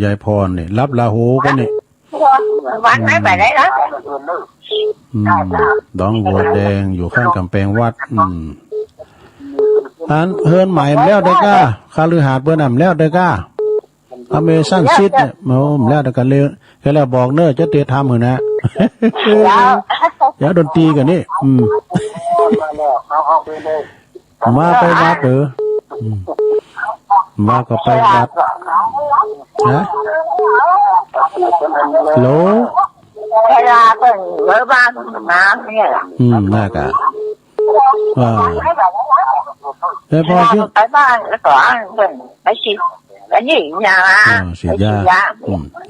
[SPEAKER 1] ยายพรนี่รับลาหูกันนี่
[SPEAKER 3] วัดไม่ไปได้แล้ว
[SPEAKER 1] ดองบัวแดงอยู่ข้างกำแพงวัดอันเฮิรนใหม่แล้วได้ก้าคาลือหาดเบอร์นำแล้วได้ก้าอเมซันซิดเนี่ยมาแล้วได้กันเลยแค่แล้วบอกเนอะจะเตะทำเหรอนะอย่าดนตรีกันนี่มาไปวัดมาก็ไปวัดนะโหล
[SPEAKER 3] เวลาเป็นเมื่อบ้านน้ำเนี่ย
[SPEAKER 1] น่ากะแต่พอที่
[SPEAKER 3] ไปบ้านแล้วก็เป็นไปฉีดไปหญิงยา
[SPEAKER 1] ฉีดยา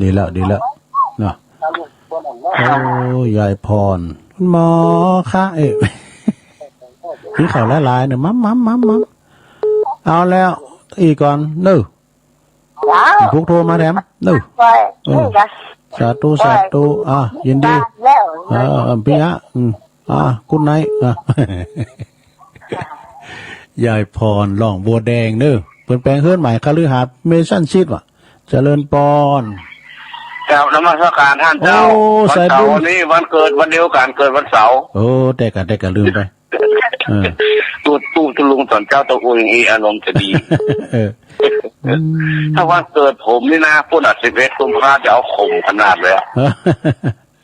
[SPEAKER 1] ดีแล้วเนาะโอ้ยายพรหมอค่ะที่เขาหลายๆเนี่ยมัมเอาแล้วอีกก่อนนึพวกโทรมาแถมนึสาธุยินดีพี่ฮะคุณนายยายพรล่องบัวแดงเด้อเปลี่ยนแปลงเฮือนใหม่คฤหาสน์เมชั่นชิดว่ะเจริญปอน
[SPEAKER 4] เจ้านมัสการท่านเจ้าวันเสาร์นี้วันเกิดวันเดียวกันเกิดวันเสาร์
[SPEAKER 1] โอ้แต่กันลืมไป
[SPEAKER 4] ตู้ตุลุงสอนเจ้าตัวเองอารมณ์จะดีถ้าวันเกิดผมนี่นะพุ่น11 กุมภาพันธ์จะเอาข่มขนาดเลย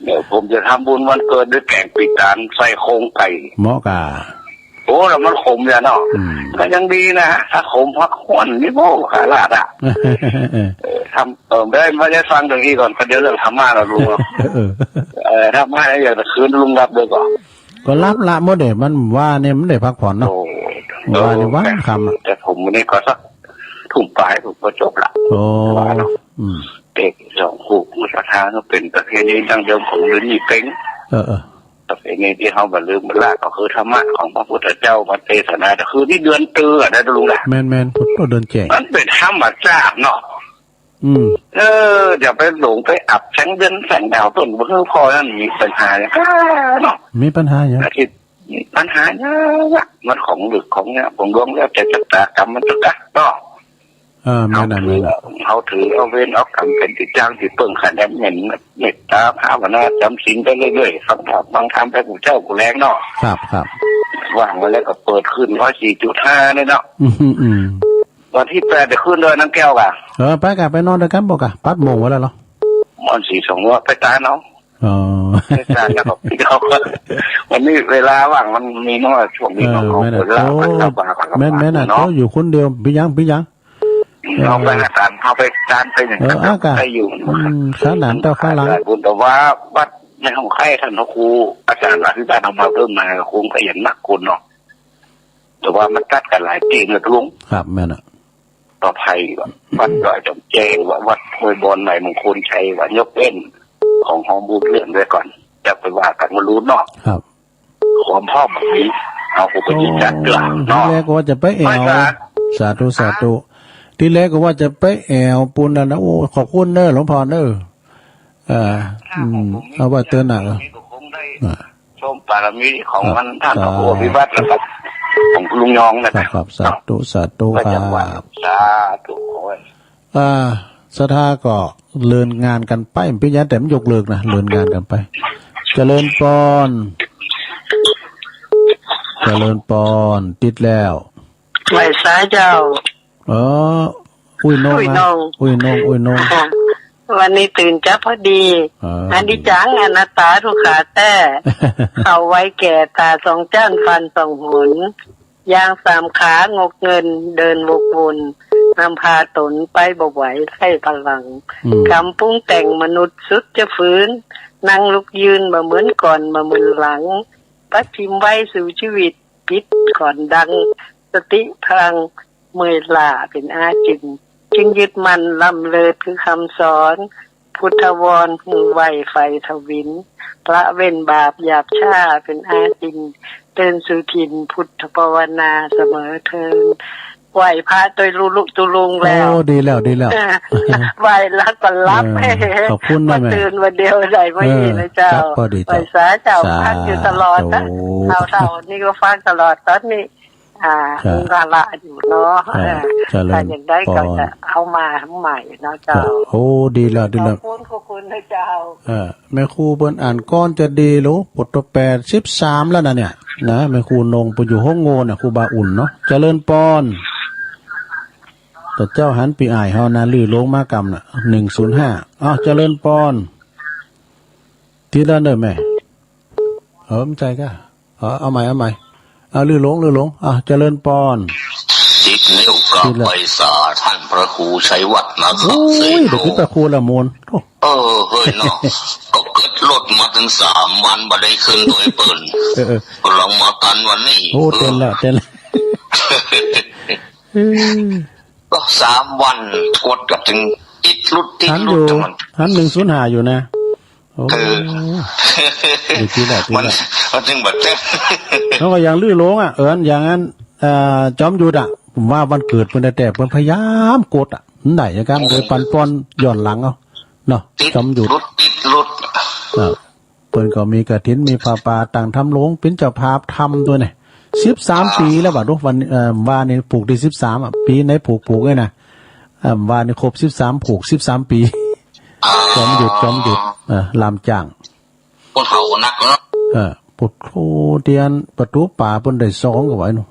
[SPEAKER 4] เดี๋ยวผมจะทำบุญวันเกิดด้วยแกงปีตานใส่โครงไก่
[SPEAKER 1] หมอกา
[SPEAKER 4] โอ้แล้วมันขมเนี่ยเนาะก็ยังดีนะถ้าขมพักขวัญนี่โม่ขาลาดอ่ะทำไม่ได้ฟังตรงนี้ก่อนก็เดี๋ยวเรื่องธรรมะเราลุงธรรมะอะไรอย่างคืนลุงรับเลยก่อน
[SPEAKER 1] ก็รับละโมเดลมันว่าเนี่ยมันได้พักผ่อนเนาะว่าเนี่ยว่าคำ
[SPEAKER 4] แต่ผมนี่ก็สักถุ่มปลายผมก็จบละ
[SPEAKER 1] โอ้
[SPEAKER 4] เด็ก2 คู่มุสธาก็เป็นประเพณีดั้งเดิมของฤๅเป้งประเพณีที่เขาบันลืมบันลาก็คือธรรมะของพระพุทธเจ้ามาเทศนาแต่คือที่เดือนเตือได้ลุงละ
[SPEAKER 1] แมนพุทธเดือนแก่
[SPEAKER 4] มันเป็นธรรมชาติเนาะอย่าไปหลงไปอับแสงเดือนแสงดาวต้นเพื่อพอนั่นมีปัญหาเนี่ยเนาะ
[SPEAKER 1] มีปัญหาอย่าง
[SPEAKER 4] ปัญหาเนี่ยมันของหรือของเนี่ยผมรวมแล้วแต่จัตตากรรมมันจะกัดเนาะเขาถือเอาเว้นเอากรรมเป็นติดจ้างที่เปิ่งขันแดมเห็นเมตตาภาวนาจำศีลไปเรื่อยๆฟังธรรมบางธรรมไปกูเจ้ากูแรงเนาะ
[SPEAKER 1] ครับ
[SPEAKER 4] ว่างมาแล้วก็เปิดขึ้น104.5เลยเนาะวันที่8จะขึ้นเลยนั่งแก้วกะ
[SPEAKER 1] ไปกะไปนอนด้วยกันบอกะ8 โมงแล้วเหรอ
[SPEAKER 4] มัน4-2 ว่าไปตายเนาะไปตายแล้วก็พี่เขาวันนี้เวลาว่างมันมีน้อยช่วงนี้เขาเวลามันลำบาก
[SPEAKER 1] แม่นเขาอยู่คนเดียวพี่ยัง
[SPEAKER 4] เราไปอาจารย์เขาไปการไปอย่างนั้นไปอยู่
[SPEAKER 1] ข้างหลังเจ้าข้างหลัง
[SPEAKER 4] แต่ว่าวัดในห้องไข่ท่านครูอาจารย์อธิบายทำมาเพิ่มมาคงขยันนักคนเนาะแต่ว่ามันกัดกันหลายเกณฑ์เลยลุง
[SPEAKER 1] ครับแม่น่ะ
[SPEAKER 4] ต่อภัยวัดดอยจอมแจงวัดห้วยบอลไหนมงคลชัยวัดยกเว้นของฮอมบูเรื่องด้วยก่อนจะไปว่ากันมารู้เนาะ
[SPEAKER 1] ครับ
[SPEAKER 4] ความพ่อแบบนี้เอาผมไปยืนยันด้วยเนาะ
[SPEAKER 1] ที่แรกก็ว่าจะไปแอวสาธุที่แรกก็ว่าจะไปแอวปูนแล้วนะโอ้ขอบคุณเนอะหลวงพ่อเนอะ เอาไว้เตือนหนัก
[SPEAKER 4] ชมบารมีของมันท่านพระโอภิวัตรนะครับของลุงยองนะครับ
[SPEAKER 1] สาธุสาธุ
[SPEAKER 4] ครับสาธุ
[SPEAKER 1] สถาก็เลินงานกันไปพี่ยะแต่ไม่ยกเลิกนะเลินงานกันไปเจริญปอนติดแล้ว
[SPEAKER 5] ไหวสาเจ้า
[SPEAKER 1] อุ้ยน้อง
[SPEAKER 5] วันนี้ตื่นจ้าพอดีอันนี้จังอนัตตาทุกขาแต่เขาไว้แก่ตาสองจ้านฟันสองหุนยางสามขางกเงินเดินวกวนนำพาตนไปบ่ไหวไส้พลังกำปรุงแต่งมนุษย์สุดจะฟื้นนั่งลุกยืนมาเหมือนก่อนมาเหมือนหลังปัดพิมพ์ไว้สู่ชีวิตปิดก่อนดังสติพลังเมื่อลาเป็นอาจินจึงยึดมันลำเลิศคือคำสอนพุทธวรมือไหวไฟทวินพระเว้นบาปหยาบช้าเป็นอาจินเตือนสู่ถิ่นพุทธภาวนาเสมอเทินไหวพระโดยลุตุลุงแล้ว
[SPEAKER 1] ดีแล้ว
[SPEAKER 5] ไหวรักก็รับ
[SPEAKER 1] ขอบคุณนะแม่
[SPEAKER 5] ตื่นวันเดียวใส่ไม่ดีนะเจ้าไหวสาเจ้าพักอยู่ตลอดนะเท่านี่ก็ฟังตลอดตอนนี้ละอยู่เนาะถ้าอย่างได้ก็จะเอามาใหม่เนาะเจ้า
[SPEAKER 1] โอ้ดีแล้ว
[SPEAKER 5] ขอบคุณนะเจ้า
[SPEAKER 1] แม่ครูเปิ้นอ่านก้อนจะดีรู้บท83แล้วนะเนี่ยนะแม่ครูนงไปอยู่ห้องโง่น่ะครูบาอุ่นเนาะเจริญปอนแต่เจ้าหันปีอ้ายเฮานะลือลงมากรรมน่ะ105เจริญปอนทีละเด้อแม่มใจก็เอาใหม่ลือหลงเจริญปอน
[SPEAKER 6] จิตนิ้วกับไปสาท่านพระครูชัยวัฒน์นะครับ
[SPEAKER 1] เสียเด็กพระครูละมน
[SPEAKER 6] เฮ้ยเนาะก็เกิดรถมาถึง3 วันบ่ได้ขึ้นโดยเปิ้นก็ลองมากันวันนี้
[SPEAKER 1] โอ้เต้นแล้ว
[SPEAKER 6] ก็3 วันกดกับถึงติดรุดจังมัน
[SPEAKER 1] หัน105อยู่นะ
[SPEAKER 6] มันจึงแบบ
[SPEAKER 1] แล้วก็อย่างลื่นลงอย่างนั้นจอมยุทธผมว่าวันเกิดเพิ่นแต่เพิ่นพยายามกดไหนนะครับโดยปันป้อนย้อนหลังเอาเนาะจอมยุทธ
[SPEAKER 6] ติดรุด
[SPEAKER 1] เพิ่นก็มีกฐินมีผ้าป่าต่างทำโรงเป็นเจ้าภาพทำด้วยเนี่ย13 ปีแล้วบัดนี้วันว่านี่ผูกได้13ปีไหนผูกไงนะว่านี่ครบ13ผูก13 ปีจอมหยุดลำจ้าง
[SPEAKER 6] ปวดเข่านักเนาะ
[SPEAKER 1] ปวดโคเตียนประตูป่าเพิ่นได้2ก็ไว้หนู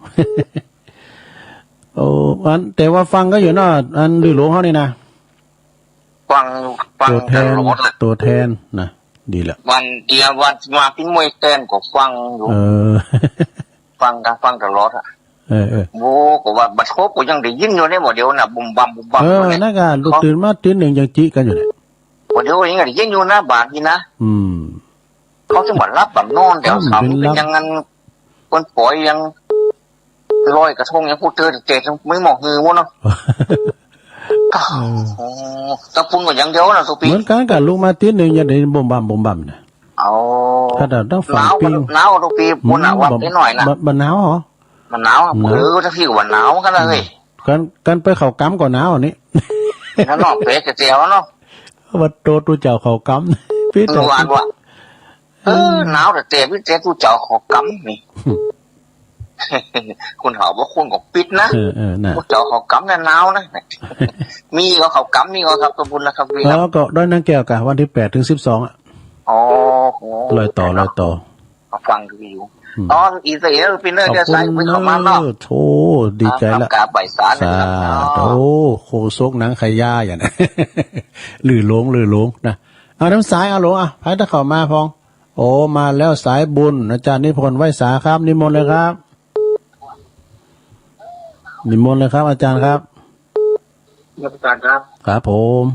[SPEAKER 1] อันแต่ว่าฟังก็อยู่เนาะอันลือหลวงเฮานี่นะ
[SPEAKER 6] ฟัง
[SPEAKER 1] ตัวแทนนะดีละ
[SPEAKER 6] วันเดียววันมาพี่มวยเต้นก็ฟังอยู่ฟังตลอดอ่ะโว้ก็ว่าบัดครบก็ยังได้ยินอยู่ในบ่เดียวน่ะบุ่มบั่ม
[SPEAKER 1] นั่นก็ลูกตื่นมาตี 1ยังจิกันอยู่เนี่ย
[SPEAKER 6] บ่เดียวยังได้ยินอยู่นะบาดนี่นะเขาจังหวัดรับแบบนอนแถวสามเป็นยังงั้นคนป่วยยังลอยกระทงยังพูดเจอไม่หมอกมือวะเนาะตะปุ้งก็ยังเดียวนะทุกปี
[SPEAKER 1] เหมือนกันกับลูกมาตี 1ยังได้บ่มบั่มนะถ้าต้องฝังปี
[SPEAKER 6] หนาวทุกปีปุ่นอ่ะว่านิดหน่อยนะ
[SPEAKER 1] บ่หนาวเหรอ
[SPEAKER 6] มันหนาวถ้าพี่ว่าหนาวกันเลย
[SPEAKER 1] กันไปเข้ากำก่อนหนาวนี่
[SPEAKER 6] ถ้านอกเป๊ะเจียวเนาะ
[SPEAKER 1] ว่าโตตู้เจ้าเข้ากำ
[SPEAKER 6] พี่ตัวอันว่าหนาวแต่พี่เจ้าตู้เจ้าเข้ากำนี่คุณหาว่าคุณก็ปิดนะตู้เจ้าเข้ากำเนี่ยหนาวนะมีก็เข้ากำนี่ก็ครับตัวบุญนะครับพี่
[SPEAKER 1] แล้วก็ด้วยนางแก้วกะวันที่8 ถึง 12อ่ะลอยต่อ
[SPEAKER 6] ฟังดูอยู่อีเสียปีเนอร์จะใส่ไปเข้ามาเนาะ
[SPEAKER 1] โธ่ดีใจละ
[SPEAKER 6] กาใบสาร
[SPEAKER 1] โอ้โคซกหนังไข่ย่าอย่างนั้นลือหลงนะเอาน้ำสายเอาหลงพายตะเข้ามาพองโอ้มาแล้วสายบุญอาจารย์นิพนธ์ไว้สาครับนิมนต์เลยครับอาจารย์ครับ
[SPEAKER 6] อาจารย์ครับ
[SPEAKER 1] ครับผม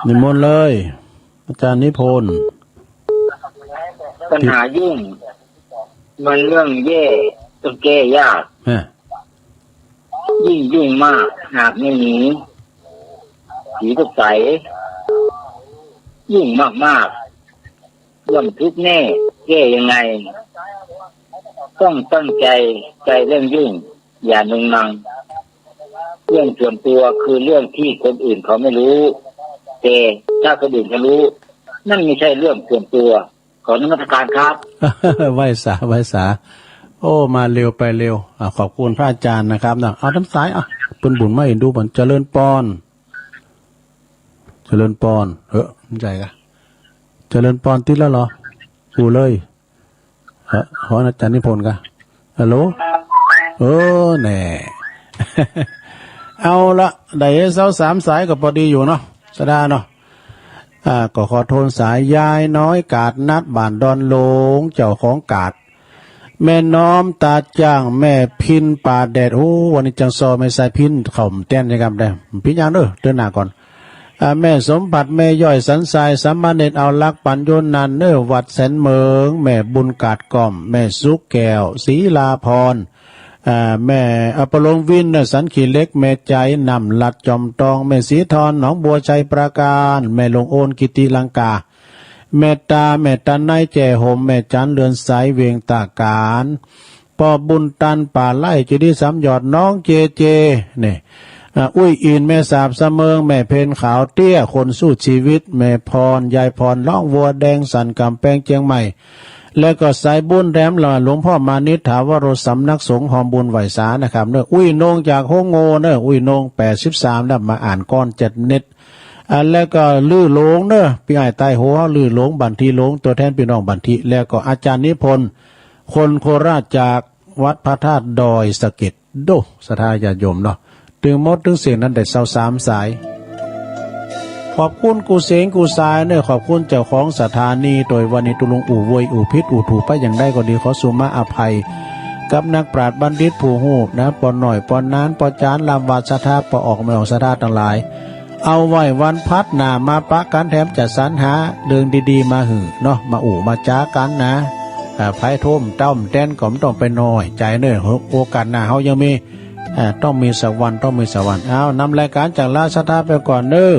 [SPEAKER 1] นิมนต์เลยอาจารย์นิพนธ์
[SPEAKER 6] ปัญหายิ่งมันเรื่องแย่ต้องแก้ยากยิ่งมากหากไม่หนีผีตกใสยิ่งมากย่อมทุกข์แน่แก้ยังไงต้องตั้งใจเรื่องยิ่งอย่านุ่งนังเรื่องส่วนตัวคือเรื่องที่คนอื่นเขาไม่รู้
[SPEAKER 7] แต่ถ้าคนอื่นเขารู้นั่นไม่ใช่เรื่องส่วนตัวขอนมัสการครับ
[SPEAKER 1] ไหว้สาโอ้มาเร็วไปเร็วขอบคุณพระอาจารย์นะครับนะเอาน้ำสายเปิ้นบุญมาเห็นดูบ่เจริญปอนใจกะเจริญปอนติดแล้วเหรอกูเลยขออาจารย์นิพนธ์กะฮัลโหลแน่ เอาละได้เสา3สายก็พอดีอยู่เนาะสดาเนาะก็ขอโทษสายยายน้อยกาดนัดบ้านดอนโลงเจ้าของกาดแม่น้อมตาจ้างแม่พินป่าแดดวันนี้จังซอไม่ใส่พินเข่าเต้นนะครับได้พี่ยังเด้อเดินหน้าก่อนแม่สมบัติแม่ย่อยสันทรายสัมมาเนตเอาลักปัญโยนันเนอวัดแสนเมืองแม่บุญกาดก่อมแม่สุกแก้วศรีลาพรแม่อปลงวินสันขีเล็กแม่ใจนำลัดจอมตองแม่สีทอนหนองบัวชัยปราการแม่ลงโอนกิติลังกาแม่ตาในแจ่ห่มแม่จันเรือนสายเวียงตาการปอบุญตันป่าไล่จุดีสามหยอดน้องเจเนี่ยอุ้ยอินแม่สาบเสมิงแม่เพนขาวเตี้ยคนสู้ชีวิตแม่พรยายพรล่องวัวแดงสันกำแพงเจียงใหม่แล้วก็สายบุญแรมหลวงพ่อมานิษฐาวโรสำนักสงฆ์หอมบุญไหวสานะครับเนอะอุ้ยนงจากโฮโงเนอะอุ้ยนง83นะมาอ่านก้อน7เน็ตแล้วก็ลื่อหลงเนอะพี่ไอ้ใต้หัวลื่อหลงบันทีหลงตัวแทนพี่น้องบันทีแล้วก็อาจารย์นิพนธ์คนโคราชจากวัดพระธาตุดอยสะเก็ดโดสถาญาติโยมเนาะถึงหมดถึงเสียงนั้นได้23สายขอบคุณกูเสงกูสายเนอะขอบคุณเจ้าของสถานีโดยวันนี้ตุลุงอู่วยอู่พิษอู่ถูกไปอย่างได้ก็ดีขอสุมาอภัยกับนักปราชญ์บัณฑิตผู้หูนะปอนหน่อยปอนนานปอจานลำวาสถาปอออกไม่ออกสถาทั้งหลายเอาไว้วันพัดหนามาปะกันแถมจัดสรรหาเรื่องดีๆมาหือเนาะมาอู่มาจ้ากันนะไผ่ท่มต้อมแต้นก็ต้องไปน้อยใจเนอะโอกาสหน้าเฮายังมีต้องมีสักวันเอานำรายการจากราชธาไปก่อนเนอะ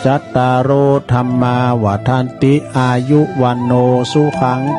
[SPEAKER 1] จัตตารโอธรรมาวาทันติอายุวันโนสุขัง